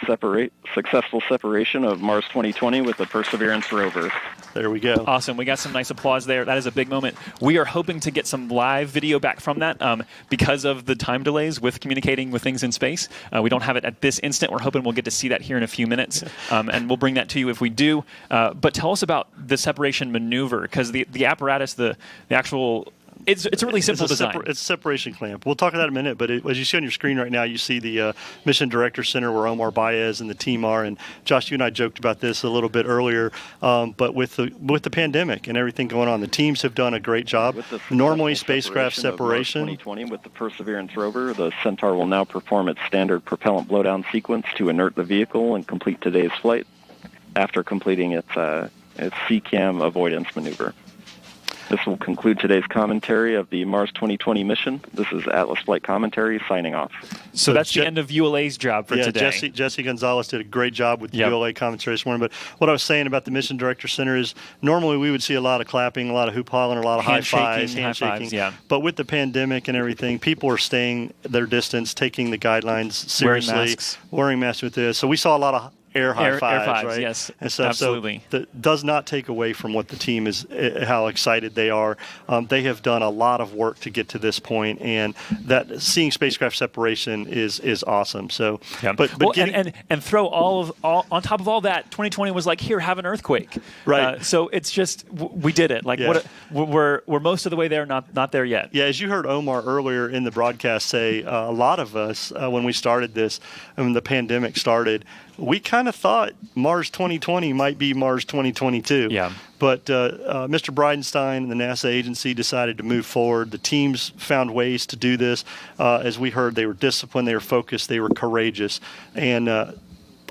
successful separation of Mars 2020 with the Perseverance rover. There we go. Awesome. We got some nice applause there. That is a big moment. We are hoping to get some live video back from that because of the time delays with communicating with things in space. We don't have it at this instant. We're hoping we'll get to see that here in a few minutes, and we'll bring that to you if we do. But tell us about the separation maneuver, because the apparatus, the actual... It's a really simple design. It's a separation clamp. We'll talk about that in a minute, but as you see on your screen right now, you see the Mission Director Center where Omar Baez and the team are. And Josh, you and I joked about this a little bit earlier, but with the pandemic and everything going on, the teams have done a great job. Normally, spacecraft separation. 2020 with the Perseverance rover, the Centaur will now perform its standard propellant blowdown sequence to inert the vehicle and complete today's flight after completing its CCAM avoidance maneuver. This will conclude today's commentary of the Mars 2020 mission. This is Atlas Flight Commentary signing off. So that's the end of ULA's job for today. Jesse Gonzalez did a great job with the ULA commentary this morning. But what I was saying about the Mission Director Center is normally we would see a lot of clapping, a lot of hoop hollering, a lot of handshaking. Yeah. But with the pandemic and everything, people are staying their distance, taking the guidelines seriously, wearing masks with this. So we saw a lot of air high fives, right? Yes, and stuff. absolutely. So that does not take away from what the team is, how excited they are. They have done a lot of work to get to this point, and that seeing spacecraft separation is awesome. So, yeah. but well, getting, and throw all on top of all that, 2020 was like, here, have an earthquake. Right. So it's just we did it. Like we're most of the way there, not there yet. Yeah, as you heard Omar earlier in the broadcast say, a lot of us when we started this, when the pandemic started, we kind of thought Mars 2020 might be Mars 2022. Yeah. But Mr. Bridenstine and the NASA agency decided to move forward. The teams found ways to do this. As we heard, they were disciplined, they were focused, they were courageous. And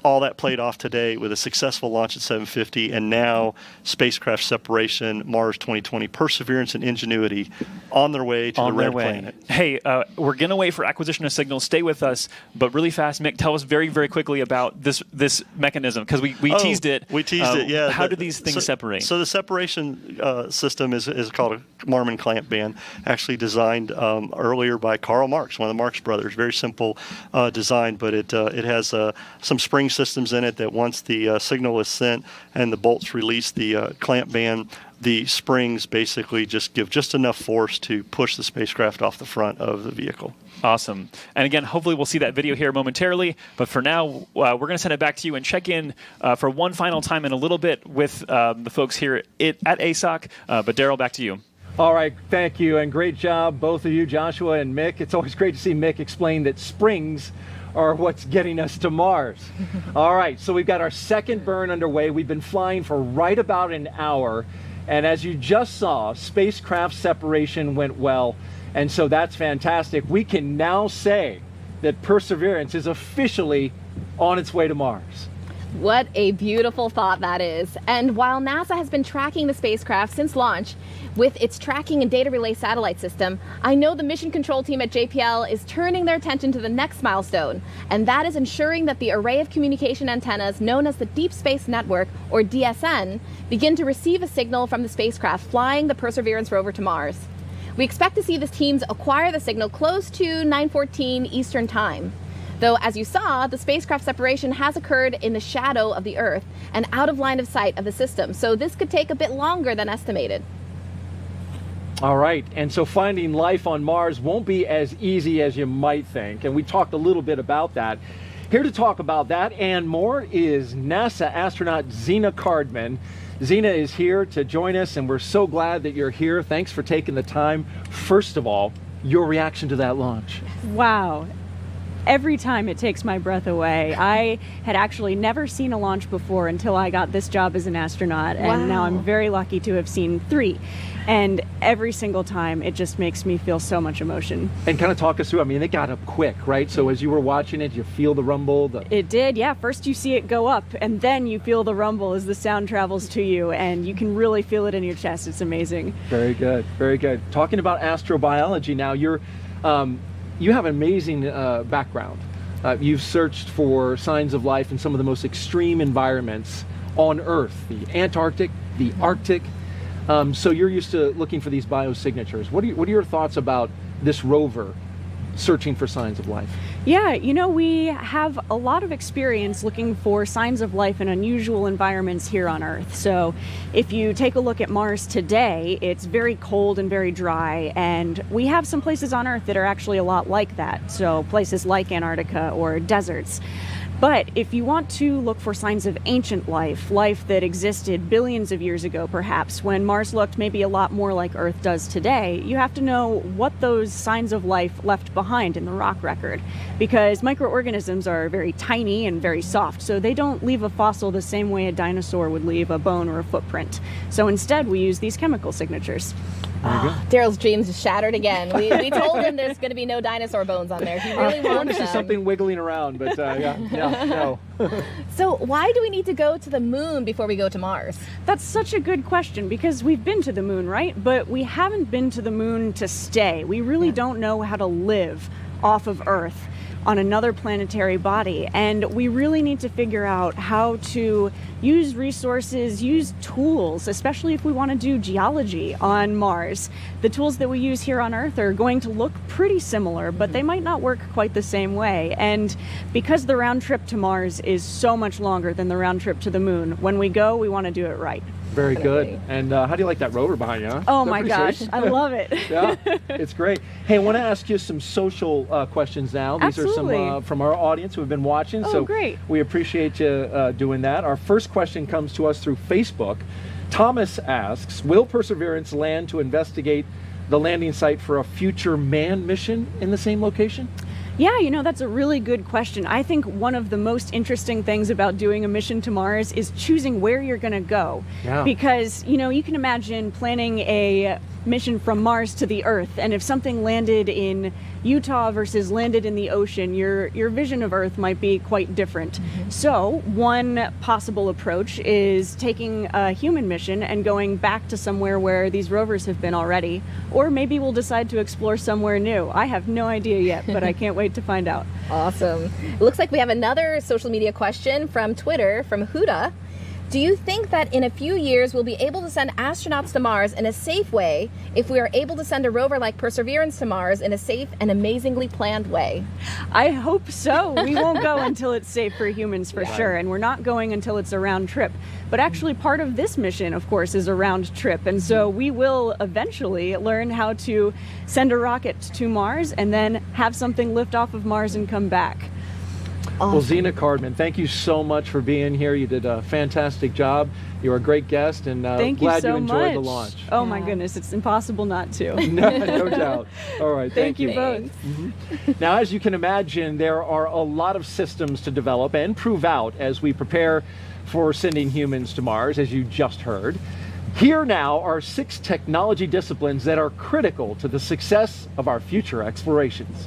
all that played off today with a successful launch at 750 and now spacecraft separation, Mars 2020, Perseverance and Ingenuity on their way to the red planet. Hey, we're going to wait for acquisition of signals. Stay with us. But really fast, Mick, tell us very, very quickly about this mechanism, because we teased it. We teased it, yeah. How do these things separate? So the separation system is called a Marmon clamp band, actually designed earlier by Karl Marx, one of the Marx brothers. Very simple design, but it has some spring systems in it that once the signal is sent and the bolts release the clamp band, the springs basically just give just enough force to push the spacecraft off the front of the vehicle. Awesome. And again, hopefully we'll see that video here momentarily. But for now, we're going to send it back to you and check in for one final time in a little bit with the folks here at ASOC. But Daryl, back to you. All right, thank you, and great job, both of you, Joshua and Mick. It's always great to see Mick explain that springs are what's getting us to Mars. All right, so we've got our second burn underway. We've been flying for right about an hour, and as you just saw, spacecraft separation went well, and so that's fantastic. We can now say that Perseverance is officially on its way to Mars. What a beautiful thought that is. And while NASA has been tracking the spacecraft since launch with its tracking and data relay satellite system, I know the mission control team at JPL is turning their attention to the next milestone, and that is ensuring that the array of communication antennas known as the Deep Space Network, or DSN, begin to receive a signal from the spacecraft flying the Perseverance rover to Mars. We expect to see the teams acquire the signal close to 9:14 Eastern Time. Though, as you saw, the spacecraft separation has occurred in the shadow of the Earth and out of line of sight of the system, so this could take a bit longer than estimated. All right, and so finding life on Mars won't be as easy as you might think, and we talked a little bit about that. Here to talk about that and more is NASA astronaut Zena Cardman. Zena is here to join us, and we're so glad that you're here. Thanks for taking the time. First of all, your reaction to that launch. Wow. Every time it takes my breath away. I had actually never seen a launch before until I got this job as an astronaut, and now I'm very lucky to have seen 3. And every single time, it just makes me feel so much emotion. And kind of talk us through, I mean, it got up quick, right? So as you were watching it, you feel the rumble? It did, yeah. First you see it go up, and then you feel the rumble as the sound travels to you, and you can really feel it in your chest. It's amazing. Very good, very good. Talking about astrobiology now, you have an amazing background. You've searched for signs of life in some of the most extreme environments on Earth, the Antarctic, the Arctic. So you're used to looking for these biosignatures. What are your thoughts about this rover searching for signs of life? Yeah, you know, we have a lot of experience looking for signs of life in unusual environments here on Earth. So if you take a look at Mars today, it's very cold and very dry, and we have some places on Earth that are actually a lot like that. So places like Antarctica or deserts. But if you want to look for signs of ancient life, life that existed billions of years ago perhaps, when Mars looked maybe a lot more like Earth does today, you have to know what those signs of life left behind in the rock record. Because microorganisms are very tiny and very soft, so they don't leave a fossil the same way a dinosaur would leave a bone or a footprint. So instead we use these chemical signatures. Daryl's dreams shattered again. We told him there's going to be no dinosaur bones on there. He really wanted them. Something wiggling around, but no. So why do we need to go to the moon before we go to Mars? That's such a good question, because we've been to the moon, right? But we haven't been to the moon to stay. We really don't know how to live off of Earth. on another planetary body. And we really need to figure out how to use resources, use tools, especially if we want to do geology on Mars. The tools that we use here on Earth are going to look pretty similar, but they might not work quite the same way. And because the round trip to Mars is so much longer than the round trip to the moon, when we go, we want to do it right. Very good. And how do you like that rover behind you? Huh? Oh my gosh, I love it. Yeah, it's great. Hey, I want to ask you some social questions now. These Absolutely. are some from our audience who have been watching. Oh, so great. We appreciate you doing that. Our first question comes to us through Facebook. Thomas asks, will Perseverance land to investigate the landing site for a future manned mission in the same location? Yeah, that's a really good question. I think one of the most interesting things about doing a mission to Mars is choosing where you're going to go. Yeah. Because, you can imagine planning a mission from Mars to the Earth, and if something landed in Utah versus landed in the ocean, your vision of Earth might be quite different. So one possible approach is taking a human mission and going back to somewhere where these rovers have been already, or maybe we'll decide to explore somewhere new. I have no idea yet, but I can't wait to find out. Awesome. It looks like we have another social media question from Twitter from Huda. Do you think that in a few years we'll be able to send astronauts to Mars in a safe way if we are able to send a rover like Perseverance to Mars in a safe and amazingly planned way? I hope so. We won't go until it's safe for humans for sure, and we're not going until it's a round trip. But actually part of this mission, of course, is a round trip, and so we will eventually learn how to send a rocket to Mars and then have something lift off of Mars and come back. Awesome. Well, Zena Cardman, thank you so much for being here. You did a fantastic job. You were a great guest, and Thank glad you so you enjoyed much. the launch. Oh my goodness, it's impossible not to. No doubt. All right, thank you. Both. Now, as you can imagine, there are a lot of systems to develop and prove out as we prepare for sending humans to Mars, as you just heard. Here now are 6 technology disciplines that are critical to the success of our future explorations.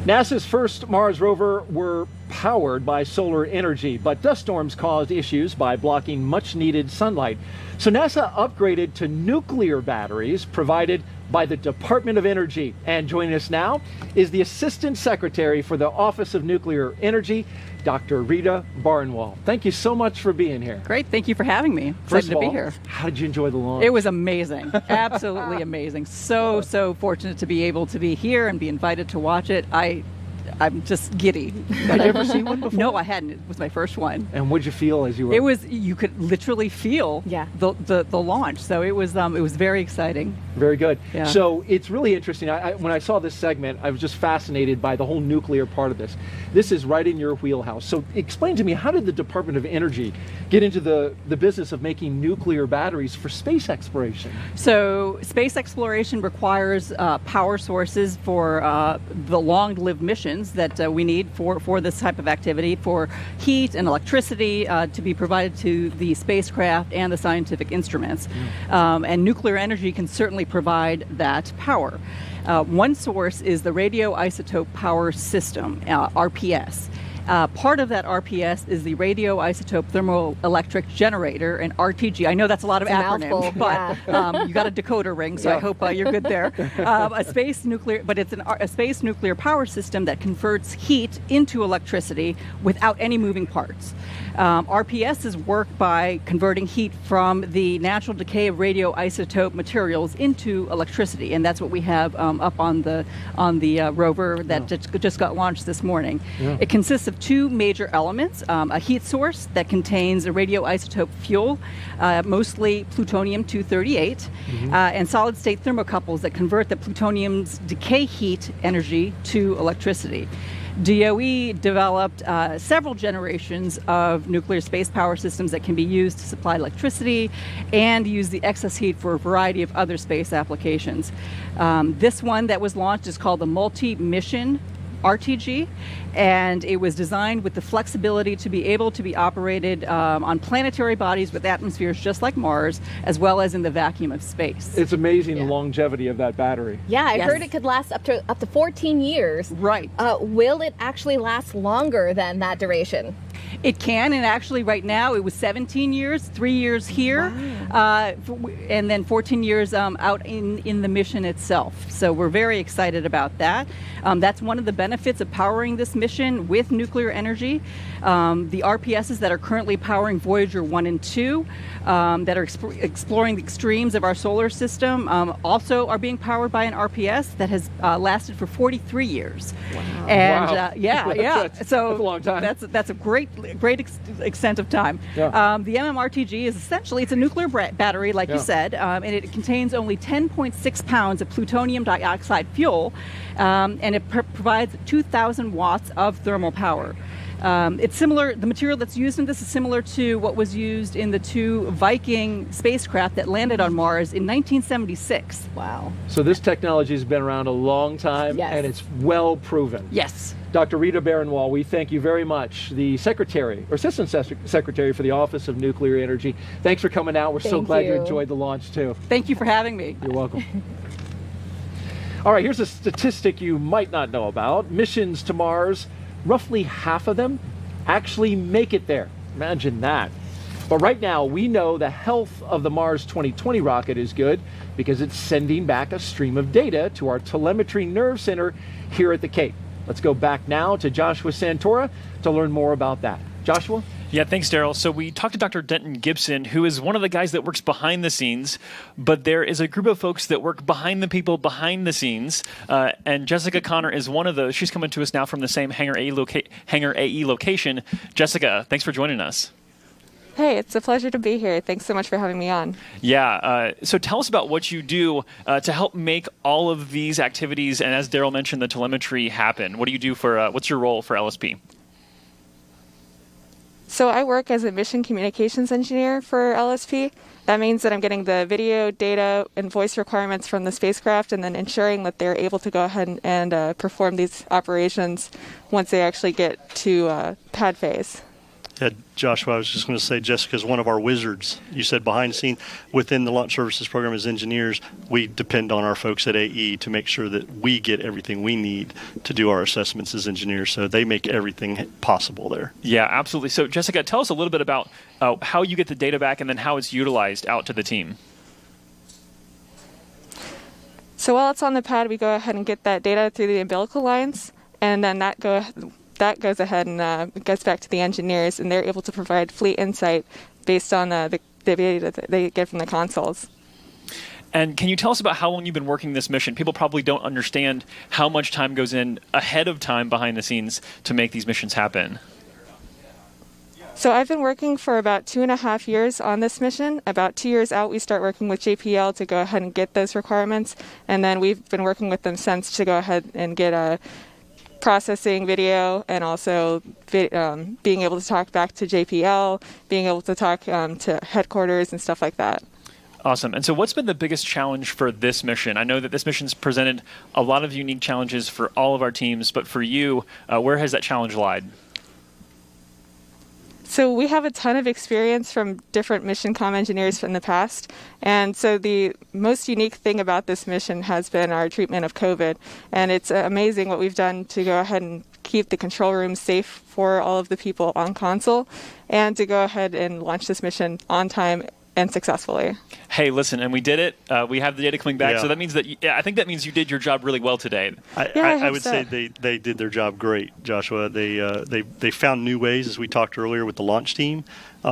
NASA's first Mars rover were powered by solar energy, but dust storms caused issues by blocking much needed sunlight. So NASA upgraded to nuclear batteries provided by the Department of Energy. And joining us now is the Assistant Secretary for the Office of Nuclear Energy, Dr. Rita Barnwell. Thank you so much for being here. Great, thank you for having me. First Excited of all, to be here. how did you enjoy the launch? It was amazing, absolutely amazing. So fortunate to be able to be here and be invited to watch it. I I'm just giddy. Had you ever seen one before? No, I hadn't. It was my first one. And what'd you feel as you were? It was, you could literally feel the launch. So it was very exciting. Very good. Yeah. So it's really interesting. When I saw this segment, I was just fascinated by the whole nuclear part of this. This is right in your wheelhouse. So explain to me, how did the Department of Energy get into the business of making nuclear batteries for space exploration? So space exploration requires power sources for the long-lived missions that we need for this type of activity, for heat and electricity to be provided to the spacecraft and the scientific instruments. And nuclear energy can certainly provide that power. One source is the radioisotope power system, RPS. Part of that RPS is the radioisotope thermoelectric generator, and RTG. I know that's a lot of acronyms, but you got a decoder ring, so I hope you're good there. A space nuclear power system that converts heat into electricity without any moving parts. RPSs work by converting heat from the natural decay of radioisotope materials into electricity, and that's what we have up on the rover that just got launched this morning. It consists of two major elements: a heat source that contains a radioisotope fuel, mostly plutonium-238, and solid-state thermocouples that convert the plutonium's decay heat energy to electricity. DOE developed several generations of nuclear space power systems that can be used to supply electricity and use the excess heat for a variety of other space applications. This one that was launched is called the Multi-Mission RTG, and it was designed with the flexibility to be able to be operated on planetary bodies with atmospheres just like Mars, as well as in the vacuum of space. It's amazing the longevity of that battery. Yeah, I heard it could last up to 14 years. Right. Will it actually last longer than that duration? It can, and actually right now it was 17 years, 3 years here, and then 14 years out in the mission itself. So we're very excited about that. That's one of the benefits of powering this mission with nuclear energy. The RPSs that are currently powering Voyager 1 and 2, that are exploring the extremes of our solar system, also are being powered by an RPS that has lasted for 43 years. Wow. And That's a long time. That's a great extent of time. The MMRTG is essentially, it's a nuclear battery, like you said, and it contains only 10.6 pounds of plutonium dioxide fuel, and it provides 2,000 watts of thermal power. It's similar, the material that's used in this is similar to what was used in the two Viking spacecraft that landed on Mars in 1976. Wow. So this technology has been around a long time, and it's well proven. Yes. Dr. Rita Baranwal, we thank you very much, the Secretary, or Assistant Secretary for the Office of Nuclear Energy. Thanks for coming out. We're so glad you enjoyed the launch, too. Thank you for having me. You're welcome. All right, here's a statistic you might not know about. Missions to Mars, roughly half of them actually make it there. Imagine that. But right now, we know the health of the Mars 2020 rocket is good because it's sending back a stream of data to our telemetry nerve center here at the Cape. Let's go back now to Joshua Santora to learn more about that. Joshua? Yeah, thanks, Daryl. So we talked to Dr. Denton Gibson, who is one of the guys that works behind the scenes, but there is a group of folks that work behind the people behind the scenes, and Jessica Connor is one of those. She's coming to us now from the same Hangar AE location. Jessica, thanks for joining us. Hey, it's a pleasure to be here. Thanks so much for having me on. Yeah, so tell us about what you do to help make all of these activities, and as Daryl mentioned, the telemetry happen. What do you do for, what's your role for LSP? So I work as a mission communications engineer for LSP. That means that I'm getting the video, data, and voice requirements from the spacecraft and then ensuring that they're able to go ahead and perform these operations once they actually get to pad phase. Yeah, Joshua, I was just going to say Jessica's one of our wizards. You said behind the scene within the launch services program as engineers, we depend on our folks at AE to make sure that we get everything we need to do our assessments as engineers. So they make everything possible there. Yeah, absolutely. So Jessica, tell us a little bit about how you get the data back and then how it's utilized out to the team. So while it's on the pad, we go ahead and get that data through the umbilical lines, and then that goes ahead and goes back to the engineers, and they're able to provide fleet insight based on the data that they get from the consoles. And can you tell us about how long you've been working this mission? People probably don't understand how much time goes in ahead of time behind the scenes to make these missions happen. So I've been working for about 2.5 years on this mission. About 2 years out, we start working with JPL to go ahead and get those requirements. And then we've been working with them since to go ahead and get processing video and also being able to talk back to JPL, being able to talk to headquarters and stuff like that. Awesome. And so what's been the biggest challenge for this mission? I know that this mission's presented a lot of unique challenges for all of our teams, but for you, where has that challenge lied? So we have a ton of experience from different mission comm engineers from the past. And so the most unique thing about this mission has been our treatment of COVID. And it's amazing what we've done to go ahead and keep the control room safe for all of the people on console and to go ahead and launch this mission on time and successfully. Hey, listen, and we did it. We have the data coming back, so that means that I think that means you did your job really well today. I would say they did their job great, Joshua. They found new ways, as we talked earlier with the launch team,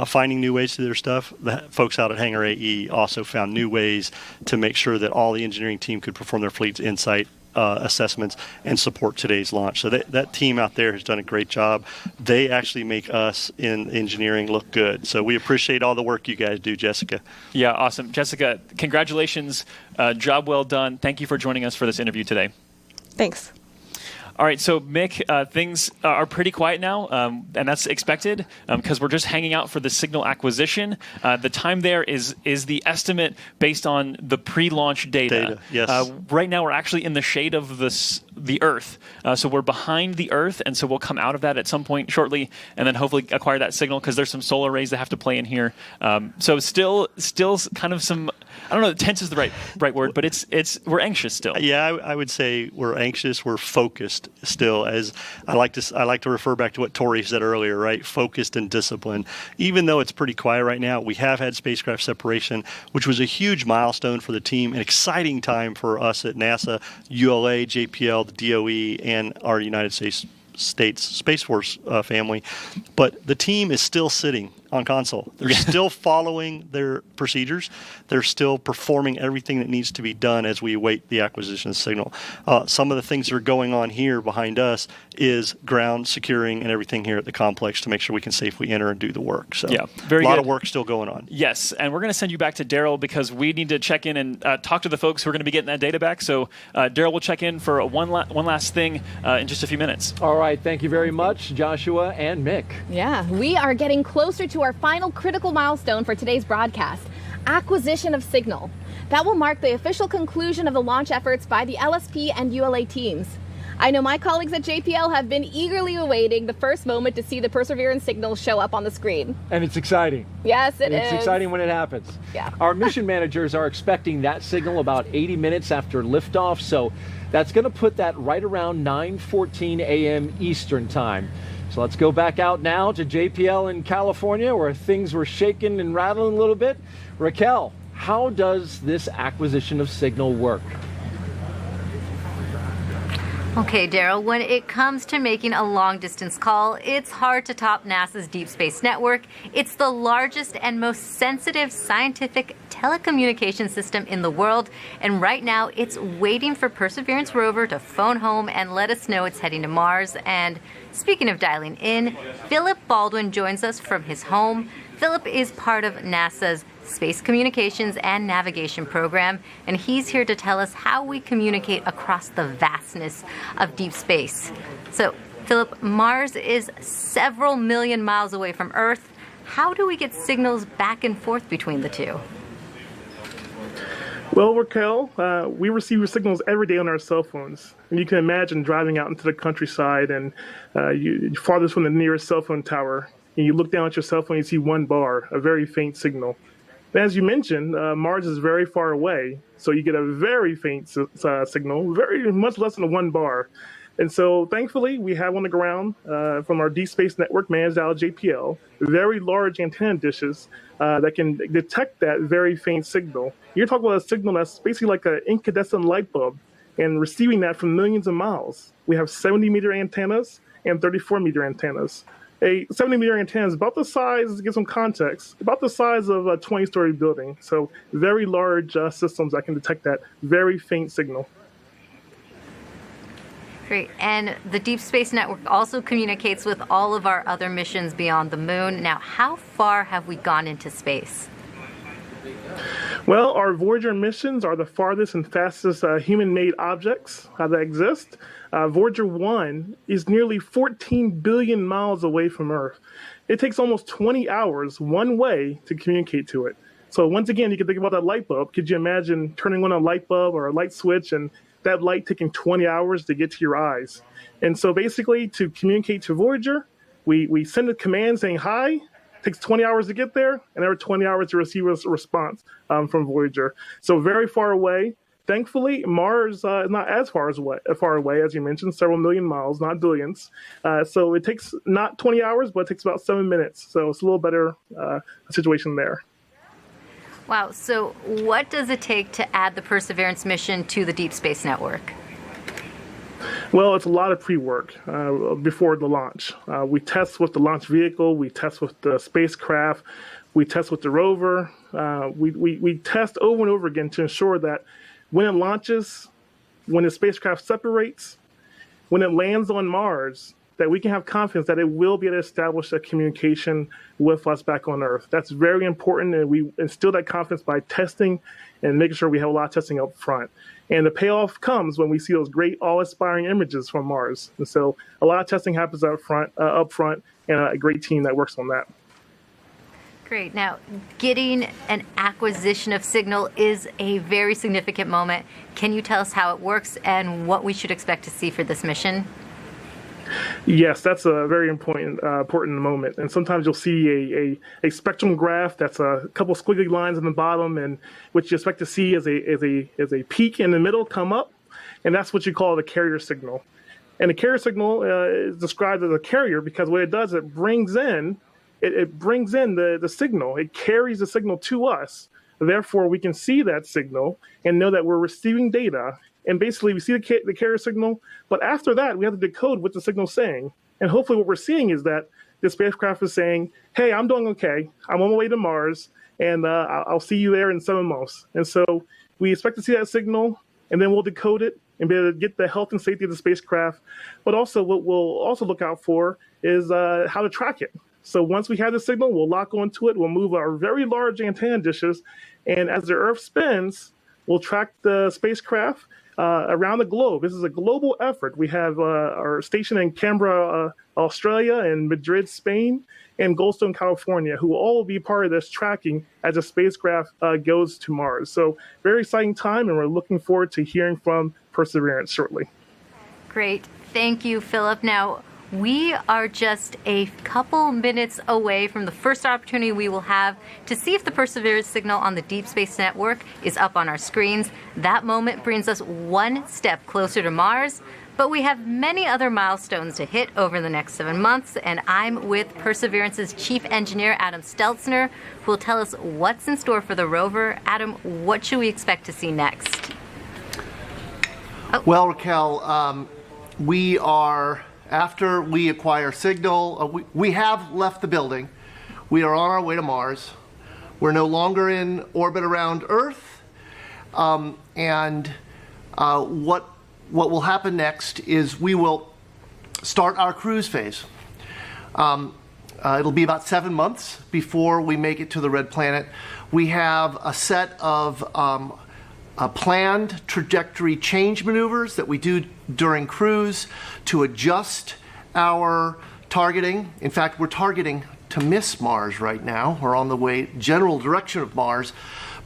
finding new ways to their stuff. The folks out at Hangar AE also found new ways to make sure that all the engineering team could perform their fleet's insight assessments and support today's launch. So that team out there has done a great job. They actually make us in engineering look good. So we appreciate all the work you guys do, Jessica. Yeah, awesome. Jessica, congratulations. Job well done. Thank you for joining us for this interview today. Thanks. All right, so Mick, things are pretty quiet now, and that's expected because we're just hanging out for the signal acquisition. The time there is the estimate based on the pre-launch data. Yes. Right now, we're actually in the shade of the Earth, so we're behind the Earth, and so we'll come out of that at some point shortly, and then hopefully acquire that signal because there's some solar rays that have to play in here. So still kind of some. I don't know. Tense is the right word, but we're anxious still. Yeah, I would say we're anxious. We're focused still. As I like to refer back to what Tori said earlier, right? Focused and disciplined. Even though it's pretty quiet right now, we have had spacecraft separation, which was a huge milestone for the team, an exciting time for us at NASA, ULA, JPL, the DOE, and our United States Space Force family. But the team is still sitting on console. They're still following their procedures. They're still performing everything that needs to be done as we await the acquisition signal. Some of the things that are going on here behind us is ground securing and everything here at the complex to make sure we can safely enter and do the work. So yeah, a lot of work still going on. Yes, and we're going to send you back to Daryl because we need to check in and talk to the folks who are going to be getting that data back. So Daryl will check in for one last thing in just a few minutes. All right, thank you very much, Joshua and Mick. Yeah, we are getting closer to our final critical milestone for today's broadcast, acquisition of signal. That will mark the official conclusion of the launch efforts by the LSP and ULA teams. I know my colleagues at JPL have been eagerly awaiting the first moment to see the Perseverance signal show up on the screen. And it's exciting. Yes, it is. It's exciting when it happens. Yeah. Our mission managers are expecting that signal about 80 minutes after liftoff, so that's going to put that right around 9:14 a.m. Eastern time. So let's go back out now to JPL in California where things were shaking and rattling a little bit. Raquel, how does this acquisition of signal work? Okay, Daryl, when it comes to making a long-distance call, it's hard to top NASA's Deep Space Network. It's the largest and most sensitive scientific telecommunication system in the world, and right now it's waiting for Perseverance rover to phone home and let us know it's heading to Mars. And speaking of dialing in, Philip Baldwin joins us from his home. Philip is part of NASA's Space Communications and Navigation Program, and he's here to tell us how we communicate across the vastness of deep space. So, Philip, Mars is several million miles away from Earth. How do we get signals back and forth between the two? Well, Raquel, we receive signals every day on our cell phones. And you can imagine driving out into the countryside and you're farthest from the nearest cell phone tower. And you look down at your cell phone, you see one bar, a very faint signal. And as you mentioned, Mars is very far away, so you get a very faint signal, very much less than 1 bar. And so, thankfully, we have on the ground from our Deep Space Network managed out of JPL, very large antenna dishes that can detect that very faint signal. You're talking about a signal that's basically like an incandescent light bulb, and receiving that from millions of miles. We have 70-meter antennas and 34-meter antennas. A 70-meter antenna is about the size, to give some context, about the size of a 20-story building. So very large systems that can detect that very faint signal. Great. And the Deep Space Network also communicates with all of our other missions beyond the moon. Now, how far have we gone into space? Well, our Voyager missions are the farthest and fastest human-made objects that exist. Voyager 1 is nearly 14 billion miles away from Earth. It takes almost 20 hours one way to communicate to it. So once again, you can think about that light bulb. Could you imagine turning on a light bulb or a light switch and that light taking 20 hours to get to your eyes? And so basically, to communicate to Voyager, we send a command saying hi. Takes 20 hours to get there, and another 20 hours to receive a response from Voyager. So very far away. Thankfully, Mars is not as far away, as you mentioned, several million miles, not billions. So it takes not 20 hours, but it takes about 7 minutes. So it's a little better situation there. Wow. So what does it take to add the Perseverance mission to the Deep Space Network? Well, it's a lot of pre-work before the launch. We test with the launch vehicle. We test with the spacecraft. We test with the rover. We test over and over again to ensure that when it launches, when the spacecraft separates, when it lands on Mars, that we can have confidence that it will be able to establish a communication with us back on Earth. That's very important, and we instill that confidence by testing and making sure we have a lot of testing up front. And the payoff comes when we see those great awe-inspiring images from Mars. And so a lot of testing happens up front, and a great team that works on that. Great. Now, getting an acquisition of signal is a very significant moment. Can you tell us how it works and what we should expect to see for this mission? Yes, that's a very important moment. And sometimes you'll see a spectrum graph that's a couple squiggly lines on the bottom, and what you expect to see is a peak in the middle come up, and that's what you call the carrier signal. And the carrier signal is described as a carrier because what it does, it brings in the signal. It carries the signal to us. Therefore, we can see that signal and know that we're receiving data. And basically, we see the carrier signal, but after that, we have to decode what the signal's saying. And hopefully what we're seeing is that the spacecraft is saying, hey, I'm doing okay. I'm on my way to Mars, and I'll see you there in 7 months. And so we expect to see that signal, and then we'll decode it and be able to get the health and safety of the spacecraft. But also what we'll also look out for is how to track it. So once we have the signal, we'll lock onto it. We'll move our very large antenna dishes, and as the Earth spins, we'll track the spacecraft around the globe. This is a global effort. We have our station in Canberra, Australia, and Madrid, Spain, and Goldstone, California, who will all be part of this tracking as the spacecraft goes to Mars. So very exciting time, and we're looking forward to hearing from Perseverance shortly. Great. Thank you, Philip. Now, we are just a couple minutes away from the first opportunity we will have to see if the Perseverance signal on the Deep Space Network is up on our screens. That moment brings us one step closer to Mars, but we have many other milestones to hit over the next 7 months, and I'm with Perseverance's Chief Engineer, Adam Stelzner, who will tell us what's in store for the rover. Adam, what should we expect to see next? Oh. Well, Raquel, we are... After we acquire signal, we have left the building. We are on our way to Mars. We're no longer in orbit around Earth. And what will happen next is we will start our cruise phase. It'll be about 7 months before we make it to the Red Planet. We have a set of planned trajectory change maneuvers that we do during cruise to adjust our targeting. In fact, we're targeting to miss Mars right now. We're on the way, general direction of Mars.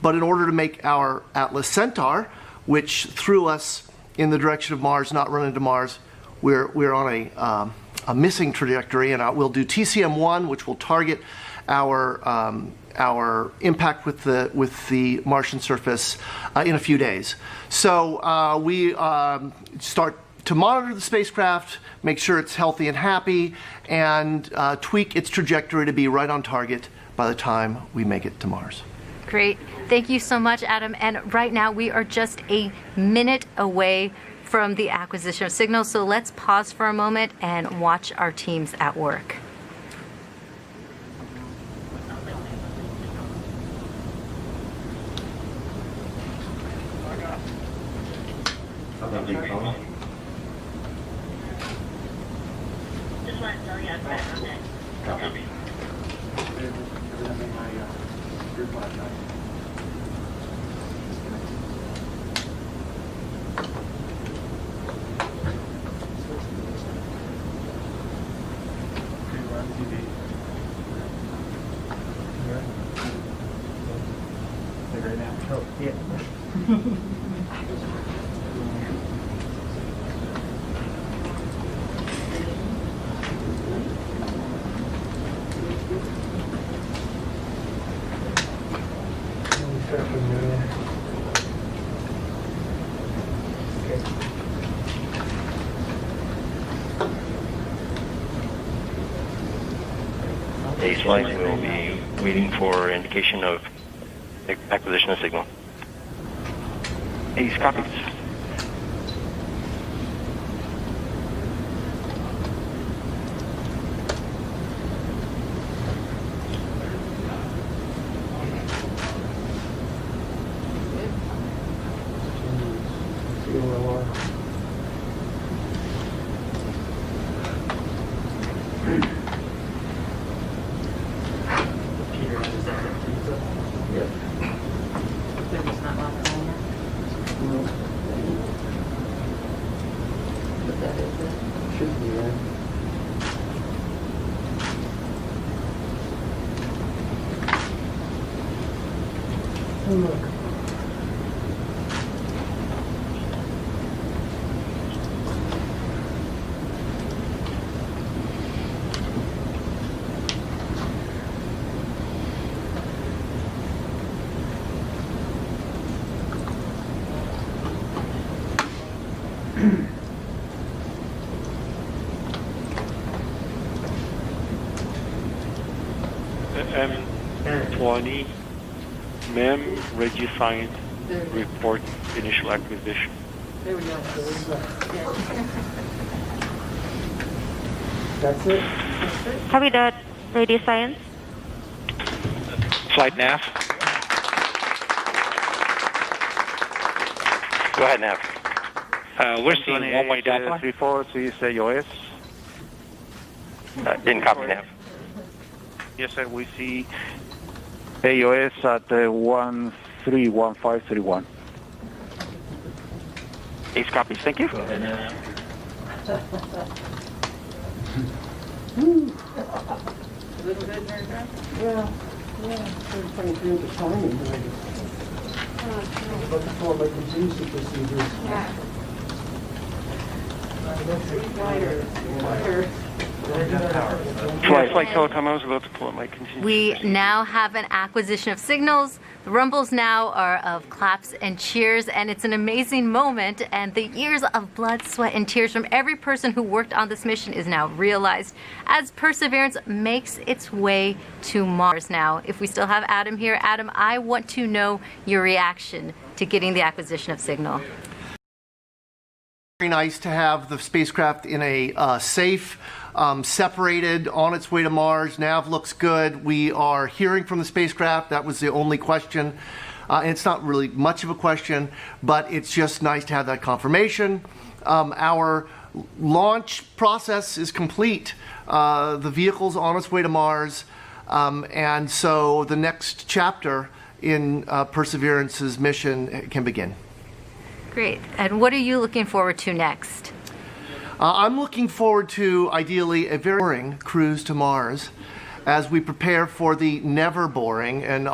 But in order to make our Atlas Centaur, which threw us in the direction of Mars, not run into Mars, we're on a missing trajectory, and we'll do TCM1, which will target our impact with the Martian surface in a few days. So we start to monitor the spacecraft, make sure it's healthy and happy, and tweak its trajectory to be right on target by the time we make it to Mars. Great. Thank you so much, Adam. And right now we are just a minute away from the acquisition of signal, so let's pause for a moment and watch our teams at work. Baseline will be waiting for indication of acquisition of signal. Ace copies. M20, MEM, Reggie signed, report initial acquisition. There we go. That's it. Copy that. Radio science. Flight nav. Go ahead, nav. We're seeing one-way down. 34, AOS. Didn't copy nav. Yes, sir. We see AOS at 131531. Ace copies. Thank you. Yeah, trying to do the timing. But before my contingency procedures. Flight telecom, I was about to pull up my contingency. We now have an acquisition of signals. The rumbles now are of claps and cheers, and it's an amazing moment. And the years of blood, sweat, and tears from every person who worked on this mission is now realized as Perseverance makes its way to Mars now. If we still have Adam here, Adam, I want to know your reaction to getting the acquisition of signal. Very nice to have the spacecraft in a safe, separated, on its way to Mars. Nav looks good. We are hearing from the spacecraft. That was the only question. And it's not really much of a question, but it's just nice to have that confirmation. Our launch process is complete. The vehicle's on its way to Mars. And so the next chapter in Perseverance's mission can begin. Great. And what are you looking forward to next? I'm looking forward to, ideally, a very boring cruise to Mars as we prepare for the never boring and